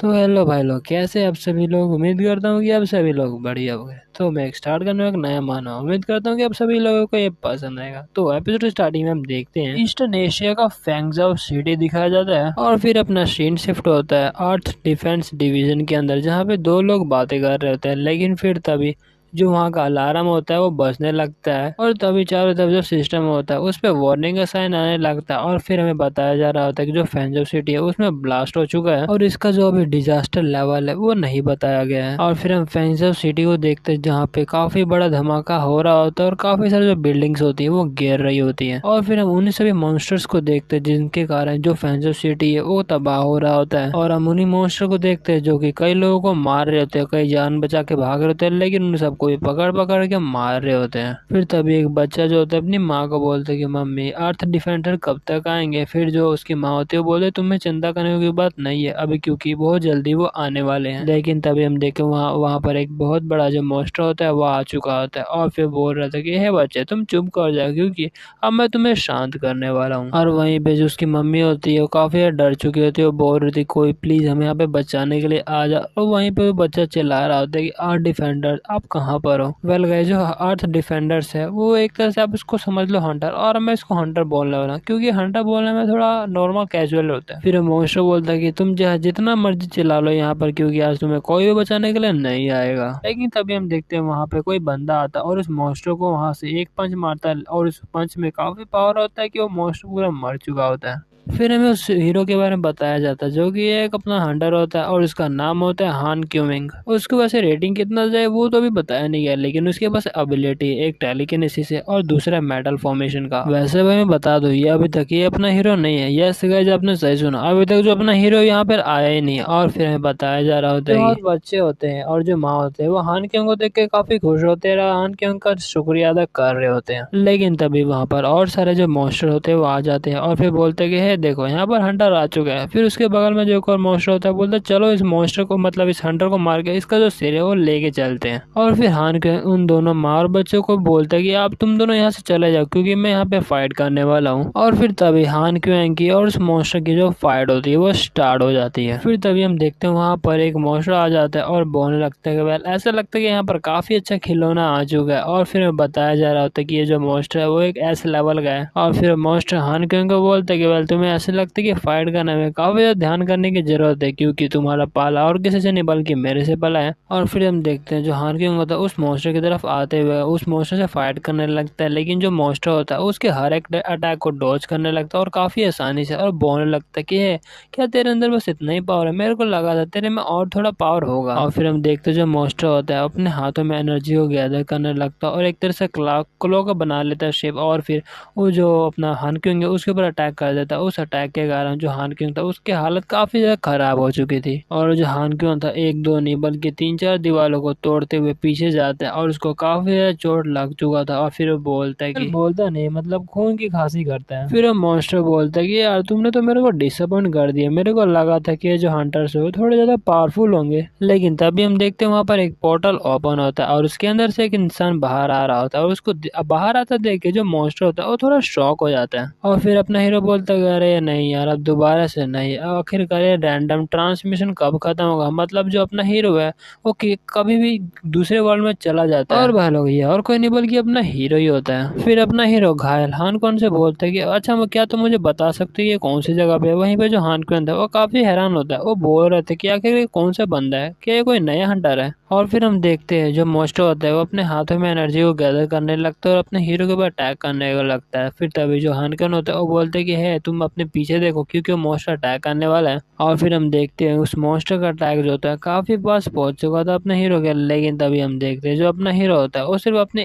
तो हेलो भाई लोग, कैसे आप सभी लोग। उम्मीद करता हूँ कि आप सभी लोग बढ़िया हो गए। तो मैं स्टार्ट करने में एक नया माना उम्मीद करता हूँ कि आप सभी लोगों को ये पसंद आएगा। तो एपिसोड स्टार्टिंग में हम देखते हैं ईस्टर्न एशिया का फैंगजाओ सिटी दिखाया जाता है और फिर अपना सीन शिफ्ट होता है अर्थ डिफेंस डिवीजन के अंदर, जहाँ पे दो लोग बातें कर रहे होते हैं। लेकिन फिर तभी जो वहाँ का अलार्म होता है वो बजने लगता है और तभी चारों तरफ जो सिस्टम होता है उस पर वार्निंग का साइन आने लगता है। और फिर हमें बताया जा रहा होता है कि जो फैंजो सिटी है उसमें ब्लास्ट हो चुका है और इसका जो अभी डिजास्टर लेवल है वो नहीं बताया गया है। और फिर हम फैंजो सिटी को देखते हैं जहाँ पे काफी बड़ा धमाका हो रहा होता है और काफी सारी जो बिल्डिंग्स होती है वो गिर रही होती है। और फिर हम उन्हीं सभी मॉन्स्टर्स को देखते हैं जिनके कारण जो फैंजो सिटी है वो तबाह हो रहा होता है। और हम उन्हीं मॉन्स्टर को देखते हैं जो कि कई लोगों को मार रहे होते हैं, कई जान बचा के भाग रहे होते हैं, लेकिन उन सबको भी पकड़ पकड़ के मार रहे होते हैं। फिर तभी एक बच्चा जो होता है अपनी माँ को बोलते है कि मम्मी अर्थ डिफेंडर कब तक आएंगे। फिर जो उसकी माँ होती है वो बोलते तुम्हें चिंता करने की बात नहीं है अभी, क्योंकि बहुत जल्दी वो आने वाले हैं। लेकिन तभी हम देखे वहाँ पर एक बहुत बड़ा जो मॉन्स्टर होता है वो आ चुका होता है और फिर बोल रहा था कि हे बच्चे तुम चुप कर जाओ, क्योंकि अब मैं तुम्हें शांत करने वाला हूँ। और वहीं पे जो उसकी मम्मी होती है वो काफी डर चुकी होती है, वो बोल रही थी कोई प्लीज हमें यहाँ पे बचाने के लिए आ जा। और वहीं पे वो बच्चा चिल्ला रहा होता है कि अर्थ डिफेंडर आप कहाँ पर हो। वेल गाइस, जो अर्थ डिफेंडर्स है वो एक तरह से आप इसको समझ लो हंटर, और मैं इसको हंटर बोलने वाला हूँ क्योंकि हंटर बोलने में थोड़ा नॉर्मल कैजुअल होता है। फिर मोस्टर बोलता है कि तुम जितना मर्जी चिल्ला लो यहाँ पर, क्योंकि आज तुम्हें कोई भी बचाने के लिए नहीं आएगा। लेकिन तभी हम देखते हैं वहाँ पे कोई बंदा आता है और उस मोस्टर को वहां से एक पंच मारता है और उस पंच में काफी पावर होता है कि वो मोस्टर पूरा मर चुका होता है। फिर हमें उस हीरो के बारे में बताया जाता है जो कि एक अपना हंटर होता है और उसका नाम होता है हान क्यूमिंग। उसके वैसे रेटिंग कितना जाए वो तो अभी बताया नहीं गया, लेकिन उसके पास एबिलिटी एक टेलीकिनेसिस है और दूसरा मेटल फॉर्मेशन का। वैसे भाई मैं बता दूं ये अभी तक ये अपना हीरो नहीं है। यस गाइस, आपने सही सुना, अभी तक जो अपना हीरो यहाँ पर आया ही नहीं है। और फिर हमें बताया जा रहा होता है कि बच्चे होते हैं और जो माँ होते हैं वो हान क्यूंग को देख के काफी खुश होते हैं, हान क्यूंग का शुक्रिया अदा कर रहे होते हैं। लेकिन तभी वहाँ पर और सारे जो मॉन्स्टर होते हैं वो आ जाते हैं और फिर बोलते हैं कि हे देखो यहाँ पर हंटर आ चुका है। फिर उसके बगल में जो एक और मॉन्स्टर होता है बोलते चलो इस मॉन्स्टर को मतलब इस हंटर को मार के इसका जो सिर है वो लेके चलते हैं। और फिर हान के उन दोनों माँ और बच्चों को बोलते हैं कि आप तुम दोनों यहाँ से चले जाओ क्योंकि मैं यहाँ पे फाइट करने वाला हूँ। और फिर तभी हान क्यूएंग की और उस मॉन्स्टर की जो फाइट होती है वो स्टार्ट हो जाती है। फिर तभी हम देखते हैं वहाँ पर एक मॉन्स्टर आ जाता है और बोलने लगता है कि वेल ऐसा लगता है कि यहाँ पर काफी अच्छा खिलौना आ चुका है। और फिर बताया जा रहा होता है कि ये जो मॉन्स्टर है वो एक ऐसे लेवल का है। और फिर मॉन्स्टर हान क्यूएंग को बोलता है कि वेल तुम्हें ऐसे लगता है कि फाइट करने में काफी ज्यादा ध्यान करने की जरूरत है क्योंकि तुम्हारा पाला और किसी से नहीं बल्कि मेरे से पला है। और फिर हम देखते हैं जो हान क्यूएंग होता है उस मॉन्स्टर की तरफ आते हुए उस मॉन्स्टर से फाइट करने लगता है, लेकिन जो मॉन्स्टर होता है उसके हर एक अटैक को डॉज करने लगता है और काफी आसानी से, और बोलने लगता है कि क्या तेरे अंदर बस इतना ही पावर है, मेरे को लगा था तेरे में और थोड़ा पावर होगा। और फिर हम देखते हैं जो मॉन्स्टर होता है अपने हाथों में एनर्जी को गैदर करने लगता है और एक तरह से क्लो का बना लेता है शेप, और फिर वो जो अपना हान क्यूंग है उसके ऊपर अटैक कर देता है। उस अटैक के कारण जो हान क्यूंग था उसकी हालत काफी ज्यादा खराब हो चुकी थी और जो हान क्यूंग था एक दो नहीं बल्कि तीन चार दीवारों को तोड़ते हुए पीछे जाता है और उसको काफी ज्यादा चोट लग चुका था। और फिर वो बोलता है कि बोलता नहीं मतलब खून की खांसी करता है। फिर वो मॉन्स्टर बोलता है कि यार तुमने तो मेरे को डिसअपॉइंट कर दिया, मेरे को लगा था कि ये जो हंटर्स है वो थोड़े ज्यादा पावरफुल होंगे। लेकिन तभी हम देखते हैं वहाँ पर एक पोर्टल ओपन होता है और उसके अंदर से एक इंसान बाहर आ रहा होता है और उसको बाहर आता देख के जो मॉन्स्टर होता है वो थोड़ा शॉक हो जाता है। और फिर अपना हीरो बोलता है अरे नहीं यार अब दोबारा से नहीं, आखिरकार ये रैंडम ट्रांसमिशन कब खत्म होगा। मतलब जो अपना हीरो है वो कभी भी दूसरे वर्ल्ड में चला जाता है और भाई लोग ये और कोई नहीं बल्कि अपना हीरो ही होता है। फिर अपना हीरो घायल हान कौन से बोलता है कि अच्छा क्या तुम मुझे बता सकते हो ये कौन सी जगह पे है। वहीं पे जो हान क्वेंट है वो काफी हैरान होता है, वो बोल रहे थे कि आखिर ये कौन सा बंदा है, क्या ये कोई नया हंटर है। और फिर हम देखते हैं जो मॉन्स्टर होता है वो अपने हाथों में एनर्जी को गैदर करने लगता है और अपने हीरो के ऊपर अटैक करने को लगता है। फिर तभी जो हानकन होता है वो बोलते हैं कि है तुम अपने पीछे देखो क्योंकि वो मॉन्स्टर अटैक करने वाला है। और फिर हम देखते हैं उस मॉन्स्टर का अटैक जो होता है काफी पास पहुंच चुका था अपने हीरो के, लेकिन तभी हम देखते हैं जो अपना हीरो होता है वो सिर्फ अपने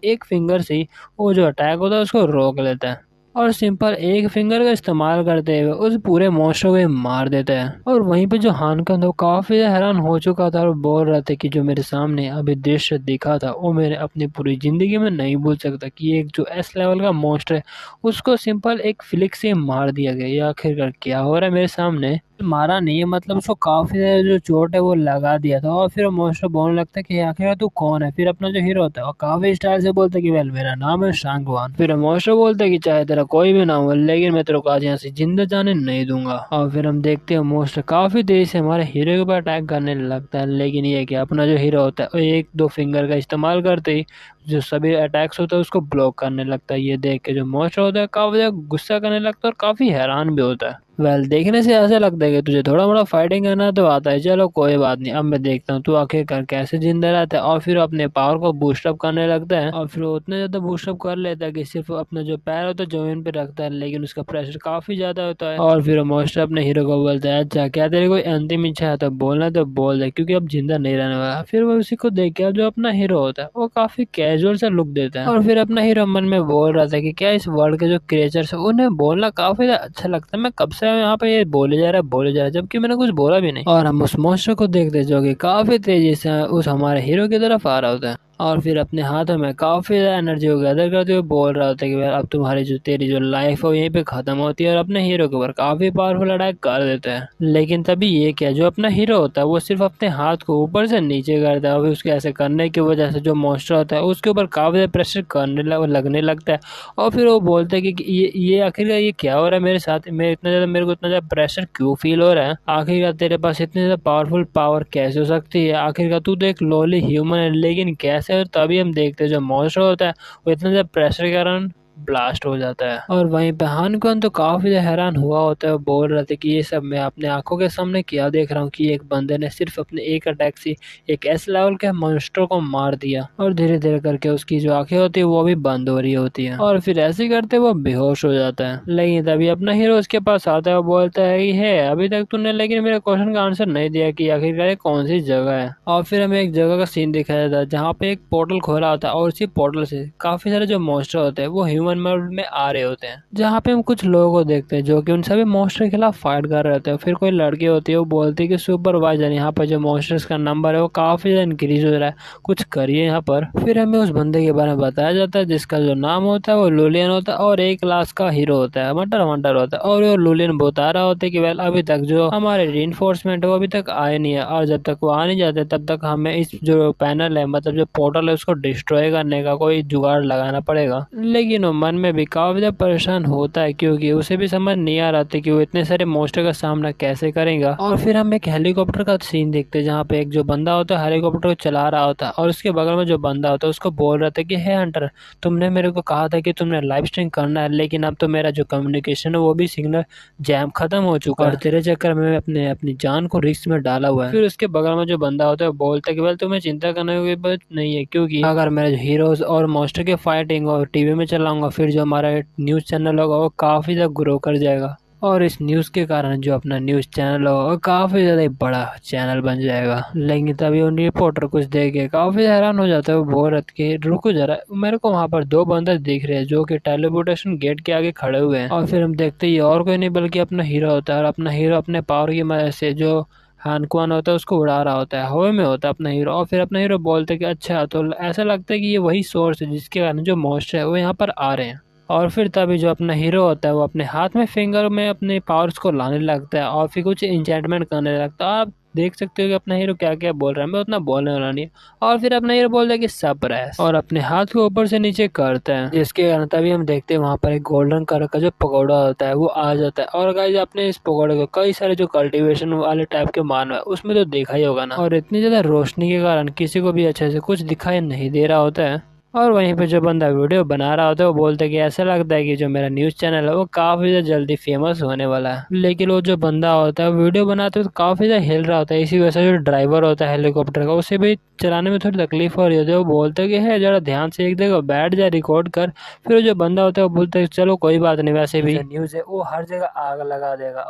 एक फिंगर से ही वो जो अटैक होता है उसको रोक लेता है और सिंपल एक फिंगर का इस्तेमाल करते हुए उस पूरे मॉन्स्टर को ही मार देता है। और वहीं पे जो हानकन था वो काफी हैरान हो चुका था और बोल रहा था कि जो मेरे सामने अभी दृश्य दिखा था वो मेरे अपनी पूरी जिंदगी में नहीं भूल सकता कि एक जो एस लेवल का मॉन्स्टर है उसको सिंपल एक फ्लिक से मार दिया गया। ये आखिरकार क्या हो रहा है मेरे सामने। मारा नहीं है, मतलब उसको काफी ज्यादा जो चोट है वो लगा दिया था। और फिर मॉन्स्टर बोलने लगता है कि आखिर तू कौन है। फिर अपना जो हीरो होता है वो काफी स्टाइल से बोलता है कि वेल मेरा नाम है शांगवान। फिर मॉन्स्टर बोलता है कि चाहे तेरा कोई भी नाम हो, लेकिन मैं तेरे को आज यहाँ से जिंदा जाने नहीं दूंगा। और फिर हम देखते हैं मॉन्स्टर काफी तेजी से हमारे हीरो के ऊपर अटैक करने लगता है, लेकिन ये कि अपना जो हीरो होता है वो एक दो फिंगर का इस्तेमाल करते ही जो सभी अटैक्स होता है उसको ब्लॉक करने लगता है। ये देख के जो मॉन्स्टर होता है काफी ज्यादा गुस्सा करने लगता है और काफी हैरान भी होता है। देखने से ऐसा लगता है कि तुझे थोड़ा मोड़ा फाइटिंग करना तो आता है, चलो कोई बात नहीं, अब मैं देखता हूँ तू आखिरकार कैसे जिंदा रहता है। और फिर अपने पावर को बूस्टअप करने लगता है और फिर वो उतना ज्यादा बूस्टअप कर लेता है कि सिर्फ अपना जो पैर होता है जमीन पे रखता है, लेकिन उसका प्रेशर काफी ज्यादा होता है। और फिर मॉन्स्टर अपने हीरो को बोलता है अच्छा क्या तेरी कोई अंतिम इच्छा है तो बोलना तो बोल दे, क्योंकि अब जिंदा नहीं रहने वाला। फिर वो उसी को देख के जो अपना हीरो होता है वो काफी कैजुअल सा लुक देता है। और फिर अपना हीरो मन में बोल रहा था कि क्या इस वर्ल्ड के जो क्रिएचर्स है उन्हें बोलना काफी अच्छा लगता है, मैं कब से यहाँ पे ये बोले जा रहा है जबकि मैंने कुछ बोला भी नहीं। और हम उस मॉन्स्टर को देखते जो कि काफी तेजी से उस हमारे हीरो की तरफ आ रहा होता है और फिर अपने हाथों में काफी ज्यादा एनर्जी को गैदर करते हुए बोल रहा होता है कि यार अब तुम्हारी जो तेरी जो लाइफ है वो यहीं पे खत्म होती है। और अपने हीरो के ऊपर काफी पावरफुल अटैक कर देता है, लेकिन तभी ये क्या जो अपना हीरो होता है वो सिर्फ अपने हाथ को ऊपर से नीचे करता है और उसके ऐसे करने की वजह से जो मॉन्स्टर होता है उसके ऊपर काफी ज्यादा प्रेशर लगने लगता है। और फिर वो बोलते हैं कि ये आखिरकार ये क्या हो रहा है मेरे साथ, मेरे को इतना ज्यादा प्रेशर क्यों फील हो रहा है, आखिरकार तेरे पास इतनी ज्यादा पावरफुल पावर कैसे हो सकती है, आखिरकार तू तो एक लॉली ह्यूमन है लेकिन कैसे। और तभी हम देखते हैं जो मॉन्स्टर होता है वो इतना ज्यादा प्रेशर के कारण ब्लास्ट हो जाता है। और वहीं पे हानकुन तो काफी हैरान हुआ होता है, वो बोल रहे थे कि ये सब मैं अपने आंखों के सामने क्या देख रहा हूँ कि एक बंदे ने सिर्फ अपने एक अटैक से एक एस लेवल के मॉन्स्टर को मार दिया और धीरे धीरे करके उसकी जो आंखें होती है वो भी बंद हो रही होती है और फिर ऐसे करते वो बेहोश हो जाता है। लेकिन तभी अपना हीरो उसके पास आता है, वो बोलता है कि है अभी तक तूने लेकिन मेरे क्वेश्चन का आंसर नहीं दिया कि आखिरकार ये कौन सी जगह है। और फिर हमें एक जगह का सीन दिखाया जाता है जहाँ पे एक पोर्टल खोला होता है और उसी पोर्टल से काफी सारे जो मॉन्स्टर होते हैं वो ह्यूमन वर्ल्ड में आ रहे होते हैं, जहाँ पे हम कुछ लोगों को देखते हैं जो कि उन सभी मॉन्स्टर के खिलाफ फाइट कर रहे होते हैं। फिर कोई लड़की होती है वो बोलती है कि सुपरवाइजर यहाँ पर जो मॉन्स्टर्स का नंबर है वो काफी ज्यादा इंक्रीज हो रहा है, कुछ करिए यहाँ पर। फिर हमें उस बंदे के बारे में बताया जाता है जिसका जो नाम होता है वो लुलियन होता है और एक क्लास का हीरो होता है मटर वंटर होता है। और वो लुलियन बता रहा होता है कि वेल अभी तक जो हमारे रीइंफोर्समेंट है वो अभी तक आए नहीं है और जब तक वो आ नहीं जाते तब तक हमें इस जो पैनल है मतलब जो पोर्टल है उसको डिस्ट्रॉय करने का कोई जुगाड़ लगाना पड़ेगा। लेकिन वो मन में भी काफी ज्यादा परेशान होता है क्योंकि उसे भी समझ नहीं आ रहा था कि वो इतने सारे मॉन्स्टर का सामना कैसे करेगा। और फिर हम एक हेलीकॉप्टर का सीन देखते हैं जहाँ पे एक जो बंदा होता है हेलीकॉप्टर को चला रहा होता है और उसके बगल में जो बंदा होता है उसको बोल रहा था कि हे हंटर तुमने मेरे को कहा था कि तुमने लाइव स्ट्रीम करना है, लेकिन अब तो मेरा जो कम्युनिकेशन है वो भी सिग्नल जैम खत्म हो चुका है और तेरे चक्कर में अपने अपनी जान को रिस्क में डाला हुआ है। फिर उसके बगल में जो बंदा होता है वो बोलता है कि वेल तुम्हें चिंता करने की बात नहीं है, क्योंकि अगर मेरे हीरोज और मॉन्स्टर की फाइटिंग और टीवी में चलाऊंगा फिर जो हमारा न्यूज चैनल होगा वो काफी ज्यादा ग्रो कर जाएगा और इस न्यूज के कारण जो अपना न्यूज चैनल होगा वो काफी ज्यादा बड़ा चैनल बन जाएगा। लेकिन तभी उन रिपोर्टर कुछ देख के काफी हैरान हो जाता है, वो बोल रहे कि रुको जरा मेरे को वहाँ पर दो बंदर दिख रहे हैं जो कि टेलीपोर्टेशन गेट के आगे खड़े हुए हैं। और फिर हम देखते ही और कोई नहीं बल्कि अपना हीरो होता है और अपना हीरो अपने पावर की मदद से जो हानकुआन होता है उसको उड़ा रहा होता है, हवा में होता है अपना हीरो। और फिर अपना हीरो बोलते कि अच्छा तो ऐसा लगता है कि ये वही सोर्स है जिसके कारण जो मॉन्स्टर है वो यहाँ पर आ रहे हैं। और फिर तभी जो अपना हीरो होता है वो अपने हाथ में फिंगर में अपने पावर्स को लाने लगता है और फिर कुछ इंचेंटमेंट करने लगता है। आप देख सकते हो कि अपना हीरो क्या क्या बोल रहा है, मैं उतना बोलने वाला नहीं। और फिर अपना हीरो बोलता है कि सप्रेस और अपने हाथ को ऊपर से नीचे करता है, जिसके कारण तभी हम देखते हैं वहाँ पर एक गोल्डन कलर का जो पकौड़ा होता है वो आ जाता है। और गाइस आपने इस पकौड़े को कई सारे जो कल्टीवेशन वाले टाइप के मानव है उसमें तो देखा ही होगा ना, और इतनी ज्यादा रोशनी के कारण किसी को भी अच्छे से कुछ दिखाई नहीं दे रहा होता है। और वहीं पे जो बंदा वीडियो बना रहा होता है वो बोलता है कि ऐसा लगता है कि जो मेरा न्यूज़ चैनल है वो काफ़ी ज़्यादा जल्दी फेमस होने वाला है। लेकिन वो जो बंदा होता है वीडियो बनाते हुए तो काफ़ी ज़्यादा हिल रहा होता है, इसी वजह से जो ड्राइवर होता है हेलीकॉप्टर का उसे भी चलाने में थोड़ी तकलीफ हो रही होती है। वो बोलता है कि है जरा ध्यान से एक जगह बैठ जा रिकॉर्ड कर। फिर जो बंदा होता है वो बोलता है चलो कोई बात नहीं, वैसे भी न्यूज़ है वो हर जगह आग लगा देगा।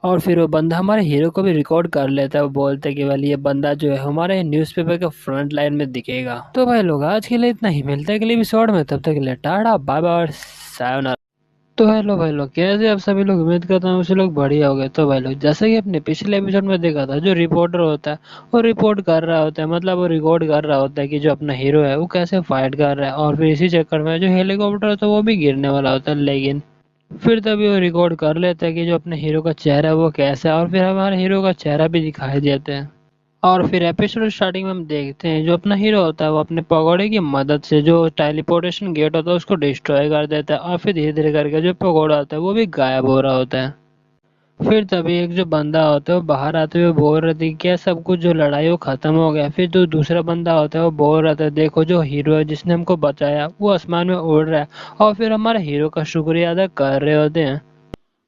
और फिर वो बंदा हमारे हीरो को भी रिकॉर्ड कर लेता है, वो बोलते हैं कि वाली ये बंदा जो है हमारे न्यूज़पेपर के फ्रंट लाइन में दिखेगा। तो भाई लोग आज के लिए इतना ही, मिलता है अगले एपिसोड में, तब तक के लिए टाटा बाय बाय और सायोनारा। तो हेलो भाई लोग, कैसे आप सभी लोग, उम्मीद करता हूँ उसे लोग बढ़िया हो गए। तो भाई लोग जैसे कि अपने पिछले एपिसोड में देखा था जो रिपोर्टर होता है वो रिपोर्ट कर रहा होता है, मतलब वो रिकॉर्ड कर रहा होता है कि जो अपना हीरो है वो कैसे फाइट कर रहा है और फिर इसी चक्कर में जो हेलीकॉप्टर होता है वो भी गिरने वाला होता है। लेकिन फिर तभी वो रिकॉर्ड कर लेता है कि जो अपने हीरो का चेहरा है वो कैसा है, और फिर हमारे हीरो का चेहरा भी दिखाई देता है। और फिर एपिसोड स्टार्टिंग में हम देखते हैं जो अपना हीरो होता है वो अपने पकौड़े की मदद से जो टेलीपोर्टेशन गेट होता है उसको डिस्ट्रॉय कर देता है, और फिर धीरे धीरे करके जो पकौड़ा होता है वो भी गायब हो रहा होता है। फिर तभी एक जो बंदा होता है वो बाहर आते हुए बोल रहे थे कि क्या सब कुछ जो लड़ाई वो खत्म हो गया। फिर जो दूसरा बंदा होता है वो बोल रहा था देखो जो हीरो है जिसने हमको बचाया वो आसमान में उड़ रहा है, और फिर हमारे हीरो का शुक्रिया अदा कर रहे होते हैं।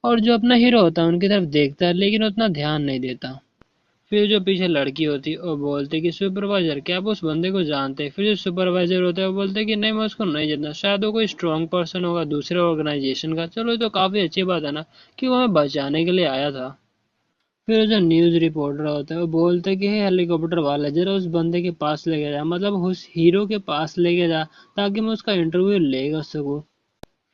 और जो अपना हीरो होता है उनकी तरफ देखता है लेकिन उतना ध्यान नहीं देता। फिर जो पीछे लड़की होती है वो बोलते कि सुपरवाइजर क्या आप उस बंदे को जानते हैं। फिर जो सुपरवाइजर होता है वो बोलते कि नहीं मैं उसको नहीं जानता, शायद वो कोई स्ट्रांग पर्सन होगा दूसरे ऑर्गेनाइजेशन का। चलो ये तो काफी अच्छी बात है ना कि वो हमें बचाने के लिए आया था। फिर जो न्यूज रिपोर्टर होता है वो बोलता है कि हे हेलीकॉप्टर वाला जरा उस बंदे के पास लेके जा, मतलब उस हीरो के पास लेके जा ताकि मैं उसका इंटरव्यू ले सकूं।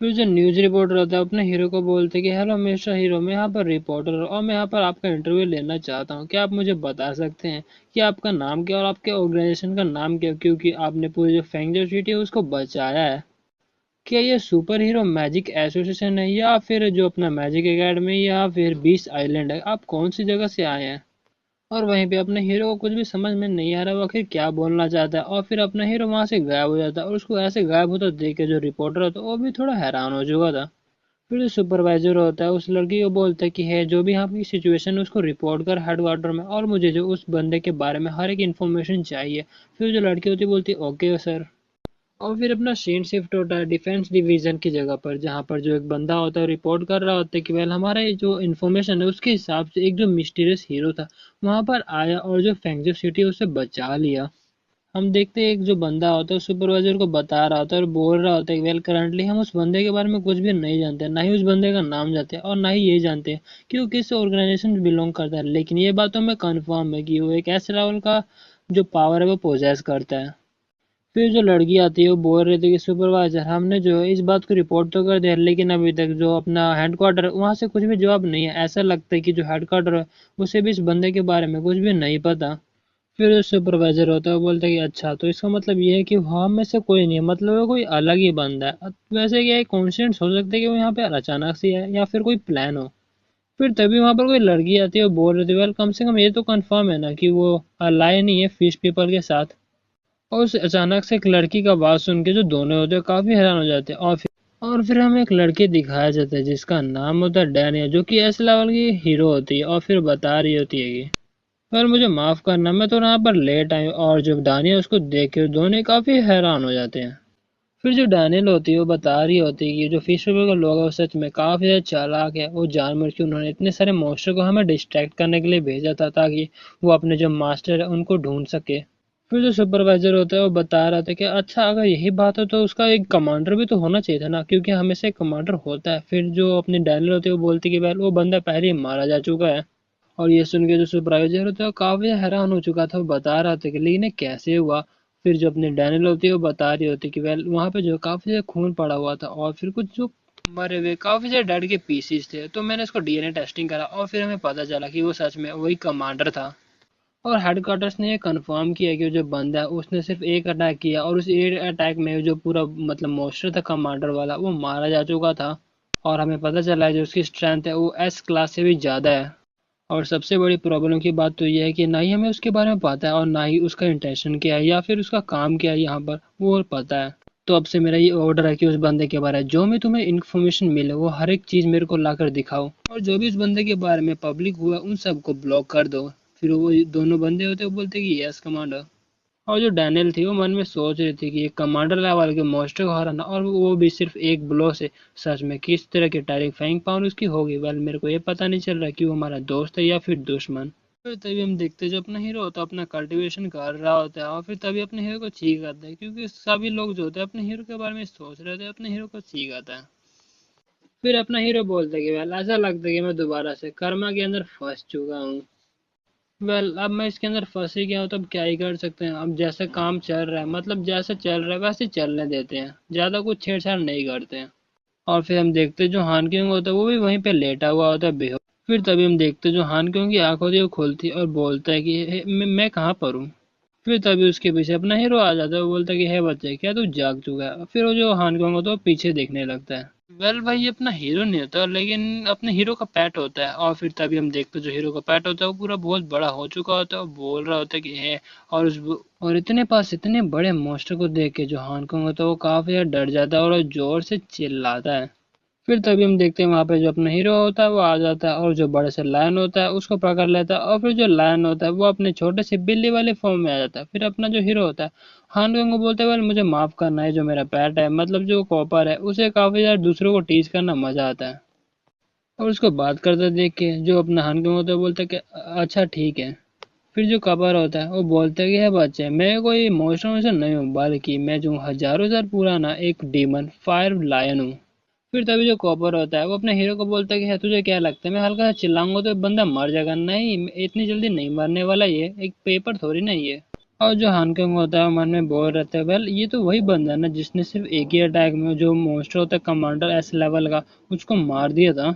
फिर जो न्यूज रिपोर्टर होता है अपने हीरो को बोलते हैं कि हेलो मिस्टर हीरो, मैं यहाँ पर रिपोर्टर हूँ और मैं यहाँ पर आपका इंटरव्यू लेना चाहता हूँ। क्या आप मुझे बता सकते हैं कि आपका नाम क्या और आपके ऑर्गेनाइजेशन का नाम क्या, क्योंकि आपने पूरी जो फेंगजो सिटी है उसको बचाया है। क्या ये सुपर हीरो मैजिक एसोसिएशन है या फिर जो अपना मैजिक एकेडमी या फिर बीस आइलैंड है, आप कौन सी जगह से आए हैं। और वहीं पे अपने हीरो को कुछ भी समझ में नहीं आ रहा वो आखिर क्या बोलना चाहता है, और फिर अपना हीरो वहां से गायब हो जाता है। और उसको ऐसे गायब होता देख के जो रिपोर्टर होता है वो भी थोड़ा हैरान हो चुका था। फिर जो सुपरवाइजर होता है उस लड़की को बोलता है कि है जो भी यहाँ की सिचुएशन है उसको रिपोर्ट कर हेडक्वार्टर में, और मुझे जो उस बंदे के बारे में हर एक इन्फॉर्मेशन चाहिए। फिर जो लड़की होती है बोलती है ओके सर। और फिर अपना सीन शिफ्ट होता है डिफेंस डिवीजन की जगह पर, जहाँ पर जो एक बंदा होता है रिपोर्ट कर रहा होता है कि वेल हमारे जो इन्फॉर्मेशन है उसके हिसाब से एक जो मिस्टीरियस हीरो था वहां पर आया और जो फेंगजो सिटी है उसे बचा लिया। हम देखते हैं एक जो बंदा होता है सुपरवाइजर को बता रहा होता है और बोल रहा होता है कि वेल करंटली हम उस बंदे के बारे में कुछ भी नहीं जानते, ना ही उस बंदे का नाम जानते हैं और ना ही ये जानते हैं कि वो किस ऑर्गेनाइजेशन में बिलोंग करता है, लेकिन ये बात तो हमें कन्फर्म है कि वो एक ऐसे लेवल का जो पावर है वो पोजेस करता है। फिर जो लड़की आती है वो बोल रही थी कि सुपरवाइजर हमने जो है इस बात को रिपोर्ट तो कर दिया लेकिन अभी तक जो अपना हेडक्वार्टर है वहां से कुछ भी जवाब नहीं है। ऐसा लगता है कि जो हेडक्वार्टर है उसे भी इस बंदे के बारे में कुछ भी नहीं पता। फिर जो सुपरवाइजर होता है वो बोलता है कि अच्छा तो इसका मतलब ये है कि हम में से कोई नहीं है, मतलब वो कोई अलग ही बंदा है। वैसे क्या कोइंसिडेंस हो सकता है कि वो यहाँ पे अचानक से है या फिर कोई प्लान हो। फिर तभी वहां पर कोई लड़की आती है वो बोल रही थी वेल कम से कम ये तो कंफर्म है ना कि वो लाए नहीं है फिश पीपल के साथ। और उस अचानक से एक लड़की का आवाज सुन के जो दोनों होते हैं काफी हैरान हो जाते हैं। और फिर हमें एक लड़की दिखाया जाता है जिसका नाम होता है डैनिया, जो कि एस लेवल की हीरो होती है और फिर बता रही होती है कि पर मुझे माफ करना मैं तो यहाँ पर लेट आई। और जब दानिया उसको देख के दोनों काफी हैरान हो जाते हैं। फिर जो डैनियल होती है वो बता रही होती है कि जो फिश पीपल का लोग है वो सच में काफी ज्यादा चालाक है। वो जानवर के उन्होंने इतने सारे मॉन्स्टर को हमें डिस्ट्रैक्ट करने के लिए भेजा था ताकि वो अपने जो मास्टर है उनको ढूंढ सके। फिर जो सुपरवाइजर होता है वो बता रहा था कि अच्छा अगर यही बात है तो उसका एक कमांडर भी तो होना चाहिए था ना, क्योंकि हमेशा एक कमांडर होता है। फिर जो अपनी डैनियल होती है वो बोलती है कि वेल वो बंदा पहले ही मारा जा चुका है। और ये सुन के जो सुपरवाइजर होता है वो काफी हैरान हो चुका था। वो बता रहा था कि लेकिन ये कैसे हुआ। फिर जो अपनी डैनियल होती है वो बता रही होती है कि वेल वहां पे जो काफी ज्यादा खून पड़ा हुआ था और फिर कुछ जो मरे हुए काफी ज्यादा डेड के पीसीस थे, तो मैंने इसको डीएनए टेस्टिंग करा और फिर हमें पता चला कि वो सच में वही कमांडर था। और हेडक्वार्टर्स ने ये कंफर्म किया कि जो बंदा है उसने सिर्फ एक अटैक किया और उस एक अटैक में जो पूरा मतलब मॉन्स्टर था कमांडर वाला वो मारा जा चुका था। और हमें पता चला है जो उसकी स्ट्रेंथ है वो एस क्लास से भी ज़्यादा है। और सबसे बड़ी प्रॉब्लम की बात तो यह है कि ना ही हमें उसके बारे में पता है और ना ही उसका इंटेंशन क्या है या फिर उसका काम क्या है यहाँ पर वो पता है। तो अब से मेरा ये ऑर्डर है कि उस बंदे के बारे में जो भी तुम्हें इन्फॉर्मेशन मिले वो हर एक चीज़ मेरे को लाकर दिखाओ, और जो भी उस बंदे के बारे में पब्लिक हुआ उन सबको ब्लॉक कर दो। फिर वो दोनों बंदे होते वो बोलते कि यस कमांडर। और जो डैनियल थी वो मन में सोच रही थी कि एक कमांडर लेवल के मॉन्स्टर को हराना और वो भी सिर्फ एक ब्लो से, सच में किस तरह की टेरिफाइंग पावर उसकी होगी। वेल मेरे को ये पता नहीं चल रहा कि वो हमारा दोस्त है या फिर दुश्मन। फिर तभी हम देखते हैं जो अपना हीरो होता है अपना कल्टीवेशन कर रहा होता है और फिर तभी अपने हीरो को चीख आता है, क्योंकि सभी लोग जो होते हैं अपने हीरो के बारे में सोच रहे थे अपने हीरो को चीख आता है। फिर अपना हीरो बोलता है कि वेल ऐसा लगता है कि मैं दोबारा से कर्मा के अंदर फंस चुका हूँ। अब मैं इसके अंदर फंस ही गया हूँ तो अब क्या ही कर सकते हैं। अब जैसे काम चल रहा है मतलब जैसे चल रहा है वैसे चलने देते हैं, ज्यादा कुछ छेड़छाड़ नहीं करते हैं। और फिर हम देखते हैं जो हान क्योंग होता है वो भी वहीं पे लेटा हुआ होता है बेहोश। फिर तभी हम देखते हैं जो हान क्योंग की आंख होती है वो खुलती है और बोलता है कि मैं कहाँ पर हूँ। फिर तभी उसके पीछे अपना हीरो आ जाता है, वो बोलता है कि हे बच्चे क्या तू जाग चुका है। फिर वो जो हान क्योंग होता है वो पीछे देखने लगता है। भाई ये अपना हीरो नहीं होता, लेकिन अपने हीरो का पेट होता है। और फिर तभी हम देखते हैं जो हीरो का पेट होता है वो पूरा बहुत बड़ा हो चुका होता है और बोल रहा होता है कि है। और और इतने पास इतने बड़े मॉन्स्टर को देख के जो हांगकांग होता है वो काफी ज्यादा डर जाता है और जोर से चिल्लाता है। फिर तभी हम देखते हैं वहाँ पे जो अपना हीरो होता है वो आ जाता है और जो बड़े से लायन होता है उसको पकड़ लेता है। और फिर जो लायन होता है वो अपने छोटे से बिल्ली वाले फॉर्म में आ जाता है। फिर अपना जो हीरो होता है हान को बोलते हैं वेल मुझे माफ करना है, जो मेरा पेट है मतलब जो कॉपर है उसे काफी ज्यादा दूसरों को टीज करना मजा आता है। और उसको बात करते देख के जो अपना हान होता है बोलता है कि अच्छा ठीक है। फिर जो कॉपर होता है वो बोलता है कि है बच्चे मैं कोई मोशन नहीं हूँ, बल्कि मैं जो हजारों साल पुराना एक डीमन फायर लायन हूँ। फिर तभी जो कॉपर होता है वो अपने हीरो को बोलता है कि है तुझे क्या लगता है मैं हल्का सा चिल्लाऊंगा तो बंदा मर जाएगा? नहीं, इतनी जल्दी नहीं मरने वाला, ये एक पेपर थोड़ी ना ये। और जो हानकोंग होता है मन में बोल रहता है वेल ये तो वही बंदा है ना जिसने सिर्फ एक ही अटैक में जो मॉन्स्टर होता है कमांडर एस लेवल का उसको मार दिया था।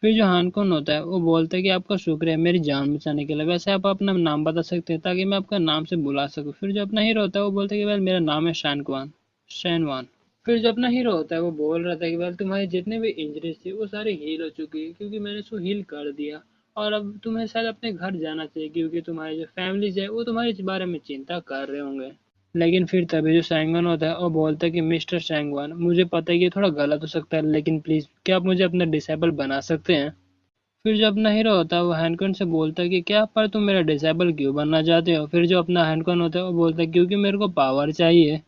फिर जो हानकोन होता है वो बोलता है कि आपका शुक्रिया मेरी जान बचाने के लिए, वैसे आप अपना नाम बता सकते हैं ताकि मैं आपका नाम से बुला सकूं। फिर जो अपना हीरो होता है वो बोलता है कि वेल मेरा नाम है शैनवान। शैनवान। फिर जो अपना हीरो होता है वो बोल रहा था कि वेल तुम्हारी जितने भी इंजरीज थी वो सारी हील हो चुकी है क्योंकि मैंने उसको हील कर दिया। और अब तुम्हें शायद अपने घर जाना चाहिए क्योंकि तुम्हारी जो फैमिलीज है वो तुम्हारे इस बारे में चिंता कर रहे होंगे। लेकिन फिर तभी जो सैंगवन होता है वो बोलता है कि मिस्टर सैंगवन मुझे पता है कि ये थोड़ा गलत हो सकता है, लेकिन प्लीज क्या आप मुझे अपना डिसेबल बना सकते हैं? फिर जो अपना हीरो होता है वो हैंडकन से बोलता है कि क्या पर तुम मेरा डिसेबल क्यों बनना चाहते हो? फिर जो अपना हैंडकन होता है वो बोलता है क्योंकि मेरे को पावर चाहिए।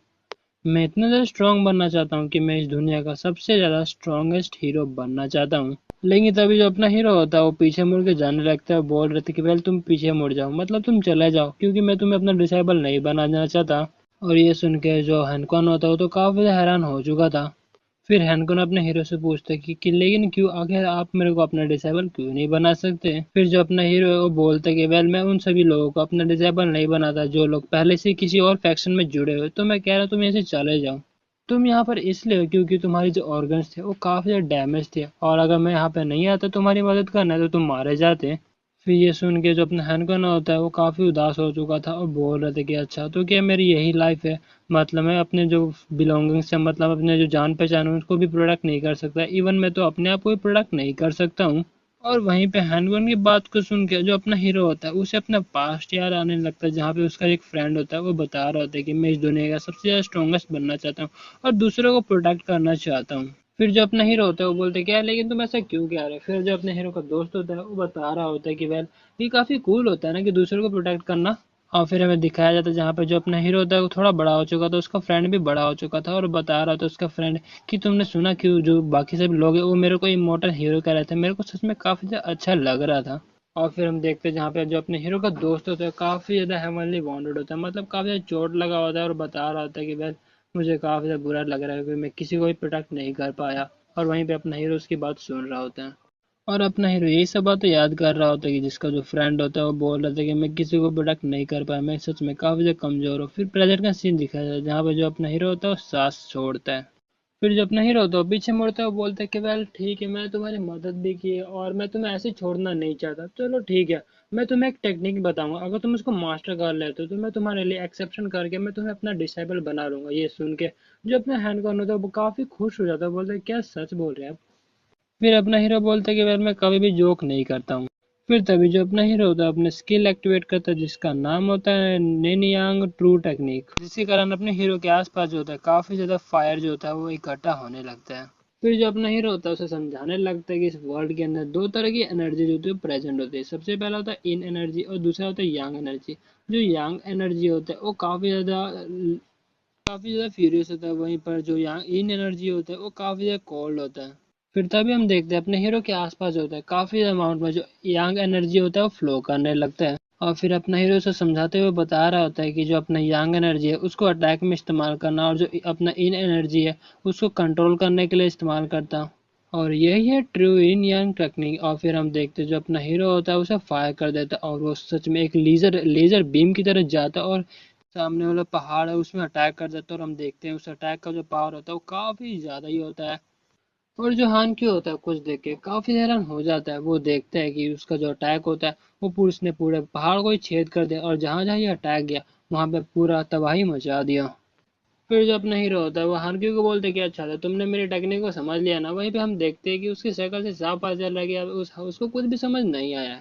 मैं इतना ज़्यादा स्ट्रांग बनना चाहता हूँ कि मैं इस दुनिया का सबसे ज़्यादा स्ट्रांगेस्ट हीरो बनना चाहता हूँ। लेकिन तभी जो अपना हीरो होता है वो पीछे मुड़ के जाने लगता है, बोल रहे थे कि पहले तुम पीछे मुड़ जाओ मतलब तुम चले जाओ क्योंकि मैं तुम्हें अपना डिसेबल नहीं बनाना चाहता। और ये सुन के जो हैंडकन होता है वो तो काफ़ी हैरान हो चुका था। फिर हैनकुन अपने हीरो से पूछता है कि लेकिन क्यों आखिर आप मेरे को अपना डिसेबल क्यों नहीं बना सकते? फिर जो अपना हीरो है वो बोलता है कि वेल मैं उन सभी लोगों को अपना डिसेबल नहीं बनाता जो लोग पहले से किसी और फैक्शन में जुड़े हुए, तो मैं कह रहा हूँ तुम यहाँ से चले जाओ। तुम यहाँ पर इसलिए हो क्योंकि तुम्हारी जो ऑर्गन्स थे वो काफी ज्यादा डैमेज थे और अगर मैं यहाँ पे नहीं आता तुम्हारी मदद करना तो तुम मारे जाते। फिर ये सुन के जो अपना हैंडगन होता है वो काफी उदास हो चुका था और बोल रहे थे कि अच्छा तो क्या मेरी यही लाइफ है, मतलब मैं अपने जो बिलोंगिंग्स है मतलब अपने जो जान पहचान है उसको भी प्रोडक्ट नहीं कर सकता, इवन मैं तो अपने आप को भी प्रोडक्ट नहीं कर सकता हूँ। और वहीं पे हैंडगन की बात को सुन के जो अपना हीरो होता है उसे अपना पास्ट याद आने लगता है जहाँ पे उसका एक फ्रेंड होता है वो बता रहा होता है कि मैं इस दुनिया का सबसे ज्यादा स्ट्रॉन्गेस्ट बनना चाहता हूँ और दूसरों को प्रोटेक्ट करना चाहता हूँ। फिर जो अपना हीरो होता है वो बोलते क्या है लेकिन तुम ऐसा क्यों कह रहे हो? फिर जो अपने हीरो का दोस्त होता है वो बता रहा होता है कि वेल ये काफी कूल होता है ना कि दूसरों को प्रोटेक्ट करना। और फिर हमें दिखाया जाता है जहाँ पे जो अपना हीरो होता है वो थोड़ा बड़ा हो चुका था, उसका फ्रेंड भी बड़ा हो चुका था और बता रहा था उसका फ्रेंड कि तुमने सुना क्यों जो बाकी सब लोग हैं वो मेरे को इमोर्टल हीरो कह रहे थे, मेरे को सच में काफी ज्यादा अच्छा लग रहा था। और फिर हम देखते हैं जहाँ पे जो अपने हीरो का दोस्त होता है काफी ज्यादा हेवनली बॉन्डेड होता है, मतलब काफी ज्यादा चोट लगा होता है और बता रहा होता है कि वह मुझे काफी ज्यादा बुरा लग रहा है कि मैं किसी को भी प्रोटेक्ट नहीं कर पाया। और वहीं पे अपना हीरो उसकी बात सुन रहा होता है और अपना हीरो यही सब बातें याद कर रहा होता है कि जिसका जो फ्रेंड होता है वो बोल रहा था कि मैं किसी को प्रोटेक्ट नहीं कर पाया, मैं सच में काफी ज्यादा कमजोर हूँ। फिर प्रेजेंट का सीन दिखाया जाता है जहाँ पे जो अपना हीरो होता है वो सांस छोड़ता है। फिर जो अपना हीरो होता है वो पीछे मुड़ता है, वो बोलता है कि वेल ठीक है मैं तुम्हारी मदद भी की है और मैं तुम्हें ऐसे छोड़ना नहीं चाहता, चलो ठीक है मैं तुम्हें एक टेक्निक बताऊंगा, अगर तुम उसको मास्टर कर लेते हो तो मैं तुम्हारे लिए एक्सेप्शन करके मैं तुम्हें अपना डिसेबल बना लूंगा। ये सुन के जो अपना हैंड गन होता है वो काफी खुश हो जाता है, बोलता है क्या सच बोल रहे हैं आप? फिर अपना हीरो बोलता है कि यार मैं कभी भी जोक नहीं करता हूँ। फिर तभी जो अपना हीरो होता है अपने स्किल एक्टिवेट करता है जिसका नाम होता है नेनियांग ट्रू टेक्निक, जिसके कारण अपने हीरो के आसपास जो होता है काफी ज्यादा फायर जो होता है वो इकट्ठा होने लगता है। फिर जो अपना हीरो होता है उसे समझाने लगता है कि इस वर्ल्ड के अंदर दो तरह की एनर्जी जो होती है प्रेजेंट होती है, सबसे पहला होता है इन एनर्जी और दूसरा होता है यांग एनर्जी। जो यांग एनर्जी होता है वो काफी ज्यादा फ्यूरियस होता है, वहीं पर जो यांग इन एनर्जी होता है वो काफी ज्यादा कोल्ड होता है। फिर तभी हम देखते हैं अपने हीरो के आसपास होता है काफी अमाउंट में जो यांग एनर्जी होता है वो फ्लो करने लगता है। और फिर अपना हीरो उसे समझाते हुए बता रहा होता है कि जो अपना यांग एनर्जी है उसको अटैक में इस्तेमाल करना और जो अपना इन एनर्जी है उसको कंट्रोल करने के लिए इस्तेमाल करता। और यही है ट्रू इन यांग टेक्निक। और फिर हम देखते हैं जो अपना हीरो होता है उसे फायर कर देता है और वो सच में एक लेजर लेजर बीम की तरह जाता है और सामने वाला पहाड़ है उसमें अटैक कर देता है। और हम देखते हैं उस अटैक का जो पावर होता है वो काफी ज्यादा ही होता है। और जो हान क्यों होता है कुछ देख के काफी हैरान हो जाता है, वो देखता है कि उसका जो अटैक होता है वो पूरे उसने पूरे पहाड़ को ही छेद कर दिया और जहां जहां ये अटैक गया वहां पे पूरा तबाही मचा दिया। फिर जो अपना हीरो होता है वो हानक्यू को बोलते कि अच्छा था तुमने मेरी टेक्निक को समझ लिया ना। वहीं पे हम देखते हैं कि उसकी शक्ल से साफ पता चल रहा है कि अब उसको कुछ भी समझ नहीं आया।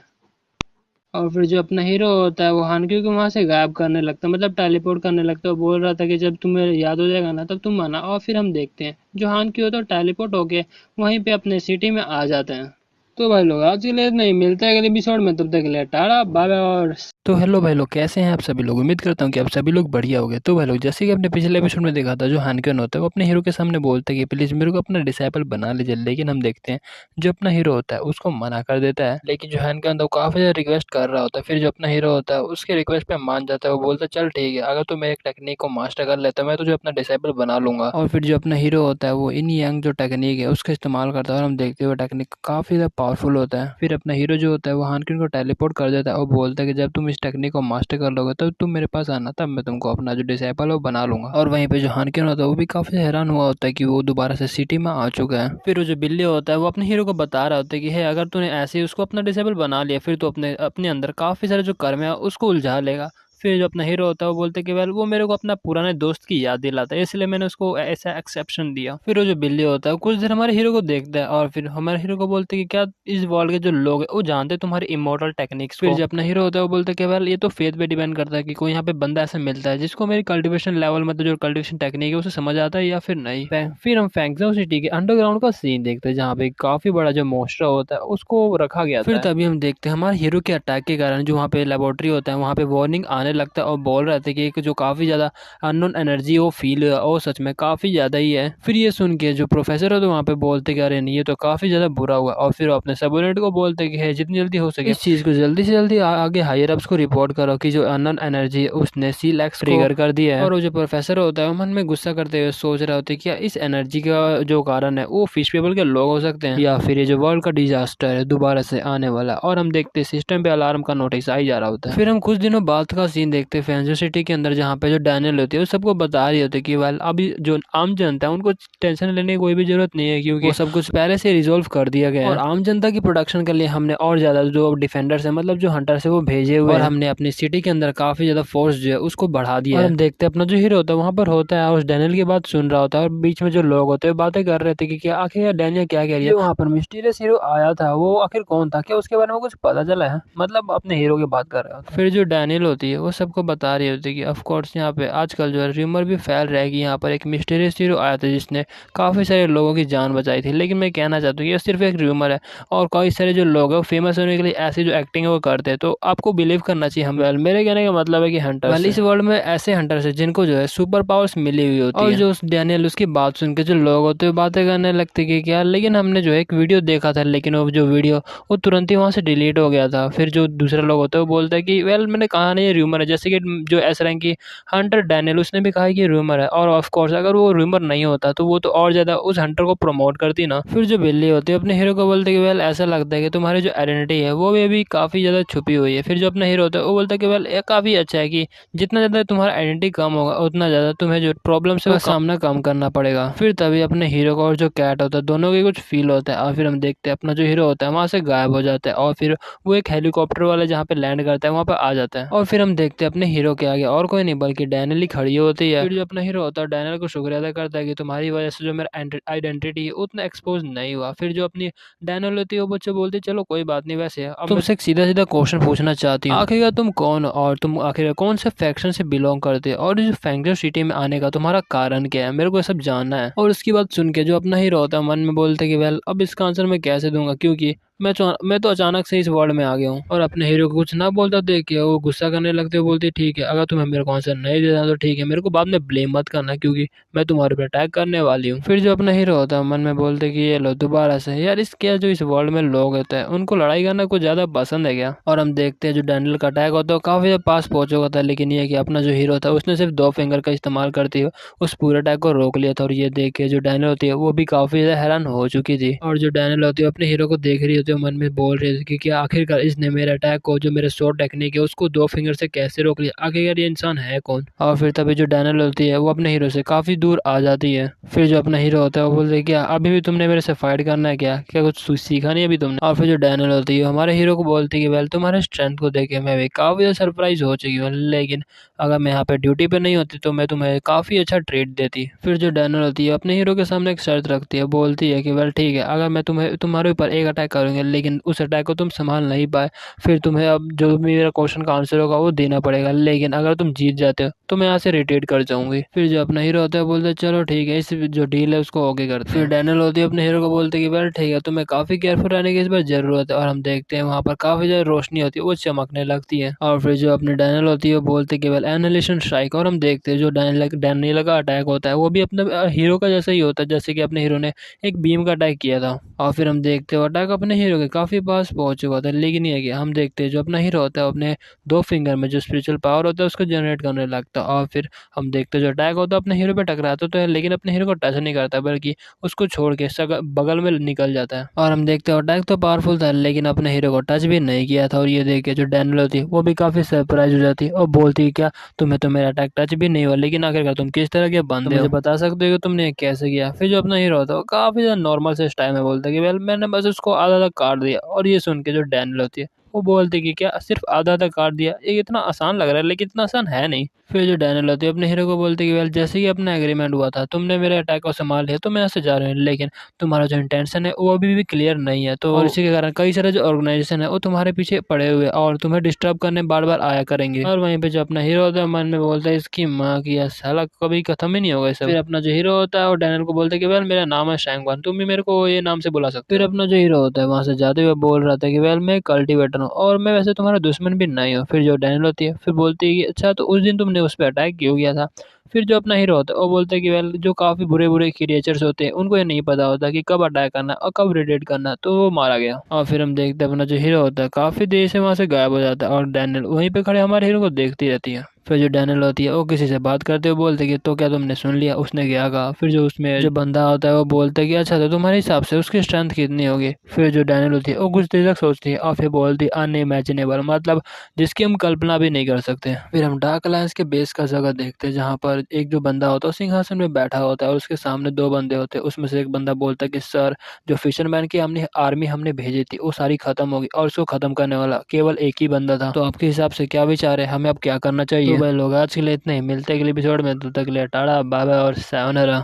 और फिर जो अपना हीरो होता है वो हानक्यू को वहां से गायब करने लगता है, मतलब टेलीपोर्ट करने लगता है। वो बोल रहा था कि जब तुम्हें याद हो जाएगा ना तब तुम आना। और फिर हम देखते हैं जो हानक्यू होता है टेलीपोर्ट होके वहीं पे अपने सिटी में आ जाते हैं। तो भाई लोग आज के लिए नहीं, मिलता है अगले एपिसोड में, तब तक के लिए टाटा बाय बाय। और तो हेलो भाई लोग, कैसे हैं आप सभी लोग। उम्मीद करता हूँ कि आप सभी लोग बढ़िया होंगे। तो भाई लोग जैसे कि आपने पिछले एपिसोड में देखा था, जो हानक्यून होता है वो अपने हीरो के सामने बोलता है कि प्लीज मेरे को अपना डिसाइपल बना लीजिए। लेकिन हम देखते हैं जो अपना हीरो होता है उसको मना कर देता है। लेकिन जो हानक्यून वो काफी ज्यादा रिक्वेस्ट कर रहा होता है। फिर जो अपना हीरो होता है उसके रिक्वेस्ट पे मान जाता है। वो बोलता है चल ठीक है, अगर तू मेरे टेक्निक को मास्टर कर लेता है मैं तुझे अपना डिसाइपल बना लूंगा। और फिर जो अपना हीरो होता है वो इन यंग जो टेक्निक है उसका इस्तेमाल करता है। और हम देखते हुए टेक्निक काफी ज्यादा पावरफुल होता है। फिर अपना हीरो जो होता है वो हानक्यून को टेलीपोर्ट कर देता है और बोलता है कि जब तुम इस टेक्निक को मास्टर कर लोगे तब तुम मेरे पास आना, तब मैं तुमको अपना जो डिसाइपल है वो बना लूंगा। और वहीं पे जो हानक्यून होता है वो भी काफी हैरान हुआ होता है कि वो दोबारा से सिटी में आ चुका है। फिर वो जो बिल्ली होता है वो अपने हीरो को बता रहा होता है कि है अगर तूने ऐसे ही उसको अपना डिसेबल बना लिया फिर तो अपने अपने अंदर काफी सारे जो कर्म है उसको उलझा लेगा। फिर जो अपना हीरो होता है वो बोलते हैं कि वेल वो मेरे को अपना पुराने दोस्त की याद दिलाता है, इसलिए मैंने उसको ऐसा एक्सेप्शन दिया। फिर वो जो बिल्ली होता है कुछ देर हमारे हीरो को देखता है और फिर हमारे हीरो को बोलते हैं कि क्या इस वर्ल्ड के जो लोग हैं वो जानते हैं तुम्हारी इमोर्टल टेक्निक्स। फिर जो अपना हीरो होता है वो बोलते हैं कि वेल ये तो फेथ पे डिपेंड करता है कि कोई यहाँ पे बंदा ऐसा मिलता है जिसको मेरी कल्टिवेशन लेवल, मतलब जो कल्टिवेशन टेक्निक है उसे समझ आता है या फिर नहीं। फिर हम फैंगजाओ सिटी के अंडरग्राउंड का सीन देखते हैं जहाँ पे काफी बड़ा जो मोस्टर होता है उसको रखा गया था। फिर तभी हम देखते हैं हमारे हीरो के अटैक के कारण जो वहाँ पे लेबोरेटरी होता है वहाँ पे वार्निंग आने लगता है और बोल रहे थे कि एक जो काफी ज्यादा अननोन एनर्जी वो फील हुआ और सच में काफी ज्यादा ही है। फिर ये सुन के जो प्रोफेसर है तो वहाँ पे बोलते कि अरे नहीं ये तो काफी ज्यादा बुरा हुआ। और फिर वो अपने सबोर्डिनेट को बोलते कि है जितनी जल्दी हो सके इस चीज को जल्दी से जल्दी आगे हायर अप्स को रिपोर्ट करो कि जो अननोन एनर्जी है उसने सीलैक्स ट्रिगर कर दिया है। और वो जो प्रोफेसर होता है वो मन में गुस्सा करते हुए सोच रहे होते कि इस एनर्जी का जो कारण है वो फिश पीपल के लोग हो सकते हैं या फिर ये जो वर्ल्ड का डिजास्टर है दोबारा से आने वाला। और हम देखते हैं सिस्टम पे अलार्म का नोटिस आई जा रहा होता है। फिर हम कुछ दिनों बाद का सीन देखते हैं फैंजो सिटी के अंदर जहाँ पे जो डैनियल होती है वो सबको बता रही होती है कि वेल अभी जो आम जनता है उनको टेंशन लेने की कोई भी जरूरत नहीं है क्योंकि वो सब कुछ पहले से रिजोल्व कर दिया गया है। और आम जनता की प्रोडक्शन के लिए हमने और ज्यादा जो डिफेंडर्स है मतलब जो हंटर्स है वो भेजे हुए और हमने अपनी सिटी के अंदर काफी ज्यादा फोर्स जो है उसको बढ़ा दिया। और हम देखते हैं अपना जो हीरो होता है वहाँ पर होता है उस डैनियल की बात सुन रहा होता है और बीच में जो लोग होते हैं बातें कर रहे थे कि क्या आखिर डैनियल क्या कह रही है। वहाँ पर मिस्टीरियस हीरो आया था वो आखिर कौन था, क्या उसके बारे में कुछ पता चला है, मतलब अपने हीरो की बात कर रहे होते हैं। फिर जो डैनियल होती है वो सबको बता रही होती है कि ऑफ कोर्स यहाँ पे आजकल जो है र्यूमर भी फैल रहा है कि यहाँ पर एक मिस्टीरियस हीरो आया था जिसने काफी सारे लोगों की जान बचाई थी। लेकिन मैं कहना चाहता हूँ ये सिर्फ एक र्यूमर है और कई सारे जो लोग हैं फेमस होने के लिए ऐसी जो एक्टिंग है वो करते हैं, तो आपको बिलीव करना चाहिए हम। मेरे कहने का मतलब है कि हंटर इस वर्ल्ड में ऐसे हंटर्स है जिनको जो है सुपर पावर्स मिली हुई होती है। और जो डैनियल उसकी बात सुन के जो लोग होते हैं बातें करने लगते कि क्या, लेकिन हमने जो है एक वीडियो देखा था लेकिन वो जो वीडियो वो तुरंत ही वहां से डिलीट हो गया था। फिर जो दूसरे लोग होते हैं वो बोलते हैं कि वेल मैंने कहा नहीं ये र्यूमर है, जैसे कि जो एस रैंक की हंटर डैनियल उसने भी कहा कि ये र्यूमर है। और ऑफ कोर्स अगर वो र्यूमर नहीं होता तो वो तो और ज्यादा उस हंटर को प्रमोट करती ना। फिर जो बिल्ली होती है अपने हीरो को बोलते कि वेल ऐसा लगता है कि तुम्हारी जो आइडेंटिटी है वो भी अभी काफी ज्यादा छुपी हुई है। फिर जो अपना हीरो होता है वो बोलता है कि वेल ये काफी अच्छा है कि जितना ज्यादा तुम्हारा आइडेंटिटी कम होगा उतना ज्यादा तुम्हें जो प्रॉब्लम से सामना कम करना पड़ेगा। फिर तभी अपने हीरो को और जो कैट होता है दोनों के कुछ फील होता है और फिर हम देखते हैं अपना जो हीरो होता है वहां से गायब हो जाता है और फिर वो एक हेलीकॉप्टर वाले जहाँ पे लैंड करता है वहां पे आ जाता है। और फिर हम देखते हैं अपने हीरो के आगे और कोई नहीं बल्कि डैनियल ही खड़ी होती है। फिर जो अपना हीरो होता है डैनियल को शुक्रिया अदा करता है कि तुम्हारी वजह से जो मेरा आइडेंटिटी है उतना एक्सपोज नहीं हुआ। फिर जो अपनी डैनियल होती है वो बच्चे बोलती है चलो कोई बात नहीं, वैसे अब तुमसे एक सीधा सीधा क्वेश्चन पूछना चाहती हूँ, आखिरकार तुम कौन हो और तुम आखिर कौन से फैक्शन से बिलोंग करते हो और जो फैंगजो सिटी में आने का तुम्हारा कारण क्या है, मेरे को सब जानना है। और उसकी बात सुन के जो अपना हीरो होता है मन में बोलते कि वेल अब इसका आंसर मैं कैसे दूंगा क्योंकि मैं तो अचानक से इस वर्ल्ड में आ गया हूँ। और अपने हीरो को कुछ ना बोलता देख के वो गुस्सा करने लगते, बोलती ठीक है अगर तुम्हें मेरे को आंसर नहीं देना तो ठीक है, मेरे को बाद में ब्लेम मत करना क्योंकि मैं तुम्हारे ऊपर अटैक करने वाली हूँ। फिर जो अपना हीरो होता है मन में बोलते कि ये लो दोबारा से यार इस क्या जो इस वर्ल्ड में लोग होते हैं उनको लड़ाई करना कुछ ज्यादा पसंद है क्या। और हम देखते हैं जो डैनियल का अटैक होता है काफी ज्यादा पास पहुंच चुका था, लेकिन ये कि अपना जो हीरो था उसने सिर्फ 2 फिंगर का इस्तेमाल करते हुए उस पूरे अटैक को रोक लिया था। और ये देख के जो डैनियल होती है वो भी काफी ज्यादा हैरान हो चुकी थी। और जो डैनियल होती है अपने हीरो को देख रही होती होते हैं मन में बोल रहे थे कि क्या आखिरकार इसने मेरे अटैक को, जो मेरे शॉर्ट टेक्निक है उसको 2 फिंगर से कैसे रोक लिया, आखिरकार ये इंसान है कौन। और फिर तभी जो डैनियल होती है वो अपने हीरो से काफी दूर आ जाती है। फिर जो अपना हीरो होता है वो बोलते हैं क्या अभी भी तुमने मेरे से फाइट करना है, क्या क्या कुछ सीखा नहीं अभी तुमने। और फिर जो डैनियल होती है हमारे हीरो को बोलती है कि वेल तुम्हारे स्ट्रेंथ को देख के मैं भी काफी ज्यादा सरप्राइज हो चुकी हूँ, लेकिन अगर मैं यहाँ पे ड्यूटी पे नहीं होती तो मैं तुम्हें काफी अच्छा ट्रीट देती। फिर जो डैनियल होती है अपने हीरो के सामने एक शर्त रखती है, बोलती है कि वेल ठीक है, अगर मैं तुम्हारे ऊपर एक अटैक करूंगी लेकिन उस अटैक को तुम संभाल नहीं पाए, फिर तुम्हें अब जो भी मेरा क्वेश्चन का आंसर होगा वो देना पड़ेगा, लेकिन अगर तुम जीत जाते हो तो मैं यहाँ से रिट्रीट कर जाऊंगी। फिर जो अपना हीरो होता है बोलते हैं चलो ठीक है, इस जो डील है उसको ओके करते हैं। फिर डैनियल होती है अपने हीरो को बोलते हैं कि वेल ठीक है, तुम्हें काफी केयरफुल रहने की इस बार जरूरत है। और हम देखते हैं वहाँ पर काफी ज्यादा रोशनी होती है, वो चमकने लगती है। और फिर जो अपने डैनियल होती है वो बोलते हैं कि वेल एनालिशन स्ट्राइक। और हम देखते हैं जो डैनियल का अटैक होता है वो भी अपने हीरो का जैसा ही होता है, जैसे कि अपने हीरो ने एक बीम का अटैक किया था। और फिर हम देखते हैं अटैक अपने हीरो के काफी पास पहुंच चुका था, लेकिन ये कि हम देखते हैं जो अपना हीरो होता है अपने 2 फिंगर में जो स्पिरिचुअल पावर होता है उसको जनरेट करने लगता है। और फिर हम देखते हैं जो अटैक होता है अपने हीरो पे टकराता तो है, लेकिन अपने हीरो को टच नहीं करता बल्कि उसको छोड़ के बगल में निकल जाता है। और हम देखते हैं अटैक तो पावरफुल था लेकिन अपने हीरो को टच भी नहीं किया था। और ये देख के जो डैनियल होती है वो भी काफी सरप्राइज हो जाती है और बोलती है क्या तुम्हें तो मेरा अटैक टच भी नहीं हुआ, लेकिन आखिरकार तुम किस तरह के बंदे हो, मुझे बता सकते हो कि तुमने कैसे किया। फिर जो अपना हीरो होता है वो काफी ज्यादा नॉर्मल से स्टाइल में बोलता है कि वेल मैंने बस उसको आधा आधा काट दिया। और ये सुन के जो डैनियल होती है वो बोलती है कि क्या सिर्फ आधा आधा काट दिया, ये इतना आसान लग रहा है लेकिन इतना आसान है नहीं। फिर जो डैनियल होती है अपने हीरो को बोलती है कि वेल जैसे ही अपना एग्रीमेंट हुआ था तुमने मेरे अटैक को संभाल लिया तो मैं यहाँ से जा रही हूँ, लेकिन तुम्हारा जो इंटेंशन है वो अभी भी क्लियर नहीं है। तो और इसी के कारण कई सारे जो ऑर्गेनाइजेशन है वो तुम्हारे पीछे पड़े हुए और तुम्हें डिस्टर्ब करने बार बार आया करेंगे। और वहीं पे जो अपना हीरो होता है मन में बोलता है इसकी माँ की यार साला कभी खत्म ही नहीं होगा सब। फिर अपना जो हीरो होता है वो डैनियल को बोलता है कि वेल मेरा नाम है शैंगवान, तुम भी मेरे को ये नाम से बुला सकते हो। फिर अपना जो हीरो होता है वहां से जाते हुए बोल रहा था कि वेल मैं कल्टीवेटर हूँ और मैं वैसे तुम्हारा दुश्मन भी नहीं हूँ। फिर जो डैनियल होती है फिर बोलती है कि अच्छा तो उस दिन तुमने उस पर अटैक क्यों किया था। फिर जो अपना हीरो होता है वो बोलता है कि वेल जो काफी बुरे बुरे क्रिएचर्स होते हैं उनको ये नहीं पता होता कि कब अटैक करना और कब रिटेट करना, तो वो मारा गया। और फिर हम देखते हैं अपना जो हीरो होता है काफी देर से वहां से गायब हो जाता है और डैनियल वहीं पे खड़े हमारे हीरो को देखती रहती है। फिर जो डैनियल होती है वो किसी से बात करते हुए बोलते कि तो क्या तुमने सुन लिया उसने क्या कहा। फिर जो उसमें जो बंदा होता है वो बोलता है कि अच्छा तो तुम्हारे हिसाब से उसकी स्ट्रेंथ कितनी होगी। फिर जो डैनियल होती है वो कुछ देर तक सोचती है और फिर बोलती है अनइमेजिनेबल, मतलब जिसकी हम कल्पना भी नहीं कर सकते। फिर हम डार्क अलायंस के बेस का जगह देखते हैं जहाँ पर एक जो बंदा होता है सिंहासन में बैठा होता है और उसके सामने 2 बंदे होते हैं। उसमें से एक बंदा बोलता है कि सर जो फिशरमैन की हमने आर्मी हमने भेजी थी वो सारी खत्म होगी और उसको खत्म करने वाला केवल एक ही बंदा था, तो आपके हिसाब से क्या विचार है, हमें अब क्या करना चाहिए। तो भाई लोग आज के लिए इतने ही, मिलते हैं अगले एपिसोड में, तब तक के लिए टाटा बाय बाय और सायोनारा।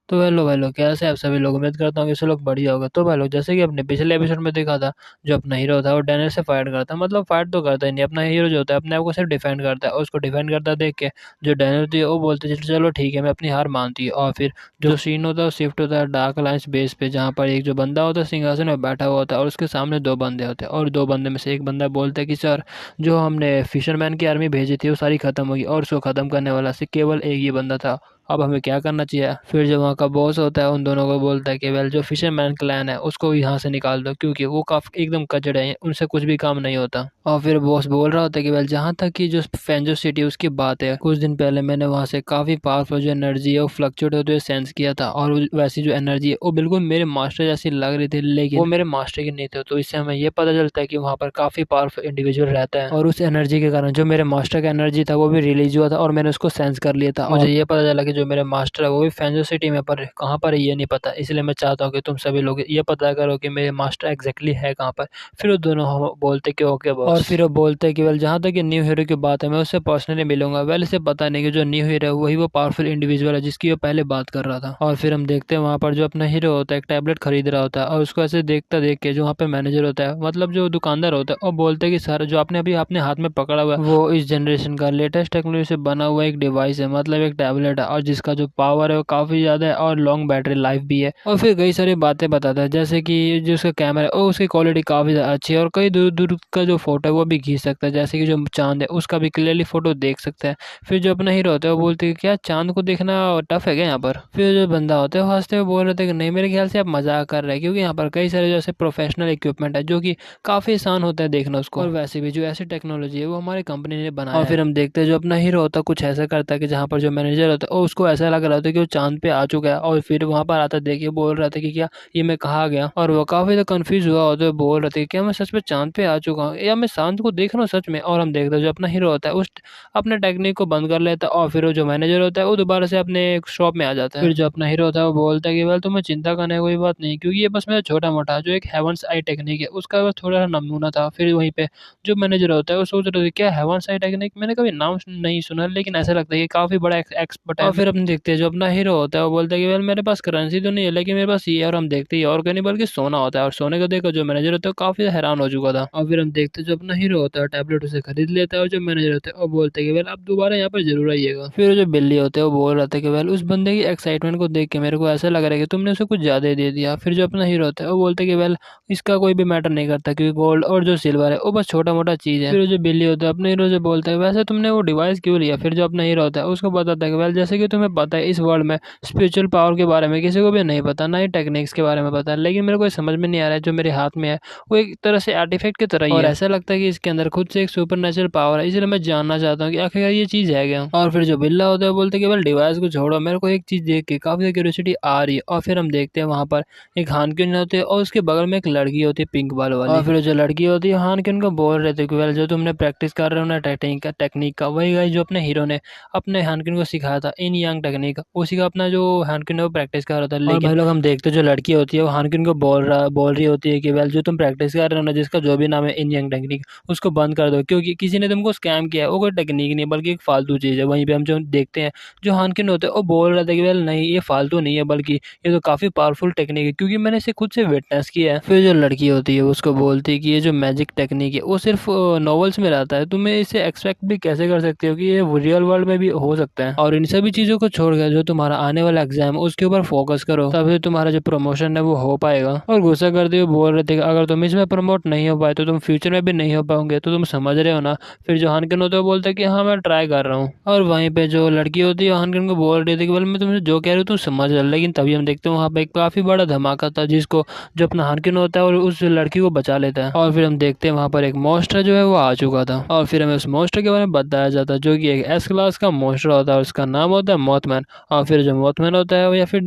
तो भाई लोग कैसे आप सभी लोग, उम्मीद करता हूँ कि सब लोग बढ़िया होगा। तो भाई लोग जैसे कि अपने पिछले एपिसोड में देखा था जो अपना हीरो था वो डैनियल से फाइट करता है, मतलब फाइट तो करता ही नहीं, अपना हीरो जो होता है अपने आप को सिर्फ डिफेंड करता है और उसको डिफेंड करता देख के जो डैनियल होती है वो बोलते है चलो ठीक है मैं अपनी हार मानती है। और फिर जो सीन होता है वो शिफ्ट होता है डार्क अलायंस बेस पे जहाँ पर एक जो बंदा होता है सिंहासन में बैठा हुआ होता है और उसके सामने 2 बंदे होते हैं और 2 बंदे में से एक बंदा बोलता है कि सर जो हमने फिशरमैन की आर्मी भेजी थी वो सारी खत्म होगी और उसको खत्म करने वाला से केवल एक ही बंदा था, अब हमें क्या करना चाहिए। फिर जो वहाँ का बॉस होता है उन दोनों को बोलता है कि वेल जो फिशरमैन क्लैन है उसको यहाँ से निकाल दो क्योंकि वो काफी एकदम कचड़े हैं, उनसे कुछ भी काम नहीं होता। और फिर बॉस बोल रहा होता है कि वेल जहाँ तक कि जो फेंजो सिटी उसकी बात है, कुछ दिन पहले मैंने वहाँ से काफी पावरफुल जो एनर्जी है वो फ्लक्चुएट होते हुए सेंस किया था और वैसी जो एनर्जी है वो बिल्कुल मेरे मास्टर जैसी लग रही थी, लेकिन वो मेरे मास्टर की नहीं थे। तो इससे हमें ये पता चलता है कि वहाँ पर काफी पावरफुल इंडिविजुअल रहता है और उस एनर्जी के कारण जो मेरे मास्टर का एनर्जी था वो भी रिलीज हुआ था और मैंने उसको सेंस कर लिया था। मुझे ये पता चला कि जो मेरे मास्टर है वो भी फेंजो सिटी में, पर कहाँ पर है ये नहीं पता, इसलिए मैं चाहता हूँ कि तुम सभी लोग ये पता करो कि मेरे मास्टर एग्जैक्टली है कहाँ पर। फिर वो दोनों हम बोलते कि ओके बॉस। और फिर वो बोलते कि वेल जहाँ तक ये न्यू हीरो की बात है मैं उससे पर्सनली मिलूंगा। वेल इसे पता नहीं कि जो न्यू हीरो है वही वो पावरफुल इंडिविजुअल है जिसकी वो पहले बात कर रहा था। और फिर हम देखते हैं वहाँ पर जो अपना हीरो होता है एक टैबलेट खरीद रहा होता है और उसको ऐसे देखता देख के जो वहाँ पे मैनेजर होता है, मतलब जो दुकानदार होता है, और बोलते हैं कि सर जो आपने अभी अपने हाथ में पकड़ा हुआ है वो इस जनरेशन का लेटेस्ट टेक्नोलॉजी से बना हुआ एक डिवाइस है, मतलब एक टैबलेट है और जिसका जो पावर है वो काफी ज्यादा है और लॉन्ग बैटरी लाइफ भी है। और फिर कई सारी बातें बताता है जैसे कि जो उसका कैमरा है उसकी क्वालिटी काफी ज्यादा अच्छी है और कई दूर दूर का जो फोटो है वो भी खींच सकता है, जैसे कि जो चांद है उसका भी क्लियरली फोटो देख सकता है। फिर जो अपना हीरो होता है वो बोलते हैं क्या चांद को देखना टफ है क्या यहाँ पर। फिर जो बंदा होता है वो हंसते हुए बोल रहे थे कि नहीं मेरे ख्याल से आप मजाक कर रहे हैं क्योंकि यहाँ पर कई सारे जैसे प्रोफेशनल इक्विपमेंट है जो कि काफी आसान होता है देखना उसको, और वैसे भी जो ऐसी टेक्नोलॉजी है वो हमारी कंपनी ने बनाया। और फिर हम देखते हैं जो अपना हीरो होता है कुछ ऐसा करता है कि जहाँ पर जो मैनेजर होता है उसको ऐसा लग रहा था कि वो चांद पे आ चुका है। और फिर वहाँ पर आता देखिए बोल रहा था कि क्या ये मैं कहाँ गया, और वो काफी ज्यादा कंफ्यूज हुआ होता है, बोल रहे थे क्या मैं सच में चांद पे आ चुका हूँ या मैं चांद को देख रहा हूँ सच में। और हम देखते हैं जो अपना हीरो होता है उस अपने टेक्निक को बंद कर लेता है, और फिर वो जो मैनेजर होता है वो दोबारा से अपने शॉप में आ जाता है। फिर जो अपना हीरो होता है वो बोलता है कि वेल तुम्हें चिंता करने की कोई बात नहीं, क्योंकि ये बस मेरा छोटा मोटा जो एक हेवंस आई टेक्निक है उसका बस थोड़ा सा नमूना था। फिर वहीं पे जो मैनेजर होता है वो सोच रहे थे क्या हेवंस आई टेक्निक, मैंने कभी नाम नहीं सुना, लेकिन ऐसा लगता है कि काफी बड़ा एक्सपर्ट है। और फिर अपने देखते हैं जो अपना हीरो होता है वो बोलता है कि वेल मेरे पास करेंसी तो नहीं है लेकिन मेरे पास ये है, और हम देखते हैं और कहीं नहीं बल्कि सोना होता है। और सोने को देखकर जो मैनेजर होता है वो काफी हैरान हो चुका था। और फिर हम देखते हैं जो अपना हीरो होता है टैबलेट उसे खरीद लेता है, और जो मैनेजर होता है वो बोलते हैं कि वेल आप दोबारा यहाँ पर जरूर आइएगा। फिर जो बिल्ली होते हैं वो बोल रहा था कि वेल उस बंदे की एक्साइटमेंट को देख के मेरे को ऐसा लग रहा है कि तुमने उसे कुछ ज्यादा ही दे दिया। फिर जो अपना हीरो होता है वो बोलते हैं कि वेल इसका कोई भी मैटर नहीं करता, क्योंकि गोल्ड और जो सिल्वर है वो बस छोटा मोटा चीज है। फिर जो बिल्ली होता है अपने हीरो से बोलता है वैसे तुमने वो डिवाइस क्यों लिया। फिर जो अपना हीरो होता है उसको बताता है कि वेल जैसे कि तुम्हें पता है इस वर्ल्ड में स्पिरिचुअल पावर के बारे में किसी को भी नहीं पता, ना ही टेक्निक्स के बारे में पता है, लेकिन मेरे को समझ में नहीं आ रहा है जो मेरे हाथ में है वो एक तरह से आर्टिफैक्ट की तरह ही है, और ऐसा लगता है कि इसके अंदर खुद से एक सुपर नेचुरल पावर है, इसलिए मैं जानना चाहता हूँ कि आखिर ये चीज है क्या। और फिर जो बिल्ला होता है बोलते हैं कि वेल डिवाइस को छोड़ो, मेरे को एक चीज देख के काफी क्यूरियोसिटी आ रही है। और फिर हम देखते हैं वहाँ पर एक हानकिन होते हैं और उसके बगल में एक लड़की होती है पिंक बाल वाली। और फिर जो लड़की होती है हानकिन को बोल रहे थे कि वेल जो तुमने प्रैक्टिस कर रहे हो ना टेक्निक का वही गाइस जो अपने हीरो ने अपने हानकिन को सिखाया था इन यंग टेक्निक, उसी का अपना जो हानकिन है वो प्रैक्टिस कर रहा था। लेकिन भाई लोग हम देखते हैं जो लड़की होती है वो हानकिन को बोल रही होती है कि वेल जो तुम प्रैक्टिस कर रहे हो ना जिसका जो भी नाम है इन यंग टेक्निक उसको बंद कर दो, क्योंकि किसी ने तुमको स्कैम किया है, वो कोई टेक्निक नहीं बल्कि एक फालतू चीज है। वहीं पे हम जो देखते हैं जो हानकिन होते हैं वो बोल रहे थे कि वेल नहीं ये फालतू नहीं है बल्कि ये तो काफी पावरफुल टेक्निक है, क्योंकि मैंने इसे खुद से विटनेस किया है। फिर जो लड़की होती है उसको बोलती है कि ये जो मैजिक टेक्निक है वो सिर्फ नॉवेल्स में रहता है, तुम्हें इसे एक्सपेक्ट भी कैसे कर सकते हो कि ये रियल वर्ल्ड में भी हो सकता है। और इन सभी चीजों को छोड़कर जो तुम्हारा आने वाला एग्जाम है उसके ऊपर फोकस करो, तभी तुम्हारा जो प्रमोशन है वो हो पाएगा। और गुस्सा करते हुए बोल रहे थे कि अगर तुम इसमें प्रमोट नहीं हो पाए तो तुम फ्यूचर में भी नहीं हो पाओगे, तो तुम समझ रहे हो ना। फिर जो हानकिन होते हैं बोलते हैं कि हाँ मैं ट्राई कर रहा हूँ। और वहीं पे जो लड़की होती है हानकिन को बोल रही थी कि बोल मैं तुमसे जो कह रही हूँ तुम समझ रहे हो, लेकिन तभी हम देखते हैं वहाँ पे एक काफी बड़ा धमाका था जिसको जो अपना हानकिन होता है और उस लड़की को बचा लेता है। और फिर हम देखते हैं वहाँ पर एक मॉन्स्टर जो है वो आ चुका था, और फिर हमें उस मॉन्स्टर के बारे में बताया जाता है जो कि एक एस क्लास का मॉन्स्टर होता है, उसका नाम होता है मॉथमैन। और फिर जो मॉथमैन होता है या फिर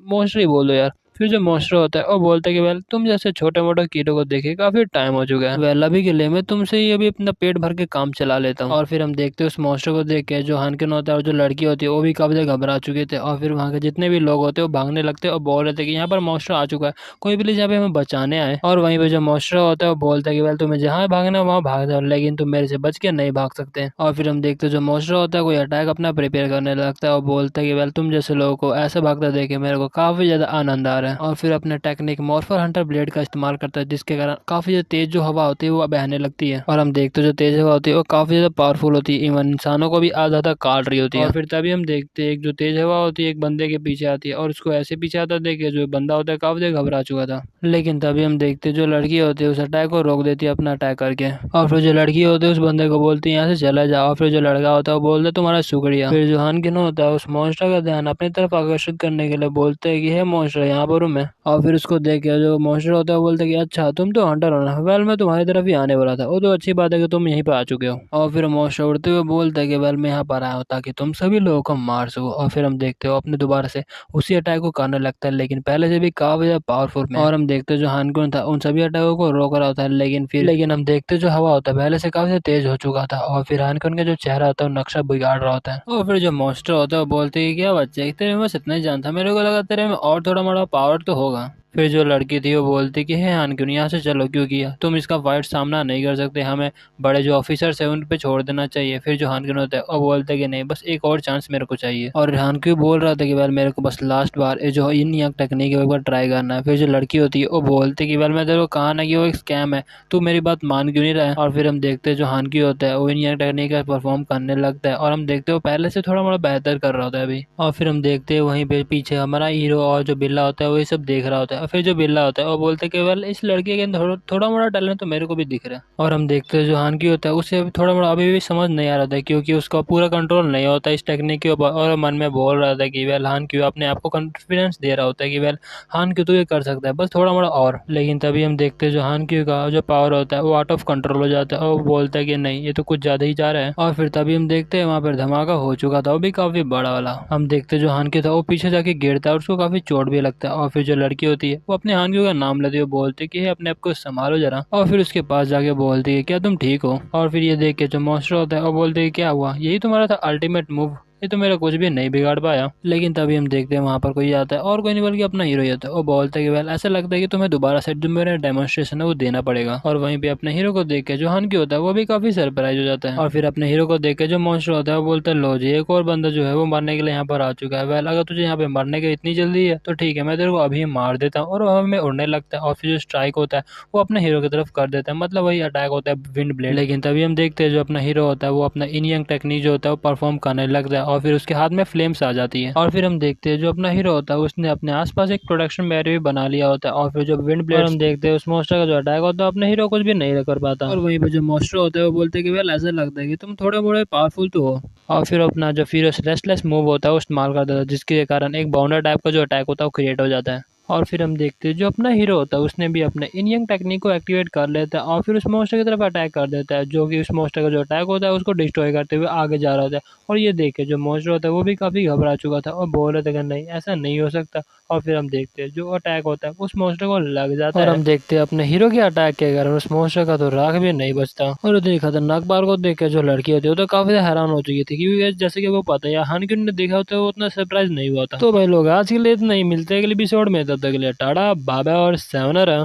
मॉन्स्टर ही बोल दो यार, फिर जो मॉन्स्टर होता है वो बोलता है कि वेल तुम जैसे छोटे मोटे कीड़ों को देखे काफी टाइम हो चुका है, वेल अभी के लिए मैं तुमसे ही अभी अपना पेट भर के काम चला लेता हूँ। और फिर हम देखते हैं उस मॉन्स्टर को देख के जो हानकिन होता है और जो लड़की होती है वो भी काफी ज्यादा घबरा चुके थे। और फिर वहाँ के जितने भी लोग होते हैं वो भागने लगते हैं और बोल रहे थे कि यहाँ पर मॉन्स्टर आ चुका है, कोई प्लीज यहाँ पे हमें बचाने आए। और वहीं पे जो मॉन्स्टर होता है वो बोलता है कि वेल तुम्हें जहाँ भागना है वहाँ भाग जाओ, लेकिन तुम मेरे से बच के नहीं भाग सकते। और फिर हम देखते हैं जो मॉन्स्टर होता है कोई अटैक अपना प्रिपेयर करने लगता है और बोलता है कि वेल तुम जैसे लोगों को ऐसा भागता देखे मेरे को काफी ज्यादा आनंद आ रहा है। और फिर अपने टेक्निक मॉर्फर हंटर ब्लेड का इस्तेमाल करता है, जिसके कारण काफी ज्यादा तेज जो हवा होती है वो बहने लगती है। और हम देखते हैं जो तेज हवा होती है वो काफी ज्यादा पावरफुल होती है, इवन इंसानों को भी आधा तक काट रही होती है। और फिर तभी हम देखते हैं एक जो तेज हवा होती है एक बंदे के पीछे आती है और उसको ऐसे पीछे आता देखे जो बंदा होता है काफी ज्यादा घबरा चुका था। लेकिन तभी हम देखते हैं जो लड़की होती है उस अटैक को रोक देती है अपना अटैक करके। और फिर जो लड़की होती है उस बंदे को बोलती है यहाँ से चला जाओ। फिर जो लड़का होता है वो बोलता है तुम्हारा शुक्रिया। फिर जो हानकिन होता है उस मॉन्स्टर का ध्यान अपनी तरफ आकर्षित करने के लिए बोलते है कि हे मॉन्स्टर यहाँ पर हूँ मैं। और फिर उसको देख के जो मॉन्स्टर होता है बोलते कि अच्छा तुम तो हंटर हो ना, वेल मैं तुम्हारी तरफ ही आने वाला था, वो तो अच्छी बात है कि तुम यहीं पर आ चुके हो। और फिर मॉन्स्टर उड़ते हुए बोलता है कि वेल मैं यहाँ पर आया हूँ ताकि तुम सभी लोगों को मार सको। और फिर हम देखते हो अपने दोबारा से उसी अटैक को करने लगता है, लेकिन पहले से भी काफी ज्यादा पावरफुल में। और हम देखते जो हानकुन था उन सभी अटैकों को रोक रहा होता है, लेकिन हम देखते जो हवा होता है पहले से काफी तेज हो चुका था। और फिर हानकुन का जो चेहरा होता है वो नक्शा बिगाड़ रहा होता है। और फिर जो मॉन्स्टर होता है वो बोलते है क्या बच्चे तेरे में बस इतना ही जानता, मेरे को लगा तेरे में और थोड़ा मोड़ा पावर तो होगा। फिर जो लड़की थी वो बोलती कि हे हानकुन यहाँ से चलो, क्योंकि तुम इसका फाइट सामना नहीं कर सकते, हमें बड़े जो ऑफिसर्स है उन पे छोड़ देना चाहिए। फिर जो हानकुन होता है वो बोलते कि नहीं बस एक और चांस मेरे को चाहिए। और हानकुन बोल रहा था कि वेल मेरे को बस लास्ट बार ये जो इन यंग टेक्निक है एक बार ट्राई करना है। फिर जो लड़की होती है वो बोलती कि वेल मैं तेरे को कहा ना कि वो एक स्कैम है, तू मेरी बात मान क्यों नहीं रहा है। और फिर हम देखते हैं जो हानकुन होता है वो इन यंग टेक्निक का परफॉर्म करने लगता है, और हम देखते हो पहले से थोड़ा मोड़ा बेहतर कर रहा होता है अभी। और फिर हम देखते हैं वहीं पे पीछे हमारा हीरो और जो बिल्ला होता है वो ये सब देख रहा होता है। है। और फिर जो बिल्ला होता है वो बोलता है कि वेल इस लड़के के अंदर थोड़ा मोड़ा टैलेंट तो मेरे को भी दिख रहा है। और हम देखते हैं जो हान की होता है उसे थोड़ा मोड़ा अभी भी समझ नहीं आ रहा था, क्योंकि उसका पूरा कंट्रोल नहीं होता इस टेक्निक के ऊपर, और मन में बोल रहा था कि वेल हान क्यों अपने आप को कॉन्फिडेंस दे रहा होता है कि वेल हान क्यों तो ये कर सकता है, बस थोड़ा मोड़ा और। लेकिन तभी हम देखते हैं जो हान क्यों का जो पावर होता है वो आउट ऑफ कंट्रोल हो जाता है और वो बोलता है कि नहीं ये तो कुछ ज्यादा ही जा रहा है। और फिर तभी हम देखते हैं वहाँ पर धमाका हो चुका था, वो भी काफी बड़ा वाला। हम देखते हैं जो हान क्यों था वो पीछे जाके गिरता है और उसको काफी चोट भी लगता है। और फिर जो लड़की होती है वो अपने हान क्यों का नाम लेती है, बोलती है कि अपने आप को संभालो जरा। और फिर उसके पास जाके बोलती है क्या तुम ठीक हो। और फिर ये देख के जो मॉन्स्टर होता है वो बोलते है क्या हुआ, यही तुम्हारा था अल्टीमेट मूव, ये तो मेरा कुछ भी नहीं बिगाड़ पाया। लेकिन तभी हम देखते हैं वहाँ पर कोई आता है और कोई नहीं बल्कि अपना हीरो ही होता है। वो बोलता है कि वेल ऐसा लगता है कि तुम्हें दोबारा से जो मेरा डेमोन्स्ट्रेशन है वो देना पड़ेगा। और वहीं पे अपने हीरो को देख के जो हन की होता है वो भी काफी सरप्राइज हो जाता है। और फिर अपने हीरो को देख के जो मॉन्स्टर होता है वो बोलता है लो जी एक और बंदा जो है वो मरने के लिए यहाँ पर आ चुका है। वेल अगर तुझे यहाँ पे मरने की इतनी जल्दी है तो ठीक है, मैं तेरे को अभी मार देता हूँ। और वो हमें उड़ने लगता है और फिर जो स्ट्राइक होता है वो अपने हीरो की तरफ कर देता है, मतलब वही अटैक होता है विंड ब्लेड। लेकिन तभी हम देखते हैं जो अपना हीरो होता है वो अपना इन यंग टेक्निक जो होता है वो परफॉर्म करने लगता है और फिर उसके हाथ में फ्लेम्स आ जाती है। और फिर हम देखते हैं जो अपना हीरो होता है उसने अपने आसपास एक प्रोटेक्शन बैरियर भी बना लिया होता है। और फिर जो विंड ब्लेड हम देखते हैं उस मॉन्स्टर का जो अटैक होता है अपने हीरो कुछ भी नहीं कर पाता। और वहीं पे जो मॉन्स्टर होता है वो बोलते हैं कि वेल ऐसा लगता है कि तुम थोड़े मोड़े पावरफुल तो हो। और फिर अपना जो फिर रेस्टलेस मूव होता है वो इस्तेमाल कर देता है, जिसके कारण एक बाउंडर टाइप का जो अटैक होता है वो क्रिएट हो जाता है। और फिर हम देखते हैं जो अपना हीरो होता है उसने भी अपने इन यंग टेक्निक को एक्टिवेट कर लेता है और फिर उस मॉन्स्टर की तरफ अटैक कर देता है, जो कि उस मॉन्स्टर का जो अटैक होता है उसको डिस्ट्रॉय करते हुए आगे जा रहा होता है। और ये देख के जो मॉन्स्टर होता है वो भी काफी घबरा चुका था और बोल रहे थे कि नहीं ऐसा नहीं हो सकता। और फिर हम देखते हैं जो अटैक होता है उस मॉन्स्टर को लग जाता है और हम देखते हैं अपने हीरो के अटैक के कारण उस मॉन्स्टर का तो राख भी नहीं बचता। और उतनी खतरनाक पावर को देख के जो लड़की होती है वो तो काफी हैरान हो चुकी थी, क्योंकि जैसे कि वो पता है हान क्यों ने देखा होता है वो उतना सरप्राइज नहीं हुआ था। तो भाई लोग आज के लिए इतना ही, मिलते हैं अगले एपिसोड में, तब तक के लिए टाटा बाबा और सेवनर।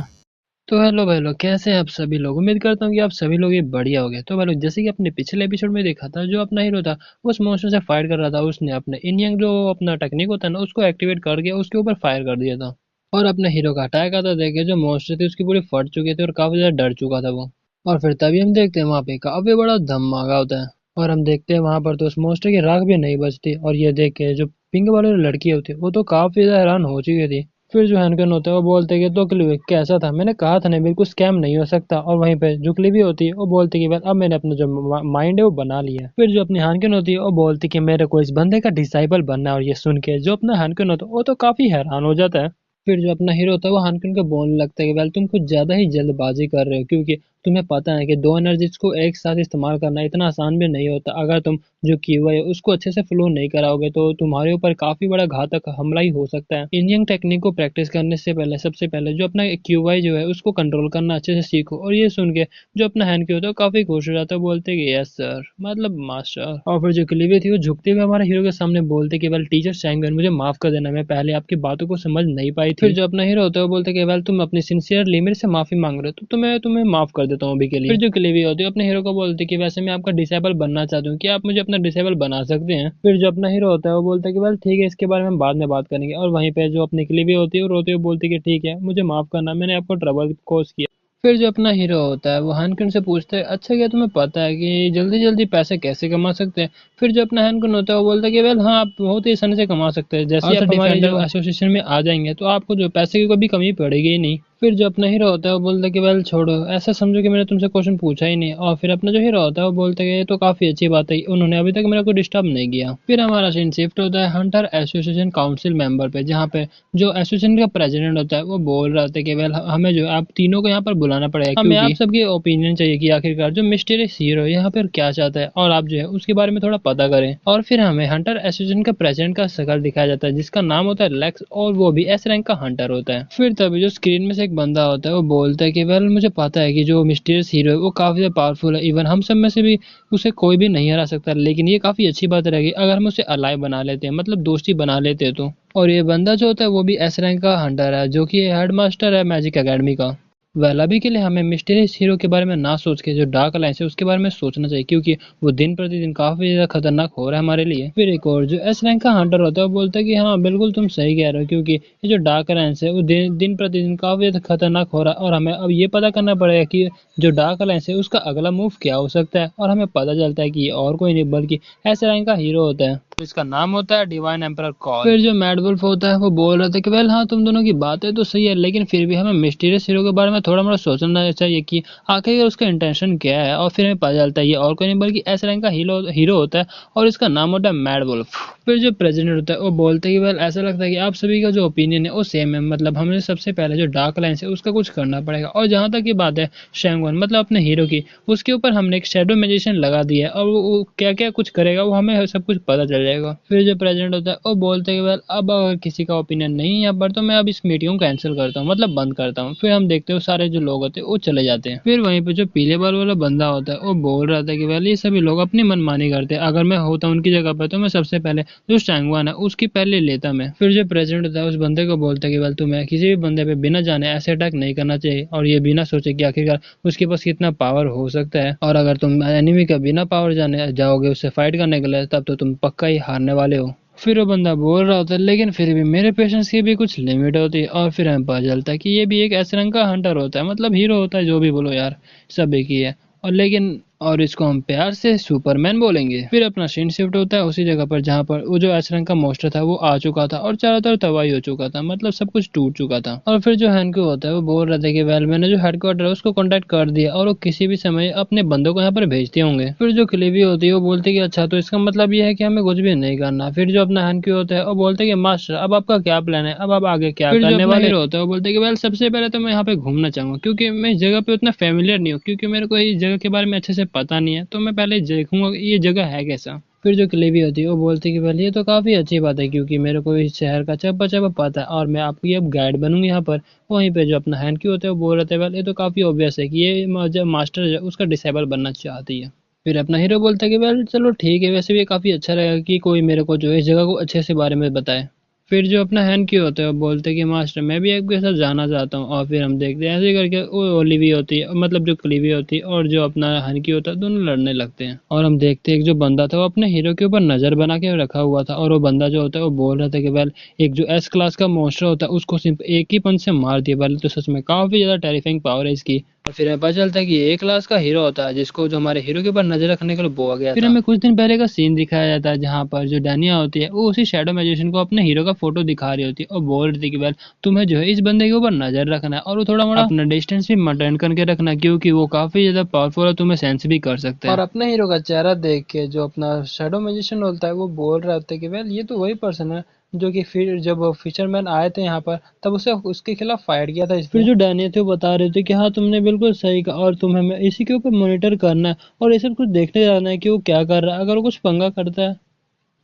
तो हेलो भाई लोग, कैसे हैं आप सभी लोग। उम्मीद करता हूँ कि आप सभी लोग ये बढ़िया हो गए। तो भाई लोग जैसे कि अपने पिछले एपिसोड में देखा था जो अपना हीरो था वो उस मॉन्स्टर से फाइट कर रहा था, उसने अपने इन यंग जो अपना टेक्निक होता है ना उसको एक्टिवेट करके उसके ऊपर फायर कर दिया था। और अपने हीरो का अटैक आता देखे जो मॉन्स्टर थे उसकी पूरी फट चुके थे और काफी ज्यादा डर चुका था वो। और फिर तभी हम देखते हैं वहाँ पे काफी बड़ा धमाका होता है और हम देखते हैं वहां पर तो उस मॉन्स्टर की राख भी नहीं बचती। और ये देख के जो पिंक वाली लड़की होती है वो तो काफी ज्यादा हैरान हो चुकी थी। फिर जो हैनकन होता है वो बोलते हैं कि तो क्लिवी कैसा था, मैंने कहा था ना बिल्कुल स्कैम नहीं हो सकता। और वहीं पे जो क्लिवी होती है वो बोलती है कि अब मैंने अपना जो माइंड है वो बना लिया है। फिर जो अपनी हैनकन होती है वो बोलती है कि मेरे को इस बंदे का डिसाइबल बनना है। और ये सुन के जो अपना हैनकन होता है वो तो काफी हैरान हो जाता है। फिर जो अपना हीरो होता है वो हानकिन को बोलने लगता है कि वेल तुम कुछ ज्यादा ही जल्दबाजी कर रहे हो, क्योंकि तुम्हें पता है कि दो एनर्जीज को एक साथ इस्तेमाल करना इतना आसान भी नहीं होता। अगर तुम जो कीवा है उसको अच्छे से फ्लो नहीं कराओगे तो तुम्हारे ऊपर काफी बड़ा घातक हमला ही हो सकता है। इंडियन टेक्निक को प्रैक्टिस करने से पहले सबसे पहले जो अपना क्यूआई जो है उसको कंट्रोल करना अच्छे से सीखो। और ये सुन के जो अपना हैंड की होता है वो काफी खुश हो जाता है, बोलते हैं कि यस सर, मतलब मास्टर। और फिर जो क्लीवे थी वो झुकते हुए हमारे हीरो के सामने बोलते कि वेल टीचर सैंगन मुझे माफ कर देना, मैं पहले आपकी बातों को समझ नहीं पाई थी। फिर जो अपना हीरो होता है वो बोलते कि वेल तुम अपनी सिंसियरली मेरे से माफी मांग रहे हो तो मैं तुम्हें माफ कर देता हूँ अभी के लिए। फिर जो क्लीवी होती है अपने हीरो को बोलती कि वैसे मैं आपका डिसेबल बनना चाहती हूँ, क्या आप मुझे अपना डिसेबल बना सकते हैं। फिर जो अपना हीरो होता है वो बोलता है कि वेल ठीक है, इसके बारे में हम बाद में बात करेंगे। और वहीं पे जो अपनी क्लीवी होती है वो रोते हुए बोलती है कि ठीक है मुझे माफ करना, मैंने आपको ट्रबल कॉज किया। फिर जो अपना हीरो होता है वो हानकुन से पूछता है अच्छा क्या तुम्हें पता है कि जल्दी जल्दी पैसे कैसे कमा सकते हैं। फिर जो अपना हानकुन होता है वो बोलता है कि वेल हाँ आप बहुत ही आसानी से कमा सकते हैं, जैसे आप हमारे जो एसोसिएशन में आ जाएंगे तो आपको जो पैसे की कभी कमी पड़ेगी ही नहीं। फिर जो अपना हीरो होता है वो बोलता है कि वेल छोड़ो, ऐसा समझो कि मैंने तुमसे क्वेश्चन पूछा ही नहीं। और फिर अपना जो हीरो होता है वो बोलता है कि ये तो काफी अच्छी बात है, उन्होंने अभी तक मेरा कोई डिस्टर्ब नहीं किया। फिर हमारा सीन शिफ्ट होता है हंटर एसोसिएशन काउंसिल मेंबर पे, जहाँ पे जो एसोसिएशन का प्रेसिडेंट होता है वो बोल रहा था कि वेल हमें जो आप तीनों को यहाँ पर बुलाना पड़ेगा, हमें आप सबकी ओपिनियन चाहिए कि आखिरकार जो मिस्टीरियस हीरो यहाँ पर क्या चाहता है और आप जो है उसके बारे में थोड़ा पता करें। और फिर हमें हंटर एसोसिएशन का प्रेसिडेंट का शक्ल दिखाया जाता है जिसका नाम होता है लेक्स और वो भी एस रैंक का हंटर होता है। फिर तभी जो स्क्रीन में से एक बंदा होता है वो बोलता है कि वेल मुझे पता है कि जो मिस्टीरियस हीरो है वो काफी ज्यादा पावरफुल है, इवन हम सब में से भी उसे कोई भी नहीं हरा सकता, लेकिन ये काफी अच्छी बात रहेगी अगर हम उसे अलाइव बना लेते हैं, मतलब दोस्ती बना लेते हैं तो। और ये बंदा जो होता है वो भी एस रैंक का हंटर है जो कि हेडमास्टर है मैजिक एकेडमी का। वेल अभी के लिए हमें मिस्टीरियस हीरो के बारे में ना सोच के जो डार्क अलायंस है उसके बारे में सोचना चाहिए, क्योंकि वो दिन प्रतिदिन काफी ज्यादा खतरनाक हो रहा है हमारे लिए। फिर एक और जो एस रैंक का हंटर होता है वो बोलता है कि हाँ बिल्कुल तुम सही कह रहे हो, क्योंकि ये जो डार्क अलायंस है वो दिन प्रतिदिन काफी ज्यादा खतरनाक हो रहा है और हमें अब ये पता करना पड़ेगा कि जो डार्क अलायंस है उसका अगला मूव क्या हो सकता है। और हमें पता चलता है कि ये और कोई नहीं बल्कि एस रैंक का हीरो होता है। इसका नाम होता है डिवाइन एम्परर कॉल। फिर जो मैड वुल्फ होता है वो बोल रहा था कि वेल हाँ तुम दोनों की बातें तो सही है, लेकिन फिर भी हमें मिस्टीरियस हीरो के बारे में थोड़ा मोड़ा सोचना चाहिए कि आखिर उसका इंटेंशन क्या है। और फिर हमें पता चलता है ये और कोई नहीं बल्कि एस रैंक का हीरो होता है और इसका नाम होता है मैड वुल्फ। फिर जो प्रेसिडेंट होता है वो बोलते हैं कि वेल ऐसा लगता है कि आप सभी का जो ओपिनियन है वो सेम है, मतलब हमें सबसे पहले जो डार्क लाइन्स है उसका कुछ करना पड़ेगा। और जहाँ तक की बात है शैंगवन मतलब अपने हीरो की, उसके ऊपर हमने एक शैडो मैजिशियन लगा दिया है और वो क्या क्या कुछ करेगा वो हमें सब कुछ पता चल जाएगा। फिर जो प्रेसिडेंट होता है वो बोलते हैं कि वेल अब अगर किसी का ओपिनियन नहीं है यहाँ पर तो मैं अब इस मीटिंग को कैंसिल करता हूँ, मतलब बंद करता हूँ। फिर हम देखते हो सारे जो लोग होते हैं वो चले जाते हैं। फिर वहीं पे जो पीले बाल वाला बंदा होता है वो बोल रहा था कि वेल ये सभी लोग अपनी मनमानी करते हैं, अगर मैं होता उनकी जगह पर तो मैं सबसे पहले जो शैंगवान है उसकी पहले लेता मैं। फिर जो प्रेसिडेंट होता है उस बंदे को बोलता है कि वेल तुम्हें किसी भी बंदे पे बिना जाने ऐसे अटैक नहीं करना चाहिए और ये बिना सोचे कि आखिरकार उसके पास कितना पावर हो सकता है, और अगर तुम एनिमी का बिना पावर जाने जाओगे उससे फाइट करने के लिए तब तो तुम पक्का ही हारने वाले हो। फिर वो बंदा बोल रहा होता है लेकिन फिर भी मेरे पेशेंस की भी कुछ लिमिट होती है। और फिर हमें पता चलता है कि ये भी एक ऐसे रंग का हंटर होता है, मतलब हीरो होता है, जो भी बोलो यार सब एक ही है। और लेकिन और इसको हम प्यार से सुपरमैन बोलेंगे। फिर अपना सीन शिफ्ट होता है उसी जगह पर जहाँ पर वो जो एस रंग का मोस्टर था वो आ चुका था और चारों तरफ तबाही हो चुका था, मतलब सब कुछ टूट चुका था। और फिर जो हैंको होता है वो बोल रहा था कि वेल मैंने जो हेडक्वार्टर है उसको कॉन्टेक्ट कर दिया और वो किसी भी समय अपने बंदों को यहाँ पर भेजते होंगे। फिर जो क्लीवी होती है वो बोलती है कि अच्छा तो इसका मतलब ये है कि हमें कुछ भी नहीं करना। फिर जो अपना हैंको होता है वो बोलते हैं कि मास्टर अब आपका क्या प्लान है, अब आप आगे क्या करने वाले होता है। वो बोलते हैं कि वेल सबसे पहले तो मैं यहाँ पे घूमना चाहूंगा क्योंकि मैं इस जगह पे उतना फेमिलियर नहीं हूँ, क्योंकि मेरे को इस जगह के बारे में अच्छे से पता नहीं है, तो मैं पहले देखूंगा ये जगह है कैसा। फिर जो क्लेवी होती है वो बोलती है कि पहले ये तो काफ़ी अच्छी बात है क्योंकि मेरे को इस शहर का चप्पा चप्पा पता है और मैं आपकी अब गाइड बनूंगी यहाँ पर। वहीं पे जो अपना हैंड की होता है वो बोल रहे थे वेल ये तो काफ़ी ऑब्वियस है कि ये जो मास्टर है उसका डिसेबल बनना चाहती है। फिर अपना हीरो बोलता है कि वेल चलो ठीक है, वैसे भी काफ़ी अच्छा रहेगा कि कोई मेरे को जो है इस जगह को अच्छे से बारे में बताए। फिर जो अपना हैंड की होता है वो बोलते हैं कि मास्टर मैं भी आपके साथ जाना चाहता हूँ। और फिर हम देखते हैं ऐसे करके वो ओलिवी होती है, मतलब जो क्लीवी होती है और जो अपना हैंड की होता है दोनों लड़ने लगते हैं। और हम देखते हैं एक जो बंदा था वो अपने हीरो के ऊपर नजर बना के रखा हुआ था और वो बंदा जो होता है वो बोल रहा था कि वेल एक जो एस क्लास का मॉन्स्टर होता है उसको सिर्फ एक ही पंच से मार दिया। वेल तो सच में काफी ज्यादा टेरिफाइंग पावर है इसकी। और फिर हमें पता चलता है कि ये ए क्लास का हीरो होता है जिसको जो हमारे हीरो के ऊपर नजर रखने के लिए बोला गया था। फिर हमें कुछ दिन पहले का सीन दिखाया जाता है जहाँ पर जो डैनिया होती है वो उसी शैडो मैजिशियन को अपने हीरो का फोटो दिखा रही होती है और बोल रही थी कि वेल तुम्हें जो है इस बंदे के ऊपर नजर रखना है और वो थोड़ा मोड़ा अपना डिस्टेंस भी मेंटेन करके रखना क्योंकि वो काफी ज्यादा पावरफुल है, तुम्हें सेंस भी कर सकते हैं। और अपने हीरो का चेहरा देख के जो अपना शैडो मैजिशियन होता है वो बोल रहा होता है कि वेल ये तो वही पर्सन है जो कि फिर जब फिशरमैन आए थे यहाँ पर तब उसे उसके खिलाफ फाइट किया था। फिर जो डैनियल थे वो बता रहे थे कि हाँ तुमने बिल्कुल सही कहा और तुम्हें हमें इसी के ऊपर मॉनिटर करना है और ये सब कुछ देखने जाना है कि वो क्या कर रहा है। अगर वो कुछ पंगा करता है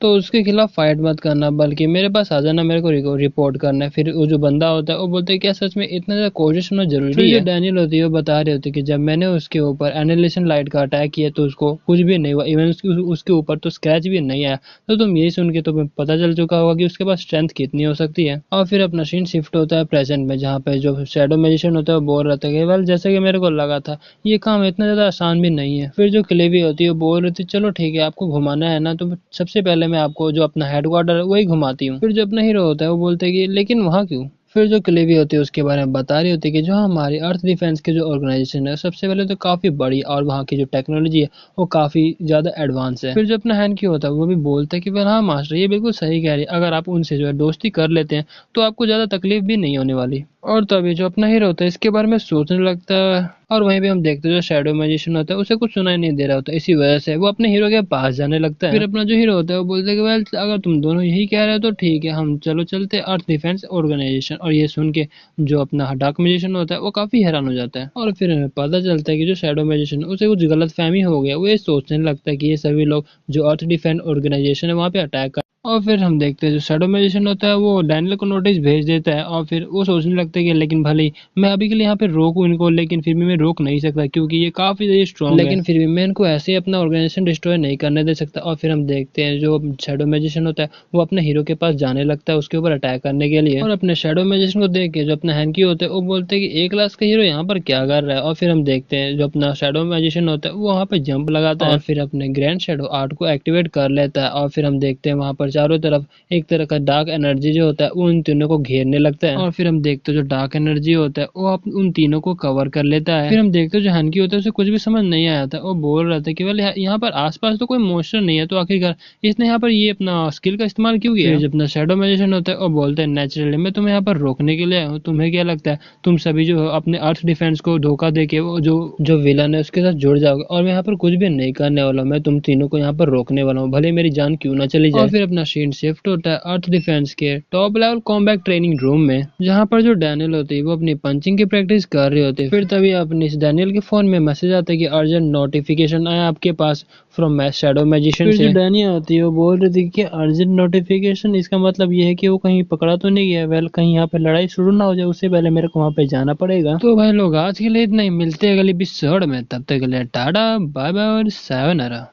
तो उसके खिलाफ फाइट मत करना बल्कि मेरे पास आ जाना, मेरे को रिपोर्ट करना है। फिर वो जो बंदा होता है वो बोलते हैं क्या सच में इतना ज्यादा कोशिश होना जरूरी है। जो डैनियल होती है वो बता रही होती है कि जब मैंने उसके ऊपर एनालिसिस लाइट का अटैक किया तो उसको कुछ भी नहीं हुआ, इवन उसके ऊपर तो स्क्रैच भी नहीं आया। तो तुम यही सुन के तुम्हें पता चल चुका होगा कि उसके पास स्ट्रेंथ कितनी हो सकती है। और फिर अपना सीन शिफ्ट होता है प्रेजेंट में जहाँ पे जो शैडो मैजिशियन होता है वो बोल रहा था कि वेल जैसे कि मेरे को लगा था ये काम इतना ज्यादा आसान भी नहीं है। फिर जो क्लेवी होती है वो बोल रही थी चलो ठीक है आपको घुमाना है ना तो सबसे पहले मैं आपको जो अपना हेडक्वार्टर है वही घुमाती हूँ। फिर जो अपना हीरो होता है वो बोलते हैं कि लेकिन वहाँ क्यों। फिर जो क्लेवी होती है उसके बारे में बता रही होती है कि जो हमारी अर्थ डिफेंस की जो ऑर्गेनाइजेशन है सबसे पहले तो काफी बड़ी और वहाँ की जो टेक्नोलॉजी है वो काफी ज्यादा एडवांस है। फिर जो अपना हैंड की होता है वो भी बोलता है कि वह हाँ मास्टर ये बिल्कुल सही कह रही है, अगर आप उनसे जो है दोस्ती कर लेते हैं तो आपको ज्यादा तकलीफ भी नहीं होने वाली। और तभी जो अपना हीरो होता है इसके बारे में सोचने लगता है और वहीं पे हम देखते हैं जो शैडो मैजिशियन होता है उसे कुछ सुनाई नहीं दे रहा होता, इसी वजह से वो अपने हीरो के पास जाने लगता है। फिर अपना जो हीरो होता है वो बोलता है कि वेल अगर तुम दोनों यही कह रहे हो तो ठीक है हम चलो चलते हैं अर्थ डिफेंस ऑर्गेनाइजेशन। और ये सुन के जो अपना डार्क मैजिशियन होता है वो काफी हैरान हो जाता है और फिर हमें पता चलता है कि जो शैडो मैजिशियन उसे कुछ गलत फहमी हो गया, वो ये सोचने लगता है कि ये सभी लोग जो अर्थ डिफेंस ऑर्गेनाइजेशन है वहाँ पे अटैक कर। और फिर हम देखते हैं जो शैडो मैजिशियन होता है वो डैनियल को नोटिस भेज देता है और फिर वो सोचने लगता है कि लेकिन भले ही मैं अभी के लिए यहाँ पे रोकूं इनको लेकिन फिर भी मैं रोक नहीं सकता क्योंकि ये काफी ज्यादा स्ट्रॉन्ग है, लेकिन फिर भी मैं इनको ऐसे ही अपना ऑर्गेनाइजेशन डिस्ट्रॉय नहीं करने दे सकता। और फिर हम देखते हैं जो शैडो मैजिशियन होता है वो अपने हीरो के पास जाने लगता है उसके ऊपर अटैक करने के लिए। और अपने शैडो मैजिशियन को देख के जो अपना हैंकी होते हैं वो बोलते हैं कि एक क्लास का हीरो यहाँ पर क्या कर रहा है। और फिर हम देखते हैं जो अपना शैडो मैजिशियन होता है वो वहाँ पे जंप लगाता है और फिर अपने ग्रैंड शैडो आर्ट को एक्टिवेट कर लेता है। और फिर हम देखते हैं वहाँ पर और चारों तरफ एक तरह का डार्क एनर्जी जो होता है वो उन तीनों को घेरने लगता है। और फिर हम देखते हैं जो डार्क एनर्जी होता है वो उन तीनों को कवर कर लेता है। फिर हम देखते हैं जो हनकी होता है उसे कुछ भी समझ नहीं आया था, वो बोल रहा था कि वेल यहाँ पर आसपास तो कोई मॉन्स्टर नहीं है, तो आखिरकार इसने यहाँ पर ये अपना स्किल का इस्तेमाल क्यों किया। फिर जब अपना शैडो मैजिशियन होता है वो बोलता है नेचुरली मैं तुम्हें यहाँ पर रोकने के लिए आया हूँ, तुम्हें क्या लगता है तुम सभी जो अपने अर्थ डिफेंस को धोखा देके वो जो जो विलन है उसके साथ जुड़ जाओगे, और मैं यहाँ पर कुछ भी नहीं करने वाला हूँ, मैं तुम तीनों को यहाँ पर रोकने वाला हूँ, भले मेरी जान क्यों ना चली जाए। और फिर अपना सीन शिफ्ट होता है अर्थ डिफेंस के top level combat training room में, जहाँ पर जो डैनियल होती है वो अपनी पंचिंग की प्रैक्टिस कर रही होती है। फिर तभी अपने इस डैनियल के फोन में मैसेज आता है कि अर्जेंट नोटिफिकेशन आया आपके पास फ्रॉम शैडो मैजिशियन से। फिर जो डैनियल होती है वो बोल रही थी कि अर्जेंट नोटिफिकेशन, इसका मतलब ये है कि वो कहीं पकड़ा तो नहीं गया, वेल कहीं यहाँ पे लड़ाई शुरू ना हो जाए उससे पहले मेरे को वहाँ पे जाना पड़ेगा। तो भाई लोग आज के लिए इतना ही, मिलते हैं अगले एपिसोड में, तब तक के लिए टाटा बाय बाय और सायोनारा।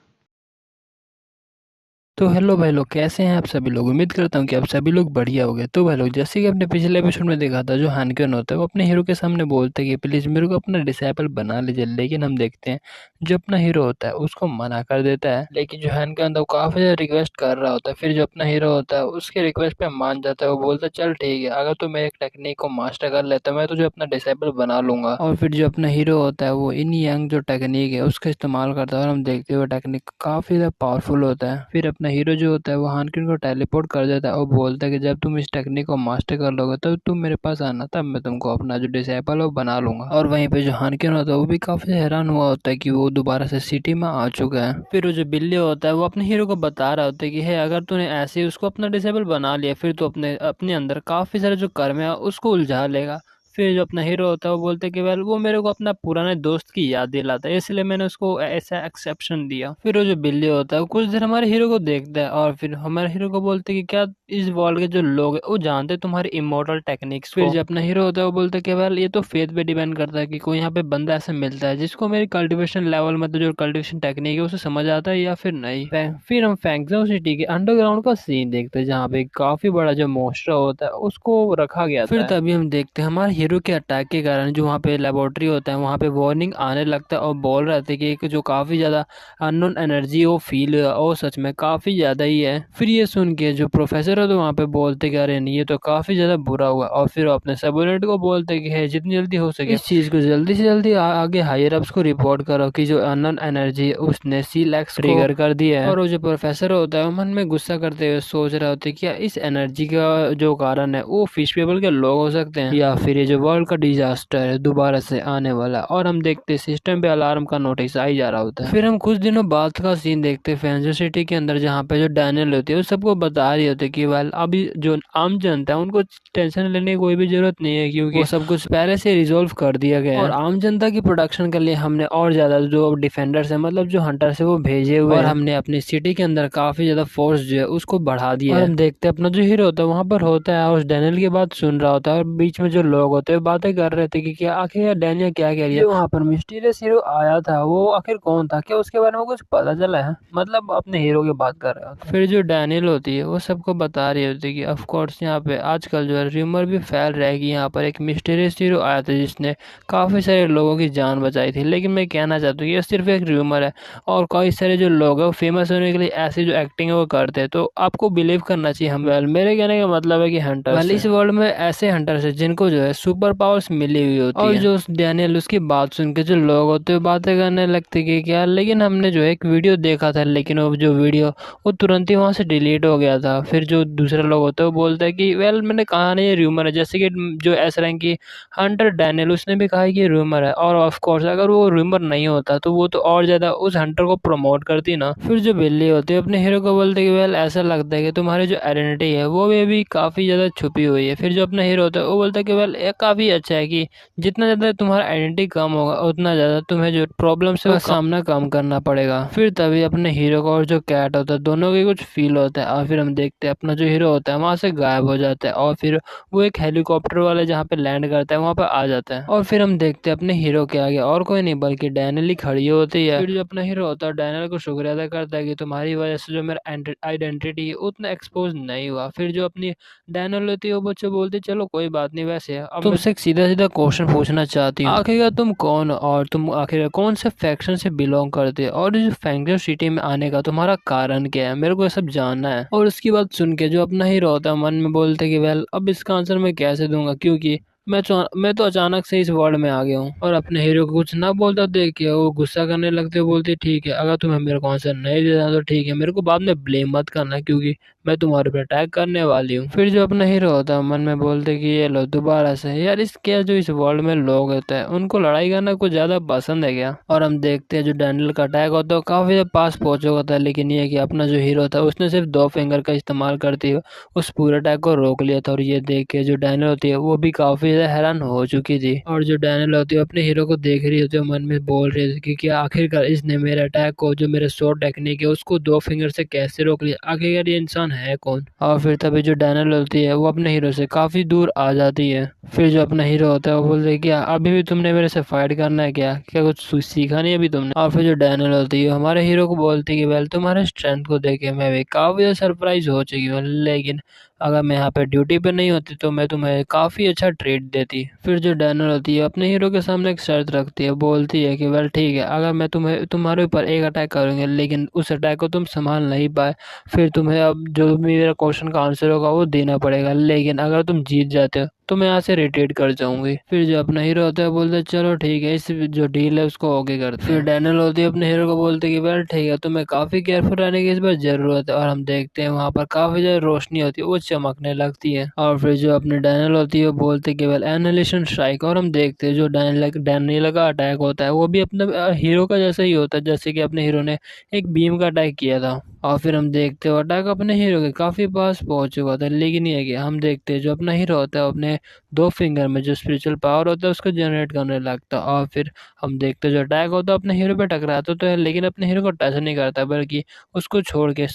तो हेलो भाई लोग, कैसे हैं आप सभी लोग। उम्मीद करता हूँ कि आप सभी लोग बढ़िया हो गए। तो भाई लोग, जैसे कि आपने पिछले एपिसोड में देखा था, जो हानक्योन होता है वो अपने हीरो के सामने बोलते हैं कि प्लीज़ मेरे को अपना डिसेबल बना लीजिए, लेकिन हम देखते हैं जो अपना हीरो होता है उसको मना कर देता है। लेकिन जो हानक्योन था वो काफ़ी ज़्यादा रिक्वेस्ट कर रहा होता है, फिर जो अपना हीरो होता है उसके रिक्वेस्ट पे मान जाता है। वो बोलता है चल ठीक है, अगर तू मेरे टेक्निक को मास्टर कर लेता है मैं तुझे अपना डिसेबल बना लूंगा। और फिर जो अपना हीरो होता है वो इन यंग जो टेक्निक है उसका इस्तेमाल करता है, और हम देखते हुए टेक्निक काफ़ी ज़्यादा पावरफुल होता है। फिर अपना हीरो जो होता है हानक्योन को टेलीपोर्ट कर देता है और बोलता है कि जब तुम इस टेक्निक को मास्टर कर लोगे तब तुम मेरे पास आना, तब मैं तुमको अपना जो डिसेबल है वो बना लूंगा। और वहीं पे जो हानक्योन होता है वो भी काफी हैरान हुआ होता है कि वो दोबारा से सिटी में आ चुका है। फिर वो जो बिल्ली होता है वो अपने हीरो को बता रहा होता है कि है अगर तूने ऐसे ही उसको अपना डिसेबल बना लिया फिर तो अपने अपने अंदर काफी सारे जो कर्म है उसको उलझा लेगा। फिर जो अपना हीरो होता है वो बोलते हैं कि वेल वो मेरे को अपना पुराने दोस्त की याद दिलाता है, इसलिए मैंने उसको ऐसा एक्सेप्शन दिया। फिर वो जो बिल्ली होता है वो कुछ देर हमारे हीरो को देखता है और फिर हमारे हीरो को बोलते हैं कि क्या इस वर्ल्ड के जो लोग हैं वो जानते हैं तुम्हारी इमोर्टल टेक्निक्स को। फिर जो अपना हीरो होता है वो बोलते हैं कि वेल ये तो फेथ पे डिपेंड करता है कि कोई यहाँ पे बंदा ऐसा मिलता है जिसको मेरी कल्टिवेशन लेवल मतलब जो कल्टिवेशन टेक्निक है उसे समझ आता है या फिर नहीं। फिर हम फैंगजाओ सिटी के अंडरग्राउंड का सीन देखते हैं जहाँ पे काफी बड़ा जो मोस्टर होता है उसको रखा गया था। फिर तभी हम देखते हैं हमारे हीरो के अटैक के कारण जो वहाँ पे लेबोरेटरी होता है वहाँ पे वार्निंग आने लगता है और बोल रहे थे कि एक जो काफी ज्यादा अननोन एनर्जी वो फील हुआ और सच में काफी ज्यादा ही है। फिर ये सुन के जो प्रोफेसर है तो वहाँ पे बोलते कि अरे नहीं ये तो काफी ज्यादा बुरा हुआ, और फिर वो अपने सबोर्डिनेट को बोलते कि है जितनी जल्दी हो सके इस चीज को जल्दी से जल्दी आगे हायर अप्स को रिपोर्ट करो कि जो अननोन एनर्जी है उसने सीलैक्स ट्रिगर कर दिया है। और वो जो प्रोफेसर होता है वो मन में गुस्सा करते हुए सोच रहे होते क्या इस एनर्जी का जो कारण है वो फिश पीपल के लोग हो सकते हैं या फिर ये जो वर्ल्ड का डिजास्टर है दोबारा से आने वाला। और हम देखते सिस्टम पे अलार्म का नोटिस आई जा रहा होता है। फिर हम कुछ दिनों बाद का सीन देखते फैंजो सिटी के अंदर जहाँ पे जो डैनियल होती है वो सबको बता रही होती है कि वेल अभी जो आम जनता है उनको टेंशन लेने की कोई भी जरूरत नहीं है क्योंकि वो सब कुछ पहले से रिजोल्व कर दिया गया है। और आम जनता की प्रोटेक्शन के लिए हमने और ज्यादा जो डिफेंडर्स है मतलब जो हंटर्स है वो भेजे हुए और हमने अपनी सिटी के अंदर काफी ज्यादा फोर्स जो है उसको बढ़ा दिया है। हम देखते हैं अपना जो हीरो होता है वहाँ पर होता है और डैनियल की बात सुन रहा होता है और बीच में जो लोग होते हैं बातें कर रहे थे कि क्या आखिर डैनियल क्या कह रही है, वहाँ पर मिस्टीरियस हीरो आया था वो आखिर कौन था, क्या उसके बारे में कुछ पता चला है, मतलब अपने हीरो की बात कर रहे होते। फिर जो डैनियल होती है वो सबको बता रही होती है कि ऑफ कोर्स यहाँ पे आजकल जो है र्यूमर भी फैल रहा है कि यहाँ पर एक मिस्टीरियस हीरो आया था जिसने काफी सारे लोगों की जान बचाई थी, लेकिन मैं कहना चाहता हूँ ये सिर्फ एक र्यूमर है और कई सारे जो लोग हैं वो फेमस होने के लिए ऐसी जो एक्टिंग है वो करते हैं, तो आपको बिलीव करना चाहिए हम। मेरे कहने का मतलब है कि हंटर्स इस वर्ल्ड में ऐसे हंटर्स है जिनको जो है सुपर पावर्स मिली हुई होती है। और जो डैनियल उसकी बात सुन के जो लोग होते हैं बातें करने लगते कि क्या, लेकिन हमने जो एक वीडियो देखा था लेकिन वो जो वीडियो वो तुरंत ही वहां से डिलीट हो गया था। फिर जो दूसरे लोग होते हैं वो बोलते हैं कि वेल मैंने कहा नहीं ये र्यूमर है, जैसे कि जो एस रैंक की हंटर डैनियल उसने भी कहा कि ये र्यूमर है, और ऑफ कोर्स अगर वो र्यूमर नहीं होता तो वो तो और ज्यादा उस हंटर को प्रमोट करती ना। फिर जो बिल्ली होती है अपने हीरो को बोलते कि वेल ऐसा लगता है कि तुम्हारी जो आइडेंटिटी है वो भी अभी काफी ज्यादा छुपी हुई है। फिर जो अपना हीरो होता है वो बोलता है कि वेल ये काफी अच्छा है कि जितना ज्यादा तुम्हारा आइडेंटिटी कम होगा उतना ज्यादा तुम्हें जो प्रॉब्लम से वो सामना कम करना पड़ेगा। फिर तभी अपने हीरो को और जो कैट होता है दोनों के कुछ फील होता है और फिर हम देखते हैं अपना जो हीरो होता है वहां से गायब हो जाता है और फिर वो एक हेलीकॉप्टर वाले जहाँ पे लैंड करता है वहां पे आ जाता है। और फिर हम देखते हैं अपने हीरो के आगे और कोई नहीं बल्कि डैनियल ही खड़ी होती है। फिर जो अपना हीरो होता है डैनियल को शुक्रिया अदा करता है कि तुम्हारी वजह से जो मेरा आइडेंटिटी उतना एक्सपोज नहीं हुआ। फिर जो अपनी डैनियल होती है वो बच्चे बोलते चलो कोई बात नहीं, वैसे अब तुमसे एक सीधा सीधा क्वेश्चन पूछना चाहती हूँ, आखिरकार तुम कौन हो और तुम आखिर कौन से फैक्शन से बिलोंग करते हो और इस फैंगो सिटी में आने का तुम्हारा कारण क्या है, मेरे को ये सब जानना है। और उसकी बात सुन के जो अपना हीरो होता है मन में बोलते कि वेल अब इसका आंसर मैं कैसे दूंगा, क्योंकि मैं तो अचानक से इस वर्ल्ड में आ गया हूँ। और अपने हीरो को कुछ ना बोलता देख के वो गुस्सा करने लगते, बोलते ठीक है अगर तुम्हें मेरे को आंसर नहीं देना तो ठीक है, मेरे को बाद में ब्लेम मत करना क्योंकि मैं तुम्हारे पे अटैक करने वाली हूँ। फिर जो अपना हीरो होता है मन में बोलते कि ये लो दोबारा से यार, इस क्या जो इस वर्ल्ड में लोग होते हैं उनको लड़ाई करना कुछ ज्यादा पसंद है क्या। और हम देखते हैं जो डैनियल का अटैक होता है वो काफी देर पास पहुंचा होता है, लेकिन ये कि अपना जो हीरो था उसने सिर्फ 2 फिंगर का इस्तेमाल करते हुए उस पूरे अटैक को रोक लिया था। और ये देख के जो डैनियल होती है वो भी काफी ज्यादा हैरान हो चुकी थी। और जो डैनियल होती है अपने हीरो को देख रही होती है मन में बोल रही थी कि आखिरकार इसने मेरे अटैक को, जो मेरे शॉर्ट टेक्निक है उसको 2 फिंगर से कैसे रोक लिया, आखिरकार ये इंसान है कौन। और फिर तभी जो डैनियल होती है वो अपने हीरो से काफी दूर आ जाती है। फिर जो अपना हीरो होता है वो बोलते है क्या अभी भी तुमने मेरे से फाइट करना है क्या, क्या कुछ सीखा नहीं अभी तुमने। और फिर जो डैनियल होती है हमारे हीरो को बोलती है कि वेल तुम्हारे स्ट्रेंथ को देखे मैं भी काफी सरप्राइज हो चुकी हूँ, लेकिन अगर मैं यहाँ पे ड्यूटी पे नहीं होती तो मैं तुम्हें काफी अच्छा ट्रीट देती। फिर जो डैनियल होती है अपने हीरो के सामने एक शर्त रखती है, बोलती है कि वेल ठीक है अगर मैं तुम्हारे ऊपर एक अटैक करूंगी लेकिन उस अटैक को तुम संभाल नहीं पाए फिर तुम्हें अब जो भी मेरा क्वेश्चन का आंसर होगा वो देना पड़ेगा, लेकिन अगर तुम जीत जाते हो तो मैं यहाँ से रिट्रीट कर जाऊंगी। फिर जो अपना हीरो होता है बोलते चलो ठीक है इस जो डील है उसको ओके करते हैं। फिर डैनियल होती है अपने हीरो को बोलते कि वेल ठीक है तुम्हें काफी केयरफुल रहने की इस बार जरूरत है। और हम देखते हैं वहाँ पर काफी ज्यादा रोशनी होती है वो चमकने लगती है। और फिर जो अपने डैनियल होती है वो बोलते कि वेल एनालिशन स्ट्राइक। और हम देखते हैं जो डैनियल का अटैक होता है वो भी अपने हीरो का जैसा ही होता है, जैसे कि अपने हीरो ने एक बीम का अटैक किया था। और फिर हम देखते हो अटैक अपने हीरो के काफी पास पहुंच चुका था, लेकिन ये कि हम देखते हैं जो अपना हीरो होता है अपने 2 फिंगर में जो स्पिरिचुअल पावर होता है उसको जनरेट करने लगता है। और फिर हम देखते हैं जो अटैक होता है अपने हीरो पे टकराता तो है, लेकिन अपने हीरो को टच नहीं करता बल्कि उसको छोड़ के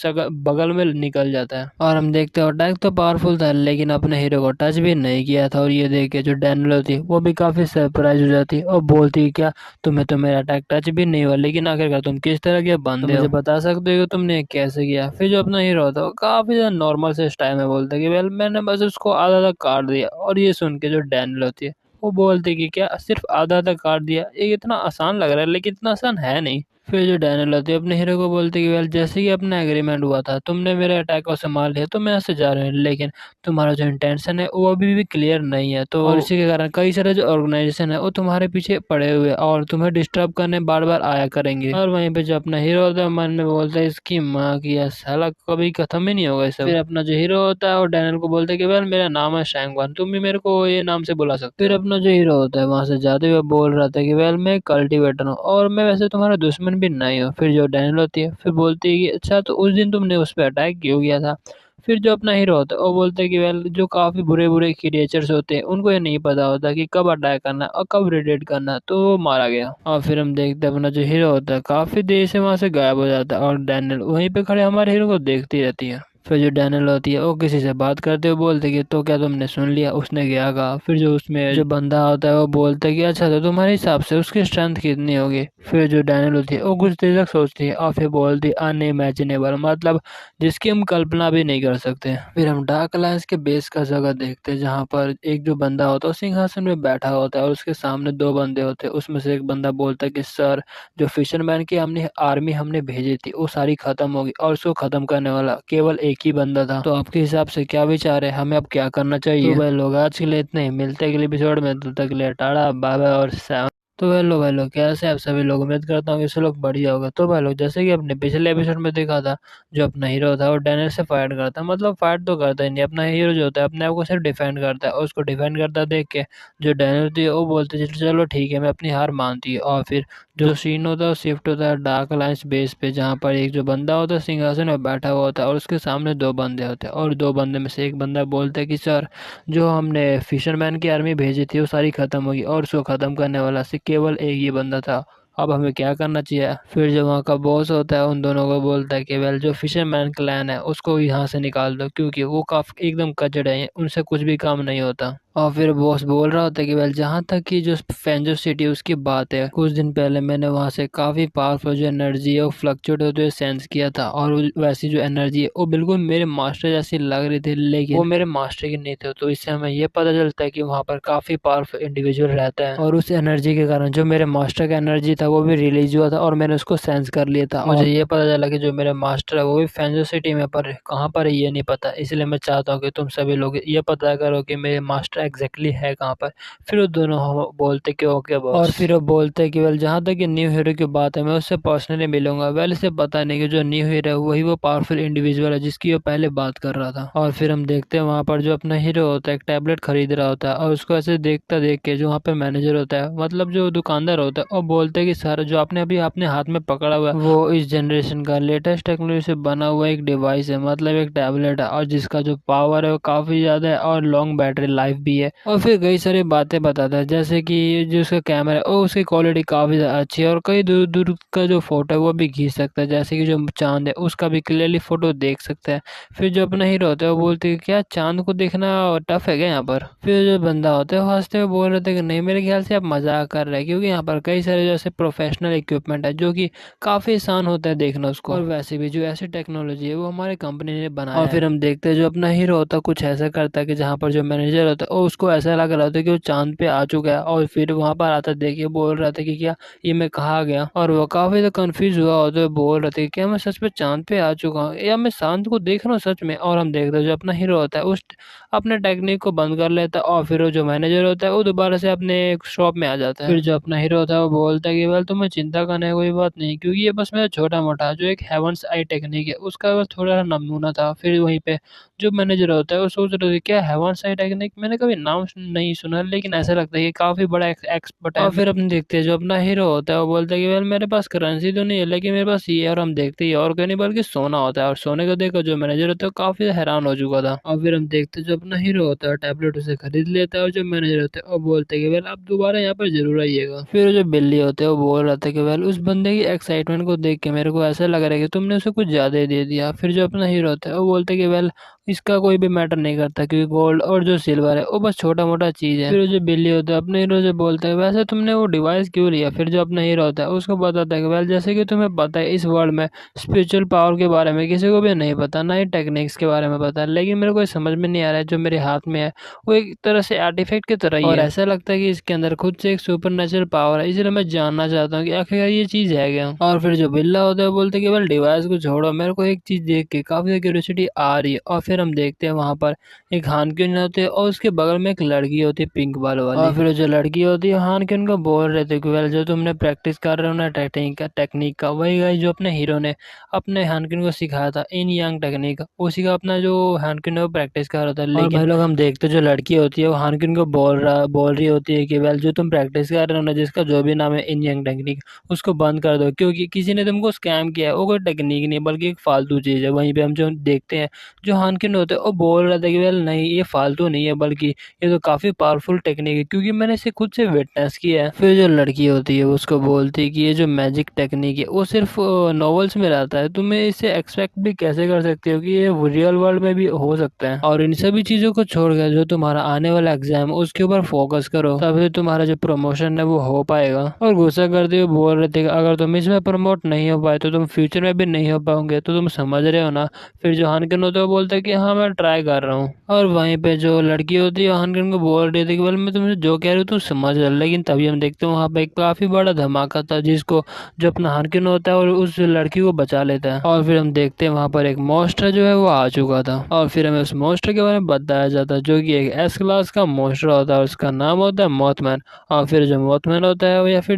बगल में निकल जाता है। और हम देखते हैं अटैक तो पावरफुल था लेकिन अपने हीरो को टच भी नहीं किया था। और ये देख के जो डैनियल होती है वो भी काफी सरप्राइज हो जाती है और बोलती है क्या तुम्हें तो मेरा अटैक टच भी नहीं हुआ, लेकिन आखिरकार तुम किस तरह के बंदे हो, मुझे बता सकते हो तुमने कैसे किया। फिर जो अपना हीरो होता है वो काफी ज्यादा नॉर्मल से स्टाइल में बोलता है कि वेल मैंने बस उसको आधा आधा काट दिया। और ये सुन के जो डैनियल होती है वो बोलती है कि क्या सिर्फ आधा आधा काट दिया, ये इतना आसान लग रहा है लेकिन इतना आसान है नहीं। फिर जो डैनियल होती है अपने हीरो को बोलती है कि वेल जैसे कि अपना एग्रीमेंट हुआ था तुमने मेरे अटैक को संभाल लिया तो मैं यहाँ से जा रहा हूँ, लेकिन तुम्हारा जो इंटेंशन है वो अभी भी क्लियर नहीं है। तो और इसी के कारण कई सारे जो ऑर्गेनाइजेशन है वो तुम्हारे पीछे पड़े हुए और तुम्हें डिस्टर्ब करने बार बार आया करेंगे। और वहीं पे जो अपना हीरो होता है मन में बोलता है इसकी माँ की यार साला कभी खत्म ही नहीं होगा ये सब। फिर अपना जो हीरो होता है वो डैनियल को बोलता है कि वेल मेरा नाम है शैंगवान, तुम भी मेरे को ये नाम से बुला सकते हो। फिर अपना जो हीरो होता है वहां से जाते हुए बोल रहा था कि वेल मैं कल्टीवेटर हूँ और मैं वैसे तुम्हारा दुश्मन भी नहीं हूँ। फिर जो डैनियल होती है फिर बोलती है कि अच्छा तो उस दिन तुमने उस पर अटैक क्यों किया था। फिर जो अपना हीरो होता है वो बोलता है कि वेल जो काफी बुरे बुरे क्रिएचर्स होते हैं उनको ये नहीं पता होता कि कब अटैक करना है और कब रिटेट करना है, तो वो मारा गया। और फिर हम देखते हैं अपना जो हीरो होता है काफी देर से वहां से गायब हो जाता है और डैनियल वहीं पे खड़े हमारे हीरो को देखती रहती है। फिर जो डैनियल होती है वो किसी से बात करते हुए बोलते कि तो क्या तुमने सुन लिया उसने क्या कहा। फिर जो उसमें जो बंदा होता है वो बोलता है कि अच्छा तो तुम्हारे हिसाब से उसकी स्ट्रेंथ कितनी होगी। फिर जो डैनियल होती है वो कुछ देर तक सोचती है और फिर बोलती है अनइमेजिनेबल, मतलब जिसकी हम कल्पना भी नहीं कर सकते। फिर हम डार्क अलायंस के बेस का जगह देखते हैं जहाँ पर एक जो बंदा होता है सिंहासन में बैठा होता है और उसके सामने 2 बंदे होते हैं। उसमें से एक बंदा बोलता है कि सर जो फिशरमैन की हमने आर्मी हमने भेजी थी वो सारी खत्म होगी और उसको खत्म करने वाला केवल एक ही बंदा था, तो आपके हिसाब से क्या विचार है, हमें अब क्या करना चाहिए। तो भाई लोग आज के लिए इतने ही, मिलते हैं अगले एपिसोड में, तब तक के लिए टाटा बाय बाय और तो हेलो भाई लोग कैसे हैं आप सभी लोग, उम्मीद करता हूँ कि सब लोग बढ़िया होगा। तो भाई लोग जैसे कि अपने पिछले एपिसोड में देखा था जो अपना हीरो था वो डैनियल से फाइट करता है, मतलब फाइट तो करता ही नहीं, अपना हीरो जो होता है अपने आप को सिर्फ डिफेंड करता है और उसको डिफेंड करता देख के जो डैनियल थी वो बोलते चलो ठीक है मैं अपनी हार मानती हूँ। और फिर जो सीन होता है वो शिफ्ट होता है डार्क अलायंस बेस पे जहाँ पर एक जो बंदा होता है सिंहासन में बैठा हुआ होता है और उसके सामने 2 बंदे होते हैं और 2 बंदे में से एक बंदा बोलता है कि सर जो हमने फिशरमैन की आर्मी भेजी थी वो सारी खत्म होगी और उसको खत्म करने वाला से केवल एक ही बंदा था अब हमें क्या करना चाहिए। फिर जो वहाँ का बॉस होता है उन दोनों को बोलता है कि वेल जो फिशरमैन क्लैन है उसको यहाँ से निकाल दो, क्योंकि वो काफी एकदम कचड़े हैं, उनसे कुछ भी काम नहीं होता। और फिर बॉस बोल रहा होता है कि वेल जहाँ तक कि जो फेंजो सिटी उसकी बात है, कुछ दिन पहले मैंने वहाँ से काफी पावरफुल जो एनर्जी है वो फ्लक्चुएट होते हुए सेंस किया था, और वैसी जो एनर्जी है वो बिल्कुल मेरे मास्टर जैसी लग रही थी, लेकिन वो मेरे मास्टर की नहीं थे। तो इससे हमें ये पता चलता है कि वहाँ पर काफी पावरफुल इंडिविजुअल रहता है, और उस एनर्जी के कारण जो मेरे मास्टर का एनर्जी था वो भी रिलीज हुआ था और मैंने उसको सेंस कर लिया था। मुझे ये पता चला कि जो मेरे मास्टर है वो भी फेंजो सिटी में, पर कहाँ पर है ये नहीं पता। इसलिए मैं चाहता हूँ कि तुम सभी लोग ये पता करो कि मेरे मास्टर एग्जैक्टली है कहाँ पर। फिर वो दोनों हम बोलते कि ओके बॉस, और फिर वो बोलते कि वेल जहाँ तक कि न्यू हीरो की बात है मैं उससे पर्सनली मिलूंगा। वेल इसे पता नहीं कि जो न्यू हीरो है वही वो पावरफुल इंडिविजुअल है जिसकी वो पहले बात कर रहा था। और फिर हम देखते हैं वहाँ पर जो अपना हीरो होता है एक टैबलेट खरीद रहा होता है, और उसको ऐसे देखता देख के जो वहाँ पे मैनेजर होता है, मतलब जो दुकानदार होता है, और बोलते हैं कि सर जो आपने अभी अपने हाथ में पकड़ा हुआ है वो इस जनरेशन का लेटेस्ट टेक्नोलॉजी से बना हुआ एक डिवाइस है, मतलब एक टैबलेट है, और जिसका जो पावर है वो काफी ज्यादा है और लॉन्ग बैटरी लाइफ भी है। और फिर कई सारी बातें बताता है, जैसे कि जो उसका कैमरा है वो उसकी क्वालिटी काफी अच्छी है, और कई दूर दूर का जो फोटो है वो भी खींच सकता है, जैसे कि जो चांद है उसका भी क्लियरली फोटो देख सकता है। फिर जो अपना हीरो होता है वो बोलते हैं क्या चांद को देखना टफ है क्या यहाँ पर। फिर जो बंदा होता है वो हंसते हुए बोल रहे थे कि नहीं मेरे ख्याल से आप मजाक कर रहे हैं, क्योंकि यहाँ पर कई सारे जैसे प्रोफेशनल इक्विपमेंट है जो कि काफी आसान होता है देखना उसको, और वैसे भी जो ऐसी टेक्नोलॉजी है वो हमारे कंपनी ने बनाया है। और फिर हम देखते हैं जो अपना हीरो होता है कुछ ऐसा करता है कि जहाँ पर जो मैनेजर होता है उसको ऐसा लग रहा होता है कि वो चांद पे आ चुका है, और फिर वहां पर आता देखिए बोल रहा था कि क्या ये मैं कहाँ गया, और वो काफी कंफ्यूज हुआ होता है, बोल रहे थे कि क्या मैं सच में चांद पे आ चुका हूँ या मैं चांद को देख रहा हूँ सच में। और हम देखते हैं जो अपना हीरो होता है उस अपने टेक्निक को बंद कर लेता है, और फिर वो जो मैनेजर होता है वो दोबारा से अपने शॉप में आ जाता है। फिर जो अपना हीरो होता है वो बोलता है कि वेल तुम्हें चिंता करने की कोई बात नहीं, क्योंकि ये बस मेरा छोटा मोटा जो एक हेवंस आई टेक्निक है उसका बस थोड़ा सा नमूना था। फिर वहीं पे जो मैनेजर होता है वो सोच रहे थे क्या हेवंस आई टेक्निक, मैंने कभी नाम नहीं सुना, लेकिन ऐसा लगता है कि काफी बड़ा एक्सपर्ट है। और फिर अपन देखते हैं जो अपना हीरो होता है वो बोलता है कि वेल मेरे पास करेंसी तो नहीं है लेकिन मेरे पास ये है, और हम देखते हैं और कोई नहीं बल्कि सोना होता है, और सोने को देखकर जो मैनेजर होता है वो काफी हैरान हो चुका था। और फिर हम देखते हैं जो अपना हीरो होता है टैबलेट उसे खरीद लेता है, और जो मैनेजर होता है वो बोलते हैं कि वेल आप दोबारा यहाँ पर जरूर आइएगा। फिर जो बिल्ली होते हैं वो बोल रहा था कि वेल उस बंदे की एक्साइटमेंट को देख के मेरे को ऐसा लग रहा है कि तुमने उसे कुछ ज्यादा ही दे दिया। फिर जो अपना हीरो होता है वो बोलते हैं कि वेल इसका कोई भी मैटर नहीं करता, क्योंकि गोल्ड और जो सिल्वर है वो बस छोटा मोटा चीज है। फिर जो बिल्ली होता है अपने हीरो से बोलता है वैसे तुमने वो डिवाइस क्यों लिया। फिर जो अपना हीरो होता है उसको बताता है कि वेल जैसे कि तुम्हें पता है इस वर्ल्ड में स्पिरिचुअल पावर के बारे में किसी को भी नहीं पता, ना ही टेक्निक्स के बारे में पता, लेकिन मेरे को समझ में नहीं आ रहा है जो मेरे हाथ में है वो एक तरह से आर्टिफैक्ट की तरह ही है, और ऐसा लगता है कि इसके अंदर खुद से एक सुपर नेचुरल पावर है, इसलिए मैं जानना चाहता हूँ कि आखिर ये चीज है क्या। और फिर जो बिल्ला होता है वो बोलते हैं कि वेल डिवाइस को छोड़ो, मेरे को एक चीज देख के काफी क्यूरियोसिटी आ रही है। और फिर हम देखते हैं वहां पर एक हानक्यून होते हैं और उसके बगल में एक लड़की होती है पिंक बाल वाली, और फिर जो लड़की होती है हानक्यून को बोल रहे थे कि वेल जो तुमने प्रैक्टिस कर रहे हो ना टेक्निक का वही गाइस जो अपने हीरो ने अपने हानक्यून को सिखाया था इन यांग टेक्निक, उसी का अपना जो हानक्यून है वो प्रैक्टिस कर रहा था। लेकिन भाई लोग हम देखते जो लड़की होती है वो हानक्यून को बोल रही होती है कि वेल जो तुम प्रैक्टिस कर रहे हो ना जिसका जो भी नाम है इन यांग टेक्निक उसको बंद कर दो, क्योंकि किसी ने तुमको स्कैम किया है, वो कोई टेक्निक नहीं बल्कि एक फालतू चीज है। वहीं पे हम जो देखते हैं जो हानकिन होते हैं वो बोल रहा था कि वेल नहीं ये फालतू नहीं है बल्कि ये तो काफी पावरफुल टेक्निक है, क्योंकि मैंने इसे खुद से विटनेस किया है। फिर जो लड़की होती है उसको बोलती है कि ये जो मैजिक टेक्निक है वो सिर्फ नॉवेल्स में रहता है, तुम्हें इसे एक्सपेक्ट भी कैसे कर सकते हो कि ये रियल वर्ल्ड में भी हो सकता है। और इन सभी चीजों को छोड़कर जो तुम्हारा आने वाला एग्जाम है उसके ऊपर फोकस करो, तभी तुम्हारा जो प्रमोशन है वो हो पाएगा। और गुस्सा करते हुए बोल रहे थे कि अगर तुम इसमें प्रमोट नहीं हो पाए तो तुम फ्यूचर में भी नहीं हो पाओगे, तो तुम समझ रहे हो ना। फिर जो हानकिन होता है वो बोलता है कि हाँ मैं ट्राई कर रहा हूँ। और वहीं पे जो लड़की होती है हानकिन को बोल रही थी कि बोल मैं तुमसे जो कह रही हूँ तुम समझ रहे हो, लेकिन तभी हम देखते हैं वहाँ पे एक काफी बड़ा धमाका था जिसको जो अपना हानकिन होता है और उस लड़की को बचा लेता है। और फिर हम देखते हैं वहाँ पर एक मॉन्स्टर जो है वो आ चुका था, और फिर हमें उस मॉन्स्टर के बारे में बताया जाता है जो कि एक एस क्लास का मॉन्स्टर होता है, उसका नाम होता है मॉथमैन। और फिर जो मॉथमैन होता है या फिर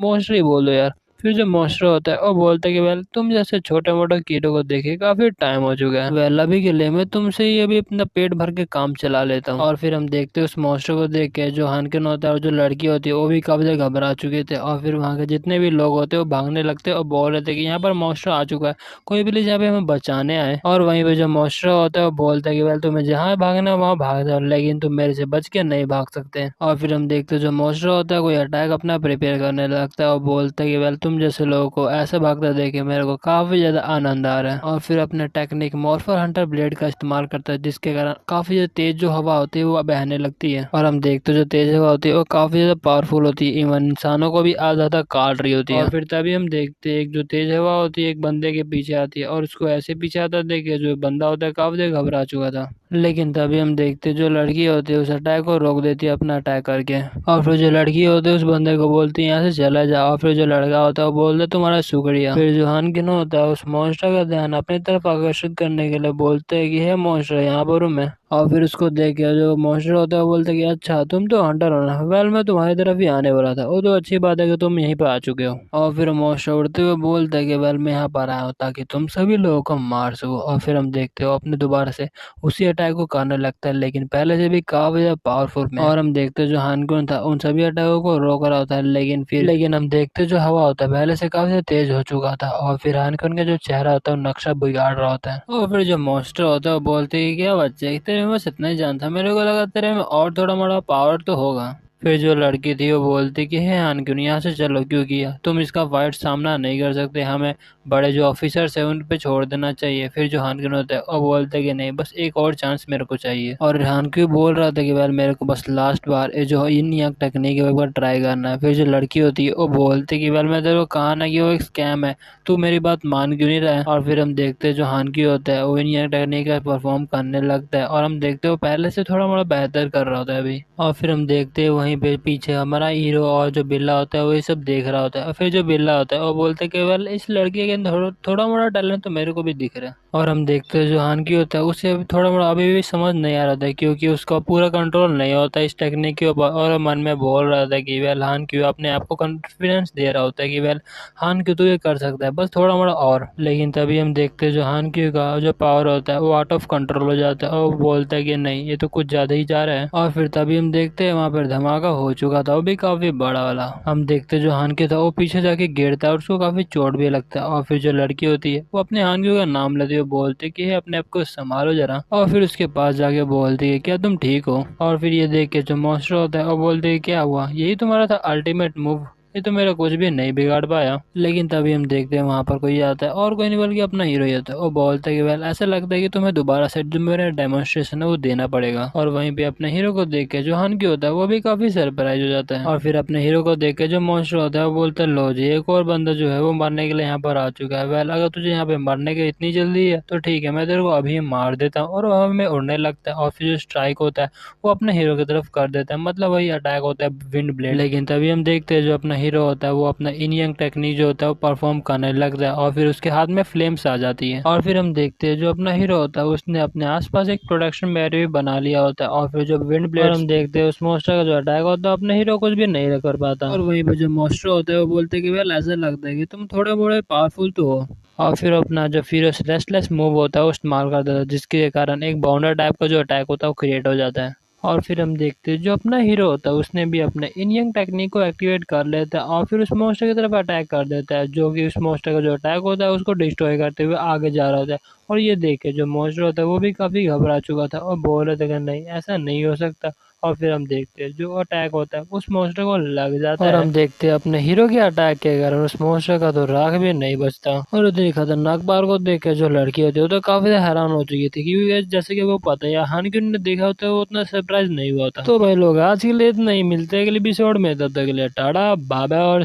मॉन्स्टर ही बोल दो यार, फिर जो मॉन्स्टर होता है वो बोलता है कि वेल तुम जैसे छोटे मोटे कीड़ों को देखे काफी टाइम हो चुका है, वेल अभी के लिए मैं तुमसे ही अभी अपना पेट भर के काम चला लेता हूँ। और फिर हम देखते हैं उस मॉन्स्टर को देख के जो हानकिन होता है और जो लड़की होती है वो भी काफी ज्यादा घबरा चुके थे। और फिर वहाँ के जितने भी लोग होते हैं वो भागने लगते और बोल रहे थे कि यहाँ पर मॉन्स्टर आ चुका है, कोई प्लीज यहाँ पे हमें बचाने आए। और वहीं पे जो मॉन्स्टर होता है वो बोलता है कि वेल तुम्हें जहाँ भागना है वहाँ भाग जाओ, लेकिन तुम मेरे से बच के नहीं भाग सकते। और फिर हम देखते हैं जो मॉन्स्टर होता है कोई अटैक अपना प्रिपेयर करने लगता है और बोलता है कि वेल तुम जैसे लोगों को ऐसे भागता देखे मेरे को काफी ज्यादा आनंद आ रहा है। और फिर अपने टेक्निक मॉर्फर हंटर ब्लेड का इस्तेमाल करता है, जिसके कारण काफी ज्यादा तेज जो हवा होती है वो बहने लगती है। और हम देखते हैं जो तेज हवा होती है वो काफी ज्यादा पावरफुल होती है, इवन इंसानों को भी आधा आधा काट रही होती है। और फिर तभी हम देखते हैं एक जो तेज हवा होती है एक बंदे के पीछे आती है और उसको ऐसे पीछे आता देखे जो बंदा होता है काफी ज्यादा घबरा चुका था। लेकिन तभी हम देखते जो लड़की होती है उस अटैक को रोक देती है अपना अटैक करके। और फिर जो लड़की होती है उस बंदे को बोलती है यहाँ से चला जा। और फिर जो लड़का होता है वो बोलता है तुम्हारा शुक्रिया। फिर जो हानकिन होता है उस मॉन्स्टर का ध्यान अपनी तरफ आकर्षित करने के लिए बोलते है कि हे मॉन्स्टर यहाँ पर हूँ मैं। और फिर उसको देख के जो मॉन्स्टर होता है वो बोलता है कि अच्छा तुम तो हंटर हो ना, वेल मैं तुम्हारी तरफ ही आने वाला था, वो तो अच्छी बात है कि तुम यहीं पर आ चुके हो। और फिर मॉन्स्टर उड़ते हुए बोलता है कि वेल मैं यहाँ पर आया हूँ ताकि तुम सभी लोगों को मार सको। और फिर हम देखते हो अपने दोबारा से उसी अटैक को करने लगता है, लेकिन पहले से भी काफी ज्यादा पावरफुल में। और हम देखते हैं जो हानकुन था उन सभी अटैकों को रोक रहा होता है, लेकिन हम देखते हैं जो हवा होता है पहले से काफी तेज हो चुका था। और फिर हानकुन का जो चेहरा होता है वो नक्शा बिगाड़ रहा होता है। और फिर जो मॉन्स्टर होता है वो बोलते हैं कि क्या बच्चे तेरे में बस इतना ही जानता, मेरे को लगा तेरे में और थोड़ा मोड़ा पावर तो होगा। फिर जो लड़की थी वो बोलती कि हे हानकुन यहाँ से चलो, क्योंकि तुम इसका फाइट सामना नहीं कर सकते, हमें बड़े जो ऑफिसर्स है उन पे छोड़ देना चाहिए। फिर जो हानक्यून होता है वो बोलते कि नहीं बस एक और चांस मेरे को चाहिए। और हानक्यू बोल रहा था कि यार मेरे को बस लास्ट बार ये जो इन यंग टेक्निक है एक बार ट्राई करना है। फिर जो लड़की होती है वो बोलती कि यार मैं तेरे को कहा ना कि वो एक स्कैम है, तू मेरी बात मान क्यों नहीं रहा है। और फिर हम देखते हैं जो हानक्यू होता है वो इन यंग टेक्निक का परफॉर्म करने लगता है और हम देखते हैं वो पहले से थोड़ा मोड़ा बेहतर कर रहा होता है अभी। और फिर हम देखते हैं वहीं पे पीछे हमारा हीरो और जो बिल्ला होता है वो ये सब देख रहा होता है। और फिर जो बिल्ला होता है वो बोलते हैं कि वेल इस लड़की के अंदर थोड़ा मोड़ा टैलेंट तो मेरे को भी दिख रहा है। और हम देखते हैं जो हानकी होता है उसे थोड़ा मोड़ा अभी भी समझ नहीं आ रहा था, क्योंकि उसका पूरा कंट्रोल नहीं होता इस टेक्निक के ऊपर। और मन में बोल रहा था कि वेल हानकी अपने आप को कॉन्फिडेंस दे रहा होता है कि वेल हानकी तो ये कर सकता है बस थोड़ा मोड़ा और। लेकिन तभी हम देखते हैं जो हानकी का जो पावर होता है वो आउट ऑफ कंट्रोल हो जाता है और वो बोलता है कि नहीं ये तो कुछ ज्यादा ही जा रहा है। और फिर तभी हम देखते हैं वहाँ पर धमाका हो चुका था, वो भी काफी बड़ा वाला। हम देखते जो हानकी था वो पीछे जाके गिरता है और उसको काफी चोट भी लगता है। और फिर जो लड़की होती है वो अपने हानकी का नाम लेते हुए बोलती है कि अपने आप को संभालो जरा। और फिर उसके पास जाके बोलती है क्या तुम ठीक हो। और फिर ये देख के जो मॉन्स्टर होता है वो बोलते है क्या हुआ, यही तुम्हारा था अल्टीमेट मूव, ये तो मेरा कुछ भी नहीं बिगाड़ पाया। लेकिन तभी हम देखते हैं वहां पर कोई आता है और कोई नहीं बल्कि अपना हीरो ही आता है। वो बोलता है कि वेल ऐसा लगता है कि तुम्हें दोबारा से जो मेरा डेमोन्स्ट्रेशन है वो देना पड़ेगा। और वहीं पे अपने हीरो को देख के जो हानकी होता है वो भी काफी सरप्राइज हो जाता है। और फिर अपने हीरो को देख के जो मॉन्स्टर होता है वो बोलता है लो जी एक और बंदा जो है वो मरने के लिए यहाँ पर आ चुका है, वेल अगर तुझे यहाँ पे मरने की इतनी जल्दी है तो ठीक है मैं तेरे को अभी मार देता हूँ। और वह में उड़ने लगता है और फिर जो स्ट्राइक होता है वो अपने हीरो की तरफ कर देता है, मतलब वही अटैक होता है विंड ब्लेड। लेकिन तभी हम देखते हैं जो अपना हीरो होता है वो अपना इन यंग टेक्निक जो होता है वो परफॉर्म करने लगता है और फिर उसके हाथ में फ्लेम्स आ जाती है। और फिर हम देखते हैं जो अपना हीरो होता है उसने अपने आसपास एक प्रोटेक्शन बैरियर भी बना लिया होता है। और फिर जो विंड ब्लेड हम देखते हैं उस मॉन्स्टर का जो अटैक होता है अपने हीरो कुछ भी नहीं कर पाता। और वहीं पे जो मॉन्स्टर होता है वो बोलते हैं कि वेल ऐसा लगता है कि तुम थोड़े मोड़े पावरफुल तो हो। और फिर अपना जो फिर रेस्टलेस मूव होता है वो इस्तेमाल कर देता है, जिसके कारण एक बाउंडर टाइप का जो अटैक होता है वो क्रिएट हो जाता है। और फिर हम देखते हैं जो अपना हीरो होता है उसने भी अपने इन यंग टेक्निक को एक्टिवेट कर लेता है और फिर उस मॉन्स्टर की तरफ अटैक कर देता है, जो कि उस मॉन्स्टर का जो अटैक होता है उसको डिस्ट्रॉय करते हुए आगे जा रहा होता है। और ये देख के जो मॉन्स्टर होता है वो भी काफी घबरा चुका था और बोल रहे थे कि नहीं ऐसा नहीं हो सकता। और फिर हम देखते हैं जो अटैक होता है उस मॉन्स्टर को लग जाता है। और हम देखते हैं अपने हीरो के अटैक के कारण उस मॉन्स्टर का तो राख भी नहीं बचता। और उतनी खतरनाक पावर को देख के जो लड़की होती है वो तो काफी हैरान हो चुकी थी, क्योंकि जैसे कि वो पता है हानिकुन ने देखा होता है वो उतना सरप्राइज नहीं हुआ था। तो भाई लोग आज के लिए इतना ही, मिलते हैं अगले एपिसोड में, तब तक के लिए टाटा बाबा और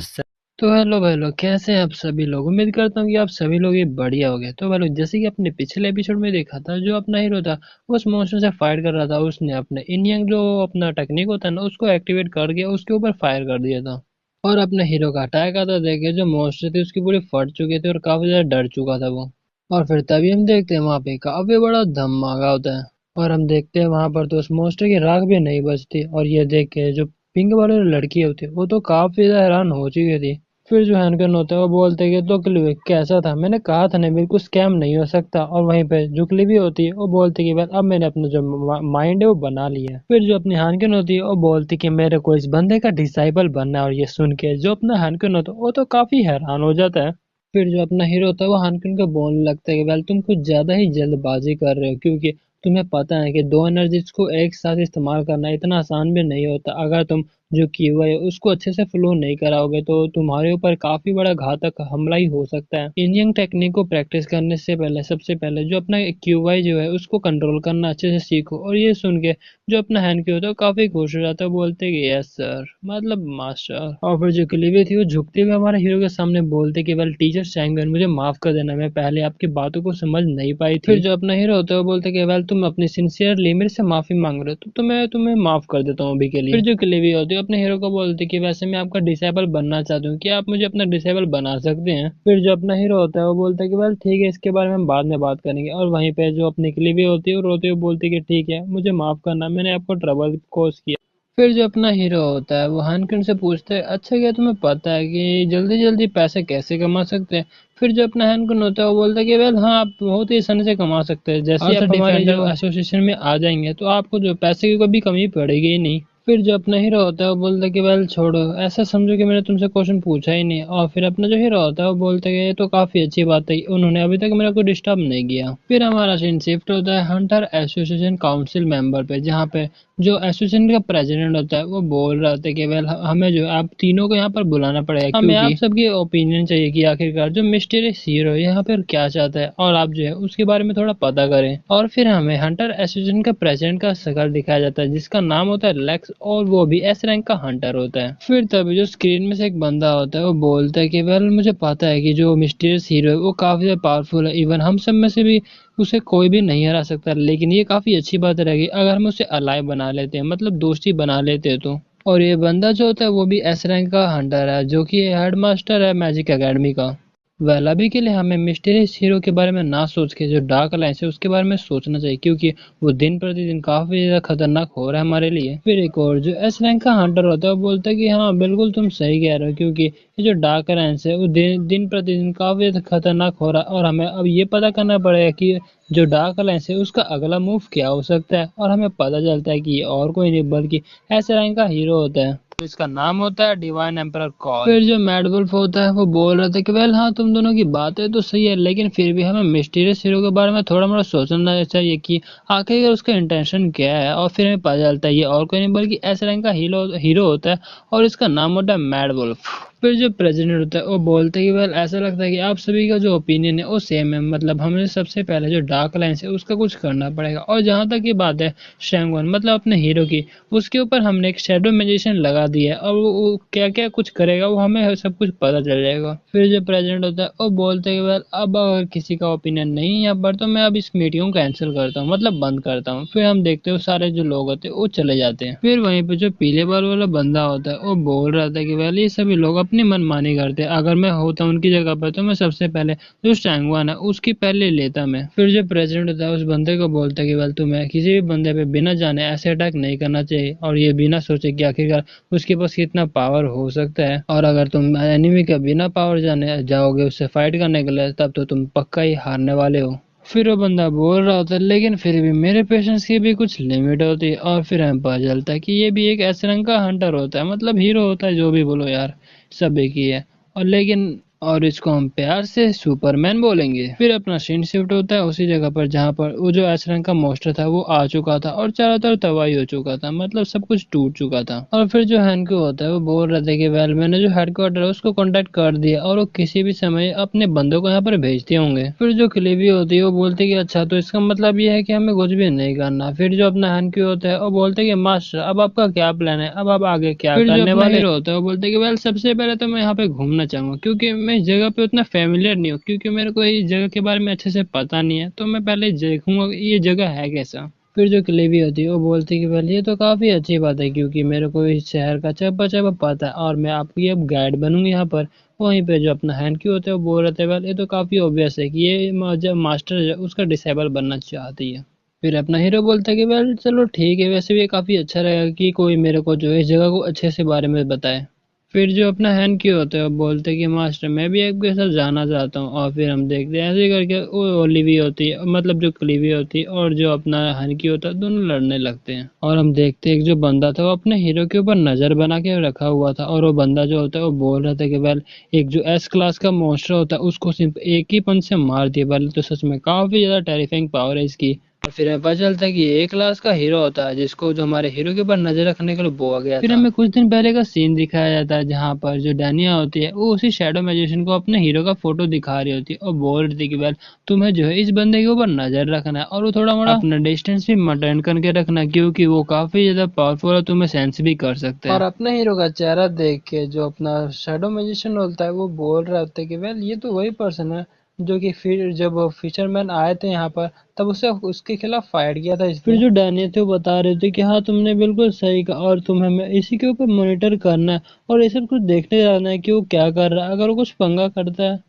तो हेलो भाई लोग, कैसे हैं आप सभी लोग। उम्मीद करता हूँ कि आप सभी लोग ये बढ़िया हो गए। तो भाई लोग जैसे कि अपने पिछले एपिसोड में देखा था जो अपना हीरो था वो उस मॉन्स्टर से फाइट कर रहा था, उसने अपने इन यंग जो अपना टेक्निक होता है ना उसको एक्टिवेट करके उसके ऊपर फायर कर दिया था। और अपने हीरो का अटैक आता देखे जो मॉन्स्टर थे उसकी पूरी फट चुके थे और काफी ज्यादा डर चुका था वो। और फिर तभी हम देखते हैं वहां पे काफी बड़ा धमाका होता है। और हम देखते हैं वहां पर तो उस मॉन्स्टर की राख भी नहीं बचती। और ये देख के जो पिंक वाली लड़की होती है वो तो काफी ज्यादा हैरान हो चुकी थी। फिर जो हैनकन होता है वो बोलते हैं कि तो क्लिवी कैसा था, मैंने कहा था ना बिल्कुल स्कैम नहीं हो सकता। और वहीं पे जो क्लिवी होती है वो बोलती है कि वेल अब मैंने अपना जो माइंड है वो बना लिया है। फिर जो अपनी हैनकन होती है वो बोलती है कि मेरे को इस बंदे का डिसाइबल बनना है। और ये सुन के जो अपना हैनकन होता है वो तो काफी हैरान हो जाता है। फिर जो अपना हीरो होता है वो हानकिन को बोलने लगता है कि वेल तुम कुछ ज्यादा ही जल्दबाजी कर रहे हो, क्योंकि तुम्हें पता है कि दो एनर्जीज को एक साथ इस्तेमाल करना इतना आसान भी नहीं होता। अगर तुम जो क्यूआई है उसको अच्छे से फ्लो नहीं कराओगे तो तुम्हारे ऊपर काफी बड़ा घातक हमला ही हो सकता है। इन टेक्निक को प्रैक्टिस करने से पहले सबसे पहले जो अपना क्यूआई जो है उसको कंट्रोल करना अच्छे से सीखो। और ये सुन के जो अपना हैंड होता है काफी खुश हो जाता है, बोलते कि यस सर, मतलब मास्टर। और फिर जो क्लीवी थी वो झुकते हुए हमारे हीरो के सामने बोलते कि वेल टीचर चैंगन मुझे माफ कर देना, मैं पहले आपकी बातों को समझ नहीं पाई थी। फिर जो अपना हीरो होता है वो बोलते कि वेल तुम अपनी सिंसियरली मेरे से माफी मांग रहे हो तो मैं तुम्हें माफ कर देता हूँ अभी के लिए। फिर जो क्लीवी होती है अपने हीरो को बोलती कि वैसे मैं आपका डिसेबल बनना चाहती हूँ, क्या आप मुझे अपना डिसेबल बना सकते हैं। फिर जो अपना हीरो होता है वो बोलता है कि वेल ठीक है, इसके बारे में हम बाद में बात करेंगे। और वहीं पे जो अपनी क्लीवी होती है वो रोते हुए बोलती है कि ठीक है मुझे माफ करना, मैंने आपको ट्रबल कॉज किया। फिर जो अपना हीरो होता है वो हानकिन से पूछता है अच्छा क्या तुम्हें पता है कि जल्दी जल्दी पैसे कैसे कमा सकते हैं। फिर जो अपना हैनकुन होता है वो बोलता है कि वेल हाँ आप बहुत ही आसानी से कमा सकते हैं, जैसे आप हमारे जो एसोसिएशन में आ जाएंगे तो आपको जो पैसे की कभी कमी पड़ेगी ही नहीं। फिर जो अपना हीरो होता है वो बोलता है कि वेल छोड़ो, ऐसा समझो कि मैंने तुमसे क्वेश्चन पूछा ही नहीं। और फिर अपना जो हीरो होता है वो बोलता है कि ये तो काफी अच्छी बात है, उन्होंने अभी तक मेरा कोई डिस्टर्ब नहीं किया। फिर हमारा सीन शिफ्ट होता है हंटर एसोसिएशन काउंसिल मेंबर पे, जहाँ पे जो एसोसिएशन का प्रेसिडेंट होता है वो बोल रहा था कि वेल हमें जो आप तीनों को यहाँ पर बुलाना पड़ेगा, हमें आप सबकी ओपिनियन चाहिए कि आखिरकार जो मिस्टीरियस हीरो यहाँ पर क्या चाहता है और आप जो है उसके बारे में थोड़ा पता करें। और फिर हमें हंटर एसोसिएशन का प्रेसिडेंट का शक्ल दिखाया जाता है जिसका नाम होता है लेक्स, और वो भी एस रैंक का हंटर होता है। फिर तभी जो स्क्रीन में से एक बंदा होता है वो बोलता है कि वेल मुझे पता है कि जो मिस्टीरियस हीरो है वो काफी ज्यादा पावरफुल है, इवन हम सब में से भी उसे कोई भी नहीं हरा सकता, लेकिन ये काफी अच्छी बात रहेगी अगर हम उसे अलाइव बना लेते हैं, मतलब दोस्ती बना लेते हैं तो। और ये बंदा जो होता है वो भी एस रैंक का हंटर है जो कि हेड मास्टर है मैजिक एकेडमी का। वेल अभी के लिए हमें मिस्टीरियस हीरो के बारे में ना सोच के जो डार्क अलायंस है उसके बारे में सोचना चाहिए, क्योंकि वो दिन प्रतिदिन काफी ज्यादा खतरनाक हो रहा है हमारे लिए। फिर एक और जो एस रैंक का हंटर होता है वो बोलता है कि हाँ बिल्कुल तुम सही कह रहे हो, क्योंकि ये जो डार्क अलायंस है वो दिन प्रतिदिन काफी ज्यादा खतरनाक हो रहा है। और हमें अब ये पता करना पड़ेगा कि जो डार्क अलायंस है उसका अगला मूव क्या हो सकता है। और हमें पता चलता है कि ये और कोई नहीं बल्कि एस रैंक का हीरो होता है, तो इसका नाम होता है डिवाइन एम्परर कॉल। फिर जो मैड वुल्फ होता है वो बोल रहा था कि वेल हाँ तुम दोनों की बातें तो सही है, लेकिन फिर भी हमें मिस्टीरियस हीरो के बारे में थोड़ा मोड़ा सोचना चाहिए कि आखिर उसका इंटेंशन क्या है। और फिर हमें पता चलता है ये और कोई नहीं बल्कि एस रैंक का हीरो होता है और इसका नाम होता है मैड वुल्फ। फिर जो प्रेसिडेंट होता है वो बोलते हैं कि वेल ऐसा लगता है कि आप सभी का जो ओपिनियन है वो सेम है, मतलब हमें सबसे पहले जो डार्क अलायंस है उसका कुछ करना पड़ेगा। और जहाँ तक ये बात है शैंगवन मतलब अपने हीरो की, उसके ऊपर हमने एक शैडो मैजिशियन लगा दिया है और वो क्या क्या कुछ करेगा वो हमें सब कुछ पता चल जाएगा। फिर जो प्रेसिडेंट होता है वो बोलते हैं कि वेल अब अगर किसी का ओपिनियन नहीं है यहाँ पर तो मैं अब इस मीटिंग को कैंसिल करता हूँ, मतलब बंद करता हूँ। फिर हम देखते हो सारे जो लोग होते हैं वो चले जाते हैं। फिर वहीं पे जो पीले बाल वाला बंदा होता है वो बोल रहा था कि वेल ये सभी लोग अपनी मनमानी करते हैं, अगर मैं होता उनकी जगह पर तो मैं सबसे पहले जो शैंगवान है उसकी पहले लेता मैं। फिर जो प्रेसिडेंट होता है उस बंदे को बोलता है कि वेल तुम्हें किसी भी बंदे पे बिना जाने ऐसे अटैक नहीं करना चाहिए और ये बिना सोचे कि आखिरकार उसके पास कितना पावर हो सकता है। और अगर तुम एनिमी का बिना पावर जाने जाओगे उससे फाइट करने के लिए तब तो तुम पक्का ही हारने वाले हो। फिर वो बंदा बोल रहा होता है लेकिन फिर भी मेरे पेशेंस की भी कुछ लिमिट होती है। और फिर हमें पता चलता है कि ये भी एक ऐसे रंग का हंटर होता है, मतलब हीरो होता है, जो भी बोलो यार सब एक ही है। और लेकिन और इसको हम प्यार से सुपरमैन बोलेंगे। फिर अपना सीन शिफ्ट होता है उसी जगह पर जहाँ पर वो जो एस रैंक का मोस्टर था वो आ चुका था और चारों तरफ तबाही हो चुका था, मतलब सब कुछ टूट चुका था। और फिर जो हैंको होता है वो बोल रहा था कि वेल मैंने जो हेडक्वार्टर है उसको कांटेक्ट कर दिया और वो किसी भी समय अपने बंदों को यहाँ पर भेजते होंगे। फिर जो क्लीवी होती है वो बोलती है कि अच्छा तो इसका मतलब ये है कि हमें कुछ भी नहीं करना। फिर जो अपना हैंको होता है वो बोलते है कि मास्टर अब आपका क्या प्लान है, अब आप आगे क्या करने वाले होता है। वो बोलते है कि वेल सबसे पहले तो मैं यहाँ पे घूमना चाहूंगा, क्योंकि मैं इस जगह पे उतना फेमिलियर नहीं हूँ, क्योंकि मेरे को इस जगह के बारे में अच्छे से पता नहीं है, तो मैं पहले देखूंगा ये जगह है कैसा। फिर जो क्लेवी होती है वो बोलती है कि वेल ये तो काफी अच्छी बात है, क्योंकि मेरे को इस शहर का चप्पा चप्पा पता है और मैं आपकी अब गाइड बनूंगी यहाँ पर। वहीं पे जो अपना हैंड क्यू होता है वो बोल रहे थे वेल ये तो काफी ऑब्वियस है कि ये जब मास्टर है उसका डिसेबल बनना चाहती है। फिर अपना हीरो बोलता है कि वेल चलो ठीक है, वैसे भी ये काफी अच्छा रहेगा कि कोई मेरे को जो है इस जगह को अच्छे से बारे में बताए। फिर जो अपना हैन क्यों होता है वो बोलते हैं कि मास्टर मैं भी आपके साथ जाना चाहता हूँ। और फिर हम देखते हैं ऐसे ही करके वो ओलिवी होती है, मतलब जो क्लीवी होती है, और जो अपना हैन क्यों होता है, दोनों लड़ने लगते हैं। और हम देखते हैं एक जो बंदा था वो अपने हीरो के ऊपर नजर बना के रखा हुआ था, और वो बंदा जो होता है वो बोल रहा था कि वेल एक जो एस क्लास का मॉन्स्टर होता है उसको सिर्फ एक ही पंच से मार दिया। पहले तो सच में काफी ज्यादा टेरिफाइंग पावर है इसकी। और फिर हमें पता चलता है कि ये एक क्लास का हीरो होता है जिसको जो हमारे हीरो के ऊपर नजर रखने के लिए बोला गया था। फिर हमें कुछ दिन पहले का सीन दिखाया जाता है जहाँ पर जो डैनिया होती है वो उसी शैडो मैजिशियन को अपने हीरो का फोटो दिखा रही होती है और बोल रही थी कि वेल तुम्हें जो है इस बंदे के ऊपर नजर रखना है, और वो थोड़ा मोड़ा अपना डिस्टेंस भी मेंटेन करके रखना, क्योंकि वो काफी ज्यादा पावरफुल है, तुम्हें सेंस भी कर सकते हैं। और अपने हीरो का चेहरा देख के जो अपना शैडो मैजिशियन होता है वो बोल रहा होता है कि वेल ये तो वही पर्सन है जो कि फिर जब फिशरमैन आए थे यहाँ पर तब उसे उसके खिलाफ फाइट किया था। फिर जो डैनियल थे वो बता रहे थे कि हाँ तुमने बिल्कुल सही कहा, और तुम्हें हमें इसी के ऊपर मॉनिटर करना है और ये सब कुछ देखते रहना है कि वो क्या कर रहा है। अगर वो कुछ पंगा करता है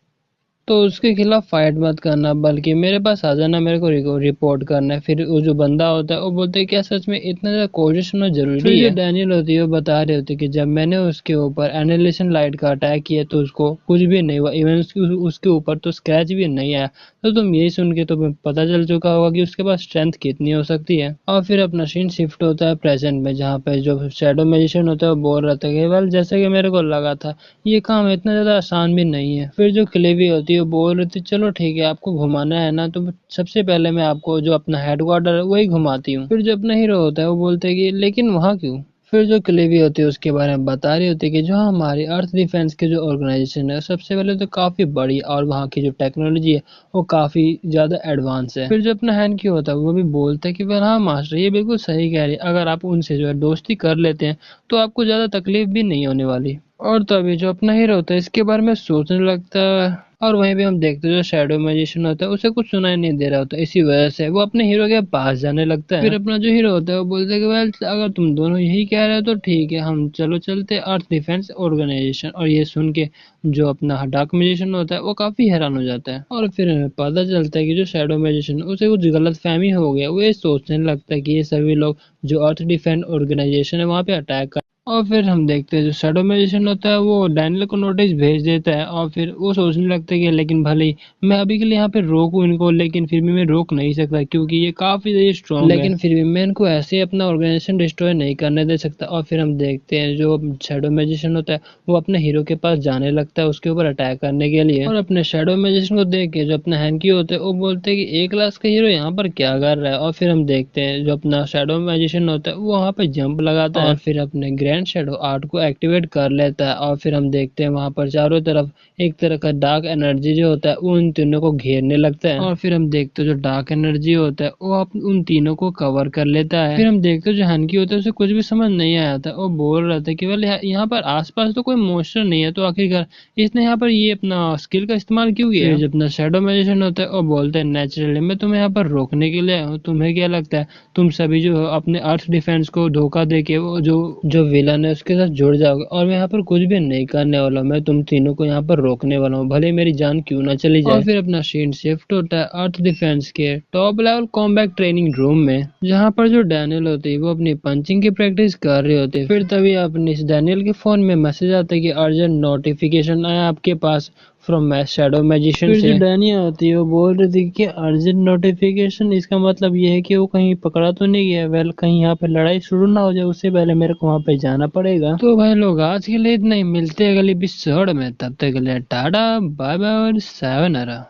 तो उसके खिलाफ फाइट मत करना, बल्कि मेरे पास आ जाना, मेरे को रिपोर्ट करना है। फिर वो जो बंदा होता है वो बोलते हैं क्या सच में इतना ज्यादा कोशिश होना जरूरी है। फिर जो डैनियल होती है वो बता रहे होते कि जब मैंने उसके ऊपर एनालिसिस लाइट का अटैक किया तो उसको कुछ भी नहीं हुआ, इवन उसके ऊपर तो स्क्रैच भी नहीं आया। तो तुम यही सुन के तुम्हें पता चल चुका होगा कि उसके पास स्ट्रेंथ कितनी हो सकती है। और फिर अपना सीन शिफ्ट होता है प्रेजेंट में, जहाँ पे जो शैडो मैजिशियन होता है वो बोल रहा था कि वेल जैसे कि मेरे को लगा था ये काम इतना ज्यादा आसान भी नहीं है। फिर जो क्लेवी होती है वो बोल रही थी चलो ठीक है आपको घुमाना है ना तो सबसे पहले मैं आपको जो अपना हेडक्वार्टर है वही घुमाती हूँ। फिर जो अपना हीरो होता है वो बोलते है कि लेकिन वहाँ क्यों। फिर जो क्लेवी होती है उसके बारे में बता रही होती है कि जो हमारी अर्थ डिफेंस की जो ऑर्गेनाइजेशन है सबसे पहले तो काफी बड़ी, और वहाँ की जो टेक्नोलॉजी है वो काफी ज्यादा एडवांस है। फिर जो अपना हैंड क्यों होता है वो भी बोलता है कि वह हाँ मास्टर ये बिल्कुल सही कह रही है, अगर आप उनसे जो है दोस्ती कर लेते हैं तो आपको ज्यादा तकलीफ भी नहीं होने वाली। और तभी जो अपना हीरो होता है इसके बारे में सोचने लगता है, और वहीं भी हम देखते हैं जो शैडो मैजिशियन होता है उसे कुछ सुनाई नहीं दे रहा होता, इसी वजह से वो अपने हीरो के पास जाने लगता है। फिर अपना जो हीरो होता है वो बोलता है कि वेल अगर तुम दोनों यही कह रहे हो तो ठीक है, हम चलो चलते अर्थ डिफेंस ऑर्गेनाइजेशन। और ये सुन के जो अपना डार्क मैजिशियन होता है वो काफी हैरान हो जाता है, और फिर हमें पता चलता है कि जो शैडो मैजिशियन उसे कुछ गलत फहमी हो गया, वो ये सोचने लगता है कि ये सभी लोग जो अर्थ डिफेंस ऑर्गेनाइजेशन है वहाँ पे अटैक। और फिर हम देखते हैं जो शैडो मैजिशियन होता है वो डैनियल को नोटिस भेज देता है, और फिर वो सोचने लगता है कि लेकिन भले ही मैं अभी के लिए यहाँ पे रोकूं इनको, लेकिन फिर भी मैं रोक नहीं सकता क्योंकि ये काफी ज्यादा स्ट्रॉन्ग है, लेकिन फिर भी मैं इनको ऐसे ही अपना ऑर्गेनाइजेशन डिस्ट्रॉय नहीं करने दे सकता। और फिर हम देखते हैं जो शैडो मैजिशियन होता है वो अपने हीरो के पास जाने लगता है उसके ऊपर अटैक करने के लिए। और अपने शैडो मैजिशियन को देख के जो अपना हैंकी होते हैं वो बोलते हैं कि एक क्लास का हीरो यहाँ पर क्या कर रहा है। और फिर हम देखते हैं जो अपना शैडो मैजिशियन होता है वो वहाँ पे जंप लगाता है और फिर अपने ग्रैंड शैडो आर्ट को एक्टिवेट कर लेता है। और फिर हम देखते हैं वहाँ पर चारों तरफ एक तरह का डार्क एनर्जी जो होता है वो उन तीनों को घेरने लगता है। और फिर हम देखते हैं जो डार्क एनर्जी होता है वो उन तीनों को कवर कर लेता है। फिर हम देखते हैं जो हनकी होता है उसे कुछ भी समझ नहीं आया था, वो बोल रहा था कि वेल यहाँ पर आसपास तो कोई मॉन्स्टर नहीं है, तो आखिरकार इसने यहाँ पर ये अपना स्किल का इस्तेमाल क्यों किया। फिर जब अपना शैडो मैजिशियन होता है वो बोलता है नेचुरली मैं तुम्हें यहाँ पर रोकने के लिए आया हूँ, तुम्हें क्या लगता है तुम सभी जो हो अपने अर्थ डिफेंस को धोखा देके वो जो जो विलन है उसके साथ जुड़ जाओगे, और मैं यहाँ पर कुछ भी नहीं करने वाला हूँ, मैं तुम तीनों को यहाँ पर रोकने वाला हूँ भले मेरी जान क्यों ना चली जाए। और फिर अपना सीन शिफ्ट होता है अर्थ डिफेंस के top level combat training room में, जहाँ पर जो डैनियल होती है वो अपनी पंचिंग की प्रैक्टिस कर रहे होते हैं। फिर तभी अपने डैनियल के फोन में मैसेज आता है कि अर्जेंट नोटिफिकेशन आया आपके पास फ्रॉम शैडो मैजिशियन से। फिर जो डैनिया होती है वो बोल रही थी कि अर्जेंट नोटिफिकेशन, इसका मतलब ये है कि वो कहीं पकड़ा तो नहीं गया, वेल कहीं यहाँ पे लड़ाई शुरू ना हो जाए उससे पहले मेरे को वहाँ पे जाना पड़ेगा। तो भाई लोग आज के लिए इतना ही, मिलते हैं अगली एपिसोड में, तब तक के लिए टाटा बाय बाय और सायोनारा।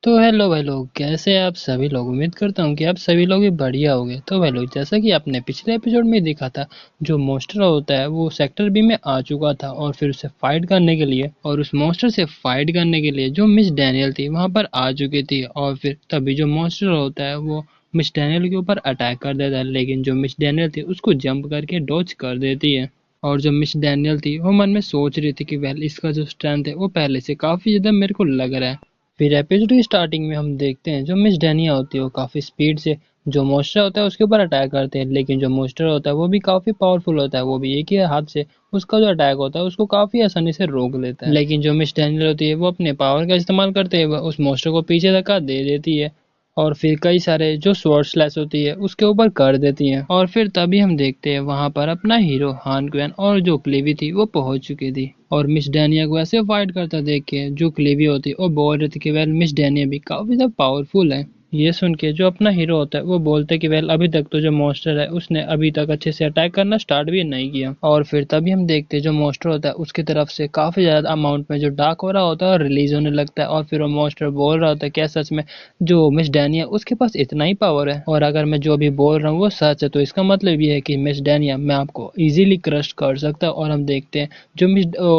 तो हेलो भाई लोग, कैसे हैं आप सभी लोग। उम्मीद करता हूँ कि आप सभी लोग भी बढ़िया होंगे। तो भाई लोग जैसा कि आपने पिछले एपिसोड में देखा था, जो मॉन्स्टर होता है वो सेक्टर बी में आ चुका था, और फिर उसे फाइट करने के लिए और उस मॉन्स्टर से फाइट करने के लिए जो मिस डैनियल थी वहां पर आ चुकी थी। और फिर तभी जो मॉन्स्टर होता है वो मिस डैनियल के ऊपर अटैक कर देता है, लेकिन जो मिस डैनियल थी उसको जंप करके डॉज कर देती है। और जो मिस डैनियल थी वो मन में सोच रही थी कि वेल इसका जो स्ट्रेंथ है वो पहले से काफी ज्यादा मेरे को लग रहा है। फिर एपिसोड की स्टार्टिंग में हम देखते हैं जो मिस डैनिया होती है वो काफी स्पीड से जो मॉन्स्टर होता है उसके ऊपर अटैक करते हैं, लेकिन जो मॉन्स्टर होता है वो भी काफी पावरफुल होता है, वो भी एक ही हाथ से उसका जो अटैक होता है उसको काफी आसानी से रोक लेता है। लेकिन जो मिस डैनियल होती है वो अपने पावर का इस्तेमाल करते हुए उस मॉन्स्टर को पीछे धक्का दे देती है, और फिर कई सारे जो स्वॉर्ड स्लैश होती है उसके ऊपर कर देती हैं। और फिर तभी हम देखते हैं वहां पर अपना हीरो हान क्वेन और जो क्लेवी थी वो पहुंच चुकी थी। और मिस डैनिया को ऐसे फाइट करता देख के जो क्लेवी होती है वो बोल रही थी कि वेल मिस डैनिया भी काफी ज्यादा पावरफुल है। ये सुन के जो अपना हीरो होता है वो बोलते कि वेल अभी तक तो जो मॉन्स्टर है उसने अभी तक अच्छे से अटैक करना स्टार्ट भी नहीं किया। और फिर तभी हम देखते हैं जो मॉन्स्टर होता है उसकी तरफ से काफी ज्यादा अमाउंट में जो डार्क हो रहा होता है और रिलीज होने लगता है। और फिर वो मॉन्स्टर बोल रहा होता है क्या सच में जो मिस डैनिया उसके पास इतना ही पावर है, और अगर मैं जो भी बोल रहा हूँ वो सच है तो इसका मतलब ये है कि मिस डैनिया मैं आपको इजीली क्रश कर सकता हूँ। और हम देखते हैं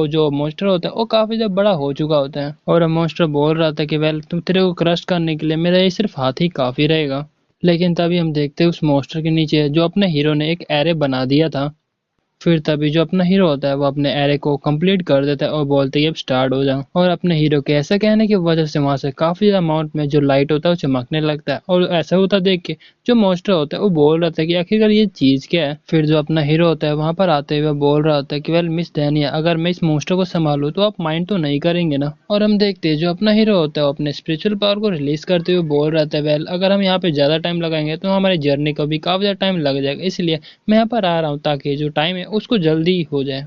जो मॉन्स्टर होता है वो काफी ज्यादा बड़ा हो चुका होता है। और मॉन्स्टर बोल रहा था कि वेल तुम तेरे को क्रश करने के लिए मेरा ये सिर्फ हाथ ही काफी रहेगा। लेकिन तभी हम देखते हैं उस मॉन्स्टर के नीचे जो अपने हीरो ने एक एरे बना दिया था। फिर तभी जो अपना हीरो होता है वो अपने एरे को कंप्लीट कर देता है और बोलते है अब स्टार्ट हो जाओ। और अपने हीरो के ऐसा कहने की वजह से वहां से काफी ज्यादा अमाउंट में जो लाइट होता है वो चमकने लगता है। और ऐसा होता देख के जो मॉन्स्टर होता है वो बोल रहा था कि आखिरकार ये चीज क्या है। फिर जो अपना हीरो होता है वहां पर आते हुए बोल रहा होता है कि वेल मिस डैनिया अगर मैं इस मॉन्स्टर को संभालूं तो आप माइंड तो नहीं करेंगे ना। और हम देखते हैं जो अपना हीरो होता है वो अपने स्पिरिचुअल पावर को रिलीज करते हुए बोल रहा था वेल अगर हम यहाँ पे ज्यादा टाइम लगाएंगे तो हमारी जर्नी को भी काफी ज्यादा टाइम लग जाएगा, इसलिए मैं यहाँ पर आ रहा हूँ ताकि जो टाइम है उसको जल्दी हो जाए।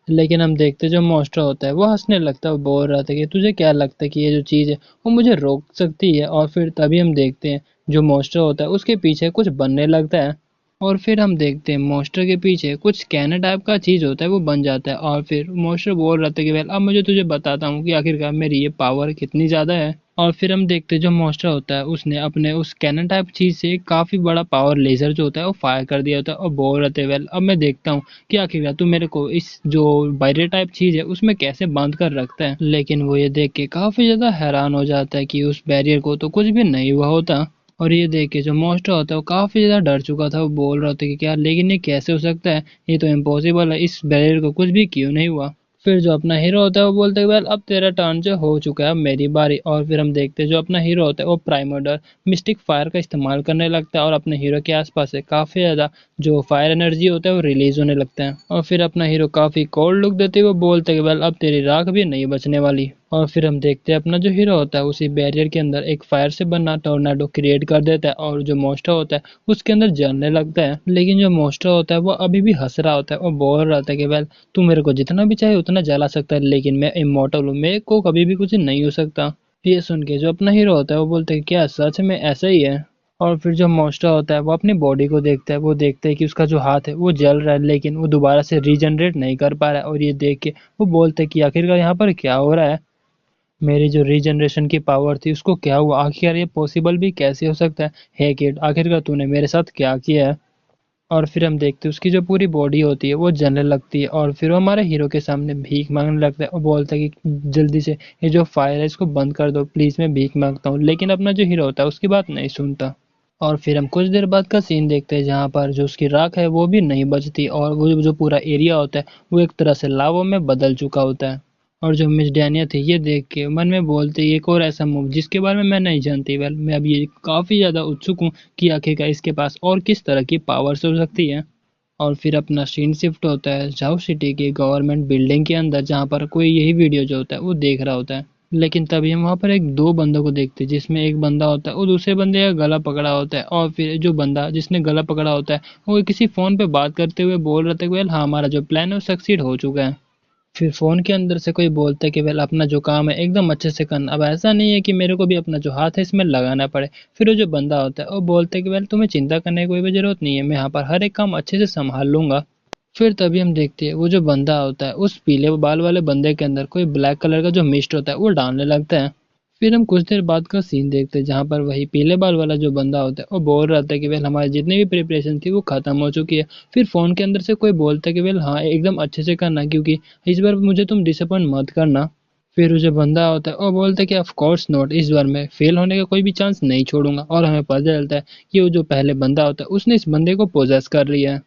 लेकिन हम देखते जो मॉन्स्टर होता है वो हंसने लगता है, वो बोल रहा था कि तुझे क्या लगता है कि ये जो चीज़ है वो मुझे रोक सकती है। और फिर तभी हम देखते हैं जो मॉन्स्टर होता है उसके पीछे कुछ बनने लगता है। और फिर हम देखते हैं मॉन्स्टर के पीछे कुछ स्कैनर टाइप का चीज़ होता है वो बन जाता है। और फिर मॉन्स्टर बोल रहा था कि वेल अब मुझे तुझे बताता हूँ कि आखिरकार मेरी ये पावर कितनी ज़्यादा है। और फिर हम देखते हैं जो मॉन्स्टर होता है उसने अपने उस कैनन टाइप चीज से काफी बड़ा पावर लेजर जो होता है वो फायर कर दिया होता है। और बोल रहे थे वेल अब मैं देखता हूँ कि आखिरकार तू मेरे को इस जो बैरियर टाइप चीज है उसमें कैसे बांध कर रखता है। लेकिन वो ये देख के काफी ज्यादा हैरान हो जाता है कि उस बैरियर को तो कुछ भी नहीं हुआ होता। और ये देख के जो मॉन्स्टर होता है वो काफी ज्यादा डर चुका था, वो बोल रहा था कि क्या लेकिन ये कैसे हो सकता है, ये तो इम्पॉसिबल है, इस बैरियर को कुछ भी क्यों नहीं हुआ। फिर जो अपना हीरो होता है वो बोलते हैं वेल अब तेरा टर्न जो हो चुका है अब मेरी बारी। और फिर हम देखते हैं जो अपना हीरो होता है वो प्राइमोडर मिस्टिक फायर का इस्तेमाल करने लगता है और अपने हीरो के आसपास से काफी ज्यादा जो फायर एनर्जी होता है वो रिलीज होने लगता है। और फिर अपना हीरो काफी कोल्ड लुक देते हुए बोलते हैं वेल अब तेरी राख भी नहीं बचने वाली। और फिर हम देखते हैं अपना जो हीरो होता है उसी बैरियर के अंदर एक फायर से बना टोर्नाडो क्रिएट कर देता है और जो मॉन्स्टर होता है उसके अंदर जलने लगता है। लेकिन जो मॉन्स्टर होता है वो अभी भी हंस रहा होता है और बोल रहा था कि वेल तू मेरे को जितना भी चाहे उतना जला सकता है लेकिन मैं इमोर्टल हूँ, मेरे को कभी भी कुछ नहीं हो सकता। ये सुन के जो अपना हीरो होता है वो बोलते हैं क्या सच में ऐसा ही है। और फिर जो मॉन्स्टर होता है वो अपनी बॉडी को देखता है, वो देखता है कि उसका जो हाथ है वो जल रहा है लेकिन वो दोबारा से रीजनरेट नहीं कर पा रहा है। और ये देख के वो बोलते हैं कि आखिरकार यहाँ पर क्या हो रहा है, मेरी जो रीजनरेशन की पावर थी उसको क्या हुआ, आखिर ये पॉसिबल भी कैसे हो सकता है। हे किड आखिरकार तूने मेरे साथ क्या किया है। और फिर हम देखते हैं उसकी जो पूरी बॉडी होती है वो जलने लगती है और फिर वो हमारे हीरो के सामने भीख मांगने लगता है और बोलता है कि जल्दी से ये जो फायर है इसको बंद कर दो प्लीज, मैं भीख मांगता हूँ। लेकिन अपना जो हीरो होता है उसकी बात नहीं सुनता। और फिर हम कुछ देर बाद का सीन देखते हैं जहाँ पर जो उसकी राख है वो भी नहीं बचती और वो जो पूरा एरिया होता है वो एक तरह से लावा में बदल चुका होता है। और जो मिस डैनिया थी ये देख के मन में बोलते एक और ऐसा मूव जिसके बारे में मैं नहीं जानती। वेल मैं अब ये काफ़ी ज़्यादा उत्सुक हूँ कि आखिरकार इसके पास और किस तरह की पावर्स हो सकती है। और फिर अपना सीन शिफ्ट होता है जाओ सिटी की गवर्नमेंट बिल्डिंग के अंदर जहाँ पर कोई यही वीडियो जो होता है वो देख रहा होता है। लेकिन तभी हम वहाँ पर एक दो बंदों को देखते हैं जिसमें एक बंदा होता है वो दूसरे बंदे का गला पकड़ा होता है और फिर जो बंदा जिसने गला पकड़ा होता है वो किसी फ़ोन पे बात करते हुए बोल रहा था कि वेल हाँ हमारा जो प्लान है वो सक्सीड हो चुका है। फिर फ़ोन के अंदर से कोई बोलता है कि वेल अपना जो काम है एकदम अच्छे से करना, अब ऐसा नहीं है कि मेरे को भी अपना जो हाथ है इसमें लगाना पड़े। फिर वो जो बंदा होता है वो बोलता है कि वेल तुम्हें चिंता करने की कोई भी ज़रूरत नहीं है, मैं यहाँ पर हर एक काम अच्छे से संभाल लूँगा। फिर तभी हम देखते हैं वो जो बंदा होता है उस पीले बाल वाले बंदे के अंदर कोई ब्लैक कलर का जो मिस्ट होता है वो डालने लगता है। फिर हम कुछ देर बाद का सीन देखते हैं जहाँ पर वही पीले बाल वाला जो बंदा होता है वो बोल रहा था कि वेल हमारी जितनी भी प्रिपरेशन थी वो खत्म हो चुकी है। फिर फोन के अंदर से कोई बोलता है कि वेल हाँ एकदम अच्छे से करना क्योंकि इस बार मुझे तुम डिसअपॉइंट मत करना। फिर वो जो बंदा होता है वो बोलता है कि ऑफ कोर्स नॉट, इस बार मैं फेल होने का कोई भी चांस नहीं छोड़ूंगा। और हमें पता चलता है कि वो जो पहले बंदा होता है उसने इस बंदे को पोजेस कर लिया है।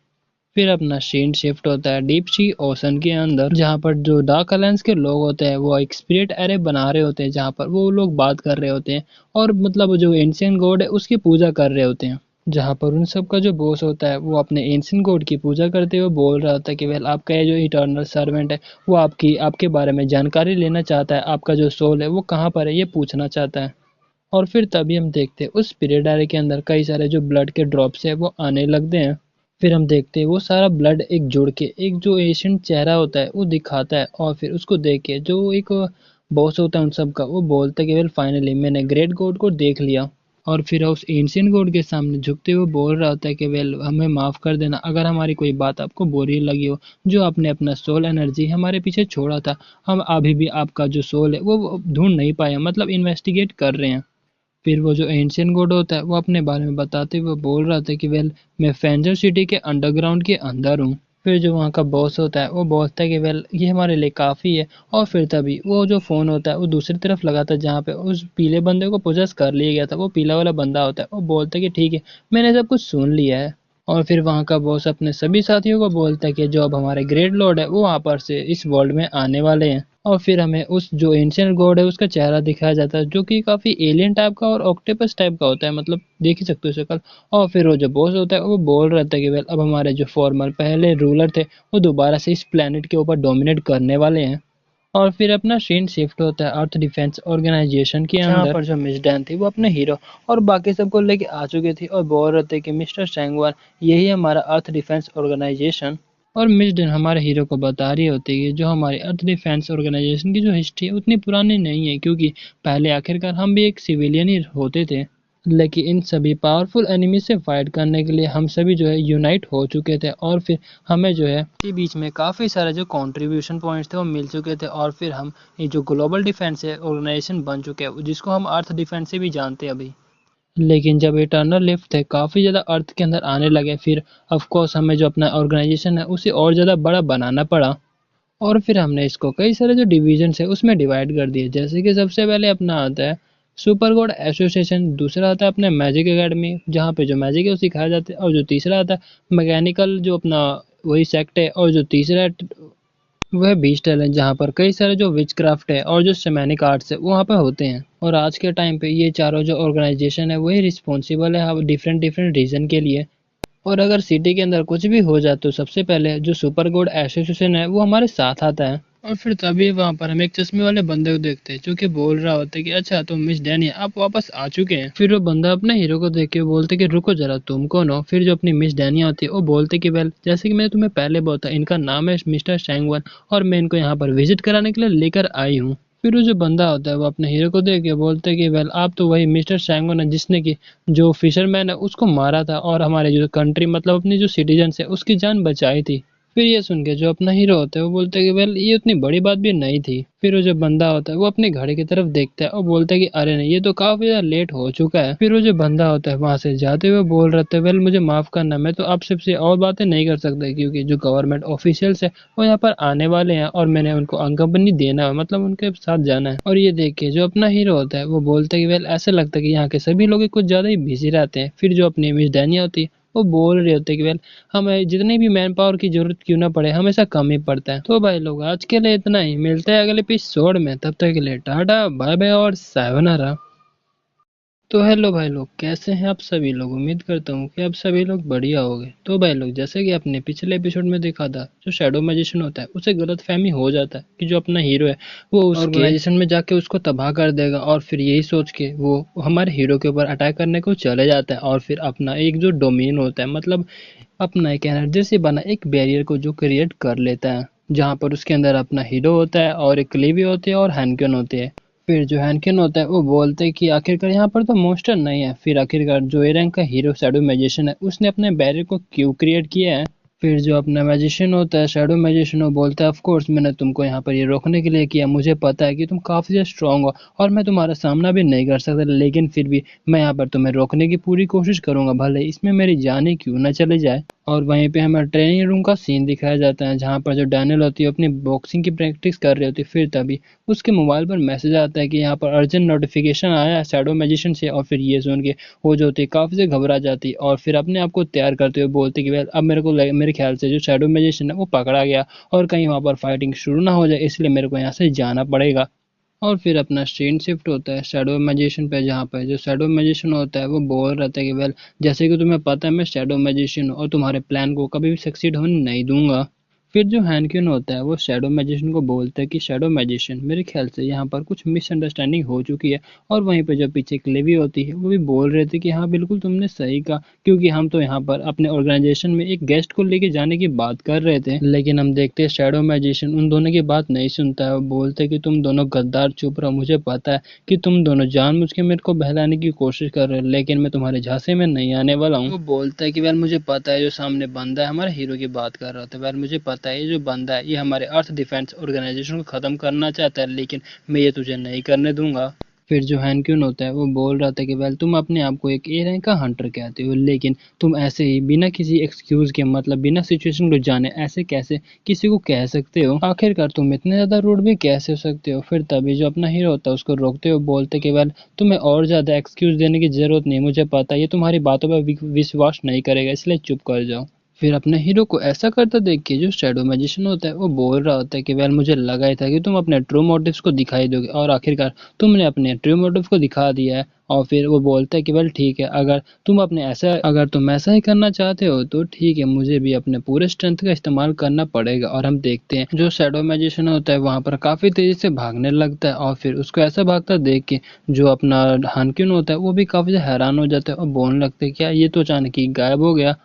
फिर अपना सीन शिफ्ट होता है डीप सी ओशन के अंदर जहाँ पर जो डार्क अलायंस के लोग होते हैं वो एक स्पिरिट एरे बना रहे होते हैं जहाँ पर वो लोग बात कर रहे होते हैं और मतलब जो एंशियंट गॉड है उसकी पूजा कर रहे होते हैं। जहाँ पर उन सब का जो बॉस होता है वो अपने एंशियंट गॉड की पूजा करते हुए बोल रहा था कि वेल आपका ये जो इटर्नल सर्वेंट है वो आपके बारे में जानकारी लेना चाहता है, आपका जो सोल है वो कहाँ पर है ये पूछना चाहता है। और फिर तभी हम देखते हैं उस स्पिरिट डायरी के अंदर कई सारे जो ब्लड के ड्रॉप्स है वो आने लगते हैं। फिर हम देखते हैं वो सारा ब्लड एक जुड़ के एक जो एशियंट चेहरा होता है वो दिखाता है, और फिर उसको देख के जो एक बॉस होता है उन सब का, वो बोलता है कि वेल फाइनली मैंने ग्रेट गॉड को देख लिया। और फिर उस एंशियंट गॉड के सामने झुकते हुए बोल रहा होता है कि वेल हमें माफ़ कर देना अगर हमारी कोई बात आपको बुरी लगी हो, जो आपने अपना सोल एनर्जी हमारे पीछे छोड़ा था, हम अभी भी आपका जो सोल है वो ढूंढ नहीं पाए, मतलब इन्वेस्टिगेट कर रहे हैं। फिर वो जो एंशियंट गॉड होता है वो अपने बारे में बताते हुए बोल रहा था कि वेल मैं फेंजर सिटी के अंडरग्राउंड के अंदर हूँ। फिर जो वहाँ का बॉस होता है वो बोलता है कि वेल ये हमारे लिए काफ़ी है। और फिर तभी वो जो फ़ोन होता है वो दूसरी तरफ लगाता है जहाँ पे उस पीले बंदे को पोजेस कर लिया गया था, वो पीला वाला बंदा होता है। वो बोलता है कि ठीक है, मैंने सब कुछ सुन लिया है। और फिर वहाँ का बॉस अपने सभी साथियों को बोलता है कि जो अब हमारे ग्रेट लॉर्ड है वो वहाँ पर से इस वर्ल्ड में आने वाले हैं। और फिर हमें उस जो एंशियंट गॉड है उसका चेहरा दिखाया जाता है, जो कि काफ़ी एलियन टाइप का और ऑक्टोपस टाइप का होता है, मतलब देख ही सकते हो शक्ल। और फिर वो जो बॉस होता है वो बोल रहा था कि वेल अब हमारे जो फॉर्मर पहले रूलर थे वो दोबारा से इस प्लेनेट के ऊपर डोमिनेट करने वाले हैं। और फिर अपना सीन शिफ्ट होता है अर्थ डिफेंस ऑर्गेनाइजेशन के जहाँ अंदर, पर जो मिस डैन थी वो अपने हीरो और बाकी सबको लेके आ चुके थे और बोल रहे थे कि मिस्टर सैंगवान यही हमारा अर्थ डिफेंस ऑर्गेनाइजेशन। और मिस डैन हमारे हीरो को बता रही होती है कि जो हमारी अर्थ डिफेंस ऑर्गेनाइजेशन की जो हिस्ट्री है उतनी पुरानी नहीं है, क्योंकि पहले आखिरकार हम भी एक सिविलियन ही होते थे, लेकिन इन सभी पावरफुल एनिमी से फाइट करने के लिए हम सभी जो है यूनाइट हो चुके थे। और फिर हमें जो है के बीच में काफ़ी सारे जो कंट्रीब्यूशन पॉइंट्स थे वो मिल चुके थे, और फिर हम ये जो ग्लोबल डिफेंस है ऑर्गेनाइजेशन बन चुके हैं, जिसको हम अर्थ डिफेंस से भी जानते हैं अभी। लेकिन जब इटर्नल लिफ्ट थे काफ़ी ज़्यादा अर्थ के अंदर आने लगे, फिर ऑफ कोर्स हमें जो अपना ऑर्गेनाइजेशन है उसे और ज़्यादा बड़ा बनाना पड़ा। और फिर हमने इसको कई सारे जो डिवीजन है उसमें डिवाइड कर दिए, जैसे कि सबसे पहले अपना आता है सुपर गॉड एसोसिएशन, दूसरा आता है अपने मैजिक एकेडमी जहाँ पे जो मैजिक है वो सिखाया जाता है, और जो तीसरा आता है मैकेनिकल जो अपना वही सेक्ट है, और जो तीसरा है वह बीच टैलेंट जहाँ पर कई सारे जो विच क्राफ्ट है और जो शैमानिक आर्ट्स है वो वहाँ पर होते हैं। और आज के टाइम पे ये चारों जो ऑर्गेनाइजेशन है वही रिस्पॉन्सिबल है डिफरेंट डिफरेंट रीजन के लिए। और अगर सिटी के अंदर कुछ भी हो जाए तो सबसे पहले जो सुपर गोड एसोसिएशन है वो हमारे साथ आता है। और फिर तभी वहाँ पर हम एक चश्मे वाले बंदे को देखते हैं जो कि बोल रहा होता है कि अच्छा तो मिस डैनी आप वापस आ चुके हैं। फिर वो बंदा अपने हीरो को देख के बोलते कि रुको जरा तुम कौन हो। फिर जो अपनी मिस डैनी होती है वो बोलते कि वेल जैसे कि मैंने तुम्हें पहले बोला इनका नाम है मिस्टर शैंगवन और मैं इनको यहाँ पर विजिट कराने के लिए लेकर आई हूँ। फिर वो जो बंदा होता है वो अपने हीरो को देख के बोलते हैं कि वेल आप तो वही मिस्टर शैंगवन है जिसने कि जो फिशरमैन है उसको मारा था और हमारे जो कंट्री मतलब अपनी जो सिटीजन है उसकी जान बचाई थी। फिर ये सुन के जो अपना हीरो होता है वो बोलता है कि वेल ये उतनी बड़ी बात भी नहीं थी। फिर वो जो बंदा होता है वो अपनी घड़ी की तरफ देखता है और बोलता है कि अरे नहीं ये तो काफी ज्यादा लेट हो चुका है। फिर वो जो बंदा होता है वहां से जाते हुए बोल रहा था वेल मुझे माफ करना, मैं तो आपसे से और बातें नहीं कर सकता क्योंकि जो गवर्नमेंट ऑफिशियल्स है वो यहाँ पर आने वाले हैं और मैंने उनको अंकम्पनी देना है, मतलब उनके साथ जाना है। और ये देख के जो अपना हीरो होता है वो बोलता है कि वेल ऐसा लगता है कि यहाँ के सभी लोग कुछ ज्यादा ही बिजी रहते हैं। फिर जो अपनी मिस डैनी होती है वो बोल रहे होते हैं कि वेल हमें जितनी भी मैन पावर की जरूरत क्यों ना पड़े हमेशा कम ही पड़ता है। तो भाई लोग आज के लिए इतना ही, मिलते हैं अगले एपिसोड में, तब तक के लिए टाटा बाय बाय और सायोनारा। तो हेलो भाई लोग, कैसे हैं आप सभी लोग। उम्मीद करता हूँ कि आप सभी लोग बढ़िया होंगे। तो भाई लोग जैसे कि आपने पिछले एपिसोड में देखा था, जो शैडो मैजिशियन होता है उसे गलतफहमी हो जाता है कि जो अपना हीरो है वो उस ऑर्गेनाइजेशन में जाके उसको तबाह कर देगा, और फिर यही सोच के वो हमारे हीरो के ऊपर अटैक करने को चले जाता है। और फिर अपना एक जो डोमेन होता है, मतलब अपना एक एनर्जी से बना एक बैरियर को जो क्रिएट कर लेता है, जहाँ पर उसके अंदर अपना हीरो होता है और एक क्लीवी होती है और हैंकियन होती है। फिर जो हैंकिन होता है वो बोलते हैं कि आखिरकार यहाँ पर तो मॉन्स्टर नहीं है। फिर आखिरकार जो ए रैंक का हीरो शैडो मैजिशियन है उसने अपने बैरियर को क्यों क्रिएट किया है। फिर जो अपना मैजिशियन होता है शैडो मैजिशियन वो बोलता है ऑफ कोर्स मैंने तुमको यहाँ पर ये रोकने के लिए किया, मुझे पता है कि तुम काफ़ी ज़्यादा स्ट्रांग हो और मैं तुम्हारा सामना भी नहीं कर सकता, लेकिन फिर भी मैं यहाँ पर तुम्हें रोकने की पूरी कोशिश करूंगा, भले इसमें मेरी जान ही क्यों ना चली जाए। और वहीं पे हमें ट्रेनिंग रूम का सीन दिखाया जाता है जहाँ पर जो डैनियल होती है अपनी बॉक्सिंग की प्रैक्टिस कर रही होती है। फिर तभी उसके मोबाइल पर मैसेज आता है कि यहाँ पर अर्जेंट नोटिफिकेशन आया है शैडो मैजिशियन से। और फिर ये सुन के वो जो होती है काफ़ी से घबरा जाती है और फिर अपने आप को तैयार करते हुए बोलती कि वेल अब मेरे ख्याल से जो शैडो मैजिशियन है वो पकड़ा गया और कहीं वहाँ पर फाइटिंग शुरू ना हो जाए, इसलिए मेरे को यहाँ से जाना पड़ेगा। और फिर अपना सीन शिफ्ट होता है शैडो मैजिशियन पे, जहाँ पे जो शैडो मैजिशियन होता है वो बोल रहा था कि वेल जैसे कि तुम्हें पता है मैं शैडो मैजिशियन हूँ और तुम्हारे प्लान को कभी भी सक्सीड होने नहीं दूंगा। फिर जो हैनक्यून होता है वो शैडो मैजिशियन को बोलता है कि शैडो मैजिशियन, मेरे ख्याल से यहाँ पर कुछ मिसअंडरस्टैंडिंग हो चुकी है। और वहीं पे जो पीछे क्लेवी होती है वो भी बोल रहे थे कि हाँ बिल्कुल तुमने सही कहा, क्योंकि हम तो यहाँ पर अपने ऑर्गेनाइजेशन में एक गेस्ट को लेके जाने की बात कर रहे थे। लेकिन हम देखते हैं शैडो मैजिशियन उन दोनों की बात नहीं सुनता है। वो बोलते हैं कि तुम दोनों गद्दार, चुप रहो, मुझे पता है कि तुम दोनों जानबूझ के मेरे को बहलाने की कोशिश कर रहे हो, लेकिन मैं तुम्हारे झांसे में नहीं आने वाला हूँ। वो बोलता है कि वेल मुझे पता है जो सामने बंदा है हमारे हीरो की बात कर रहा था, वेल मुझे पता है ये जो बंदा है ये हमारे अर्थ डिफेंस ऑर्गेनाइजेशन को खत्म करना चाहता है, लेकिन मैं ये तुझे नहीं करने दूंगा। फिर जो हैनक्यून होता है वो बोल रहा था कि वेल तुम अपने आप को एक ए रैंक का हंटर कहते हो, लेकिन तुम ऐसे ही बिना किसी एक्सक्यूज के, मतलब बिना सिचुएशन को जाने ऐसे कैसे किसी को कह सकते हो? आखिरकार तुम इतने ज्यादा रूड भी कैसे हो सकते हो? फिर तभी जो अपना हीरो होता है उसको रोकते हो, बोलते कि वेल तुम्हें और ज्यादा एक्सक्यूज देने की जरूरत नहीं, मुझे पता है ये तुम्हारी बातों पर विश्वास नहीं करेगा, इसलिए चुप कर जाओ। फिर अपने हीरो को ऐसा करता देख के जो शैडो मैजिशियन होता है वो बोल रहा होता है कि वेल मुझे लगा ही था कि तुम अपने ट्रू मोटिव्स को दिखाई दोगे, और आखिरकार तुमने अपने ट्रू मोटिव को दिखा दिया है। और फिर वो बोलता है कि वेल ठीक है, अगर तुम ऐसा ही करना चाहते हो तो ठीक है, मुझे भी अपने पूरे स्ट्रेंथ का इस्तेमाल करना पड़ेगा। और हम देखते हैं जो शैडो मैजिशियन होता है वहां पर काफी तेजी से भागने लगता है, और फिर उसको ऐसा भागता देख के जो अपना हानक्यून होता है वो भी काफी हैरान हो जाता है और बोलने लगता है क्या ये तो अचानक ही गायब हो गया।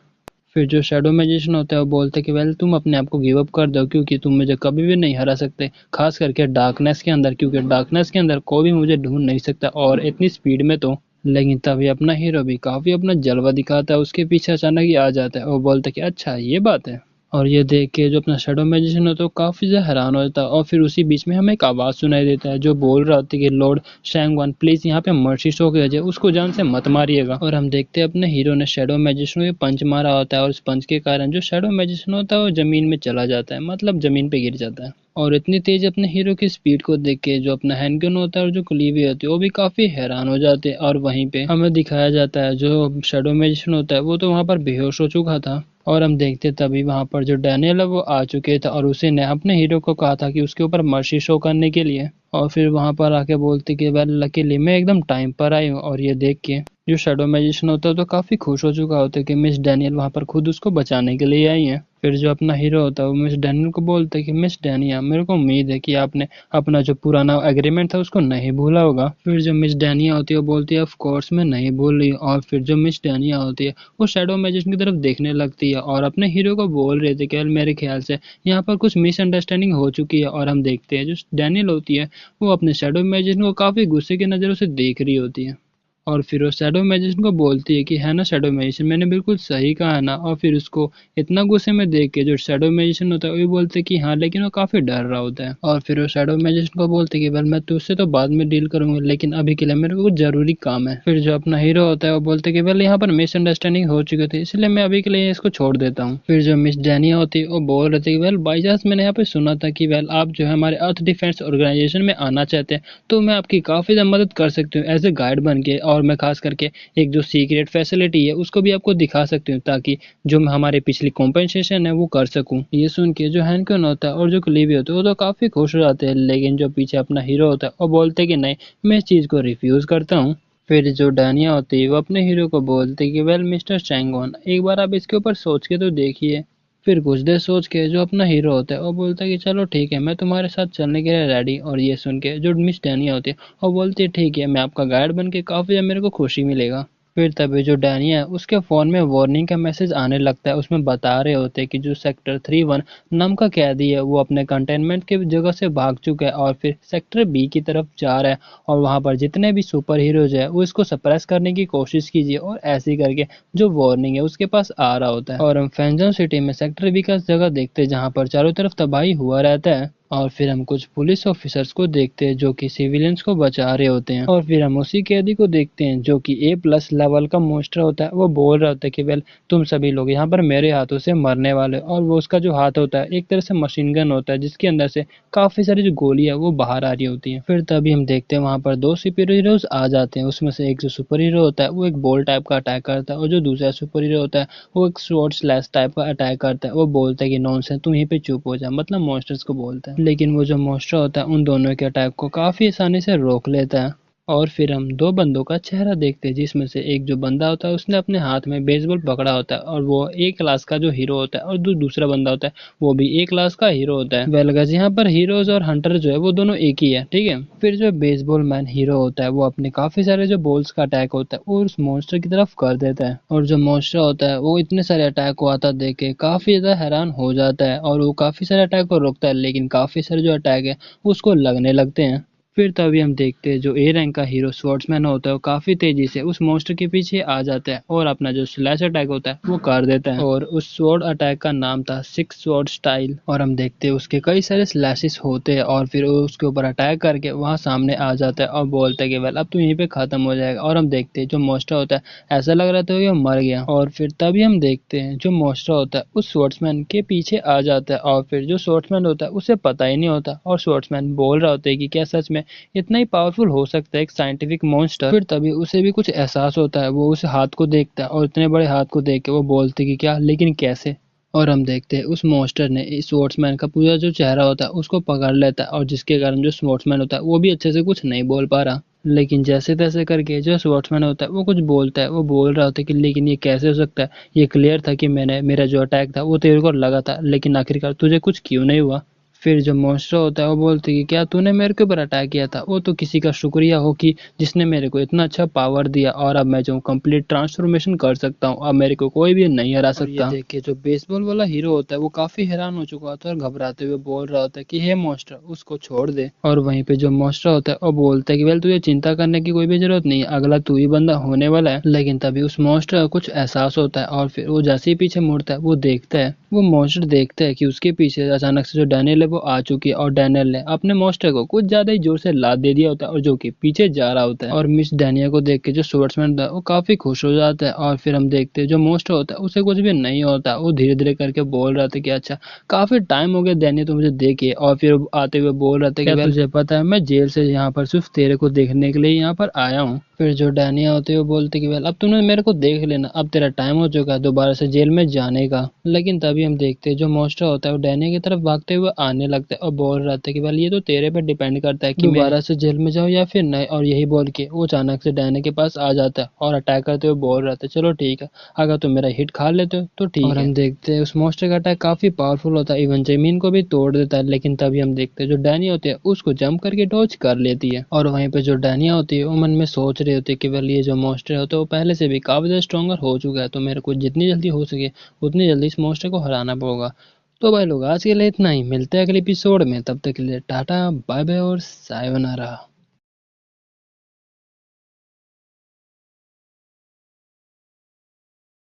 फिर जो शैडो मैजिशियन होता है वो बोलता है कि वेल तुम अपने आप को गिव अप कर दो, क्योंकि तुम मुझे कभी भी नहीं हरा सकते, खास करके डार्कनेस के अंदर, क्योंकि डार्कनेस के अंदर कोई भी मुझे ढूंढ नहीं सकता और इतनी स्पीड में तो। लेकिन तभी अपना हीरो भी काफी अपना जलवा दिखाता है, उसके पीछे अचानक ही आ जाता है और बोलता है कि अच्छा ये बात है। और ये देख के जो अपना शैडो मैजिशियन होता है वो काफी ज्यादा हैरान हो जाता है, और फिर उसी बीच में हमें एक आवाज सुनाई देता है जो बोल रहा होता है कि लॉर्ड शैंगवान प्लीज यहाँ पे मर्सी शो की वजह उसको जान से मत मारिएगा। और हम देखते हैं अपने हीरो ने शैडो मैजिशियन को पंच मारा होता है, और इस पंच के कारण जो शैडो मैजिशियन होता है वो जमीन में चला जाता है, मतलब जमीन पे गिर जाता है। और इतनी तेज अपने हीरो की स्पीड को देख के जो अपना हैंडगन होता है और जो क्लीवी होती है वो भी काफी हैरान हो जाते हैं। और वहीं पे हमें दिखाया जाता है जो शैडो मैजिशियन होता है वो तो वहां पर बेहोश हो चुका था। और हम देखते तभी वहां पर जो डैनियल है वो आ चुके थे, और उसी ने अपने हीरो को कहा था कि उसके ऊपर मर्सी शो करने के लिए। और फिर वहां पर आके बोलती कि वेल लकीली मैं एकदम टाइम पर आई हूँ। और ये देख के जो शैडो मैजिशियन होता है तो काफी खुश हो चुका होता है कि मिस डैनियल वहां पर खुद उसको बचाने के लिए आई है। फिर जो अपना हीरो होता है वो मिस डैनियल को बोलता है कि मिस डैनिया, मेरे को उम्मीद है कि आपने अपना जो पुराना एग्रीमेंट था उसको नहीं भूला होगा। फिर जो मिस डैनिया होती है वो बोलती है ऑफ कोर्स मैं नहीं भूल रही हूँ। और फिर जो मिस डैनिया होती है वो शैडो मैजिशियन की तरफ देखने लगती है और अपने हीरो को बोल रहे थे कि मेरे ख्याल से यहाँ पर कुछ मिसअंडरस्टैंडिंग हो चुकी है। और हम देखते हैं जो डैनियल होती है वो अपने शैडो मैजिशियन को काफी गुस्से की नजरों से देख रही होती है। और फिर वो शैडो मैजिशियन को बोलती है कि है ना शैडो मैजिशियन, मैंने बिल्कुल सही कहा है ना। और फिर उसको इतना गुस्से में देख के जो शैडो मैजिशियन होता है वो भी बोलते है कि हाँ, लेकिन वो काफी डर रहा होता है। और फिर वो शैडो मैजिशियन को बोलते है कि वेल मैं तुझसे तो बाद में डील करूंगा, लेकिन अभी के लिए मेरे को कुछ जरूरी काम है। फिर जो अपना हीरो होता है वो बोलते है कि वेल यहाँ पर मिसअंडरस्टैंडिंग हो चुकी थी, इसलिए मैं अभी के लिए इसको छोड़ देता हूँ। फिर जो मिस डैनिया होती है वो बोल रहे थे कि वेल बाई चांस मैंने यहाँ पे सुना था कि वेल आप जो है हमारे अर्थ डिफेंस ऑर्गेनाइजेशन में आना चाहते हैं, तो मैं आपकी काफी ज्यादा मदद कर सकती हूँ एज ए गाइड बन के। और मैं खास करके एक जो सीक्रेट फैसिलिटी है उसको भी आपको दिखा सकती हूँ, ताकि जो मैं हमारे पिछली कॉम्पेंसेशन है वो कर सकूं। ये सुन के जो हैंकन होता है और जो क्लीवी होता है वो तो काफी खुश हो जाते हैं, लेकिन जो पीछे अपना हीरो होता है वो बोलते कि नहीं, मैं इस चीज को रिफ्यूज करता हूँ। फिर जो डानिया होती है वो अपने हीरो को बोलते कि वेल मिस्टर चैंगवन, एक बार आप इसके ऊपर सोच के तो देखिए। फिर कुछ देर सोच के जो अपना हीरो होता है वो बोलता है कि चलो ठीक है, मैं तुम्हारे साथ चलने के लिए रेडी। और ये सुन के जो मिस डैनिया होती है वो बोलती है ठीक है, मैं आपका गाइड बन के काफी मेरे को खुशी मिलेगा। फिर तभी जो डैनिया है उसके फोन में वार्निंग का मैसेज आने लगता है, उसमें बता रहे होते हैं कि जो सेक्टर 31 नाम का कैदी है वो अपने कंटेनमेंट की जगह से भाग चुका है और फिर सेक्टर बी की तरफ जा रहा है। और वहां पर जितने भी सुपर हीरोज है वो इसको सप्रेस करने की कोशिश कीजिए, और ऐसे ही करके जो वार्निंग है उसके पास आ रहा होता है। और हम फैंजन सिटी में सेक्टर बी का जगह देखते हैं जहाँ पर चारों तरफ तबाही हुआ रहता है। और फिर हम कुछ पुलिस ऑफिसर्स को देखते हैं जो कि सिविलियंस को बचा रहे होते हैं। और फिर हम उसी कैदी को देखते हैं जो कि A+ लेवल का मोस्टर होता है। वो बोल रहा होता है कि वेल तुम सभी लोग यहाँ पर मेरे हाथों से मरने वाले। और वो उसका जो हाथ होता है एक तरह से मशीन गन होता है जिसके अंदर से काफी सारी जो गोलियां वो बाहर आ रही होती हैं। फिर तभी हम देखते हैं वहां पर दो सुपर हीरोज आ जाते हैं, उसमें से एक जो सुपर हीरो होता है वो एक बॉल टाइप का अटैक करता है, और जो दूसरा सुपर हीरो होता है वो एक स्वॉर्ड स्लैश टाइप का अटैक करता है। वो बोलता है कि नॉनसेंस, तुम यहीं पे चुप हो जा, मतलब मॉन्स्टर्स को बोलता है। लेकिन वो जो मॉन्स्टर होता है उन दोनों के अटैक को काफी आसानी से रोक लेता है। और फिर हम दो बंदों का चेहरा देखते हैं, जिसमें से एक जो बंदा होता है उसने अपने हाथ में बेसबॉल पकड़ा होता है और वो ए क्लास का जो हीरो होता है, और जो दूसरा बंदा होता है वो भी ए क्लास का हीरो होता है। वेल गाइस, यहाँ पर हीरोज और हंटर जो है वो दोनों एक ही है, ठीक है। फिर जो बेसबॉल मैन हीरो होता है वो अपने काफी सारे जो बॉल्स का अटैक होता है वो उस मॉन्स्टर की तरफ कर देता है, और जो मॉन्स्टर होता है वो इतने सारे अटैक को आता देख के काफी ज्यादा हैरान हो जाता है, और वो काफी सारे अटैक को रोकता है, लेकिन काफी सारे जो अटैक है उसको लगने लगते हैं। फिर तभी हम देखते हैं जो ए रैंक का हीरो स्वॉर्ड्समैन होता है वो काफी तेजी से उस मॉन्स्टर के पीछे आ जाता है और अपना जो स्लैश अटैक होता है वो कर देता है, और उस स्वॉर्ड अटैक का नाम था सिक्स स्वॉर्ड स्टाइल। और हम देखते हैं उसके कई सारे स्लैशेस होते हैं, और फिर वो उसके ऊपर अटैक करके वहां सामने आ जाता है और बोलता है कि वेल अब तो यहीं पे खत्म हो जाएगा। और हम देखते हैं जो मॉन्स्टर होता है ऐसा लग रहा था कि वो मर गया, और फिर तभी हम देखते हैं जो मॉन्स्टर होता है उस स्वॉर्ड्समैन के पीछे आ जाता है, और फिर जो स्वॉर्ड्समैन होता है उसे पता ही नहीं होता, और स्वॉर्ड्समैन बोल रहा होता है कि क्या सच में इतना ही पावरफुल हो सकता है एक साइंटिफिक मॉन्स्टर। फिर तभी उसे भी कुछ एहसास होता है, वो उस हाथ को देखता है और इतने बड़े हाथ को देख के वो बोलते कि क्या, लेकिन कैसे। और हम देखते हैं उस मॉन्स्टर ने इस स्वॉर्ड्समैन का पूरा जो चेहरा होता है उसको पकड़ लेता है, और जिसके कारण जो स्वॉर्ड्समैन होता है वो भी अच्छे से कुछ नहीं बोल पा रहा, लेकिन जैसे तैसे करके जो स्वॉर्ड्समैन होता है वो कुछ बोलता है। वो बोल रहा होता है कि लेकिन ये कैसे हो सकता है, ये क्लियर था कि मैंने मेरा जो अटैक था वो तेरे को लगा था, लेकिन आखिरकार तुझे कुछ क्यों नहीं हुआ। फिर जो मॉन्स्टर होता है वो बोलते कि क्या तूने मेरे के ऊपर अटैक किया था, वो तो किसी का शुक्रिया हो कि जिसने मेरे को इतना अच्छा पावर दिया, और अब मैं जो कंप्लीट ट्रांसफॉर्मेशन कर सकता हूँ, अब मेरे को कोई भी नहीं हरा सकता। ये देख के जो बेसबॉल वाला हीरो होता है वो काफी हैरान हो चुका होता है और घबराते हुए बोल रहा होता है कि हे मॉन्स्टर, उसको छोड़ दे। और वहीं पे जो मॉन्स्टर होता है वो बोलता है कि वेल तुझे चिंता करने की कोई भी जरूरत नहीं है, अगला तू ही बंदा होने वाला है। लेकिन तभी उस मॉन्स्टर को कुछ एहसास होता है, और फिर वो जैसे ही पीछे मुड़ता है वो देखता है, वो मॉन्स्टर देखता है कि उसके पीछे अचानक से जो डैनियल है वो आ चुकी है, और डैनियल ने अपने मॉन्स्टर को कुछ ज्यादा ही जोर से लात दे दिया होता है, और जो कि पीछे जा रहा होता है। और मिस डैनियल को देख के जो स्वर्ड्समैन था वो काफी खुश हो जाता है, और फिर हम देखते हैं जो मॉन्स्टर होता है उसे कुछ भी नहीं होता, वो धीरे धीरे करके बोल रहा था कि अच्छा काफी टाइम हो गया डैनियल तो मुझे देखे, और फिर आते हुए बोल रहा था कि तुझे पता है मैं जेल से यहाँ पर सिर्फ तेरे को देखने के लिए यहाँ पर आया हूँ। फिर जो डैनिया होते हैं वो बोलते कि वेल अब तूने मेरे को देख लेना, अब तेरा टाइम हो चुका है दोबारा से जेल में जाने का। लेकिन तभी हम देखते हैं जो मॉन्स्टर होता है वो डैनिया की तरफ भागते हुए आने लगता है और बोल रहा था कि वेल ये तो तेरे पे डिपेंड करता है कि दोबारा से जेल में जाओ या फिर नहीं। और यही बोल के वो अचानक से डैनिया के पास आ जाता है और अटैक करते हुए बोल रहा था चलो ठीक है, अगर तुम मेरा हिट खा लेते हो तो ठीक है। और हम देखते हैं उस मॉन्स्टर का अटैक काफी पावरफुल होता है, इवन जमीन को भी तोड़ देता है। लेकिन तभी हम देखते हैं जो डैनिया होती है उसको जंप करके डॉज कर लेती है, और वहीं पे जो डैनिया होती है वो मन में सोच रही होती है कि वेल ये जो मॉन्स्टर होता है वो पहले से भी काफी ज्यादा स्ट्रॉन्गर हो चुका है, तो मेरे को जितनी जल्दी हो सके उतनी जल्दी इस मॉन्स्टर को हराना होगा। तो भाई लोग आज के लिए इतना ही, मिलते हैं अगले एपिसोड में, तब तक के लिए टाटा बाय बाय और सायोनारा।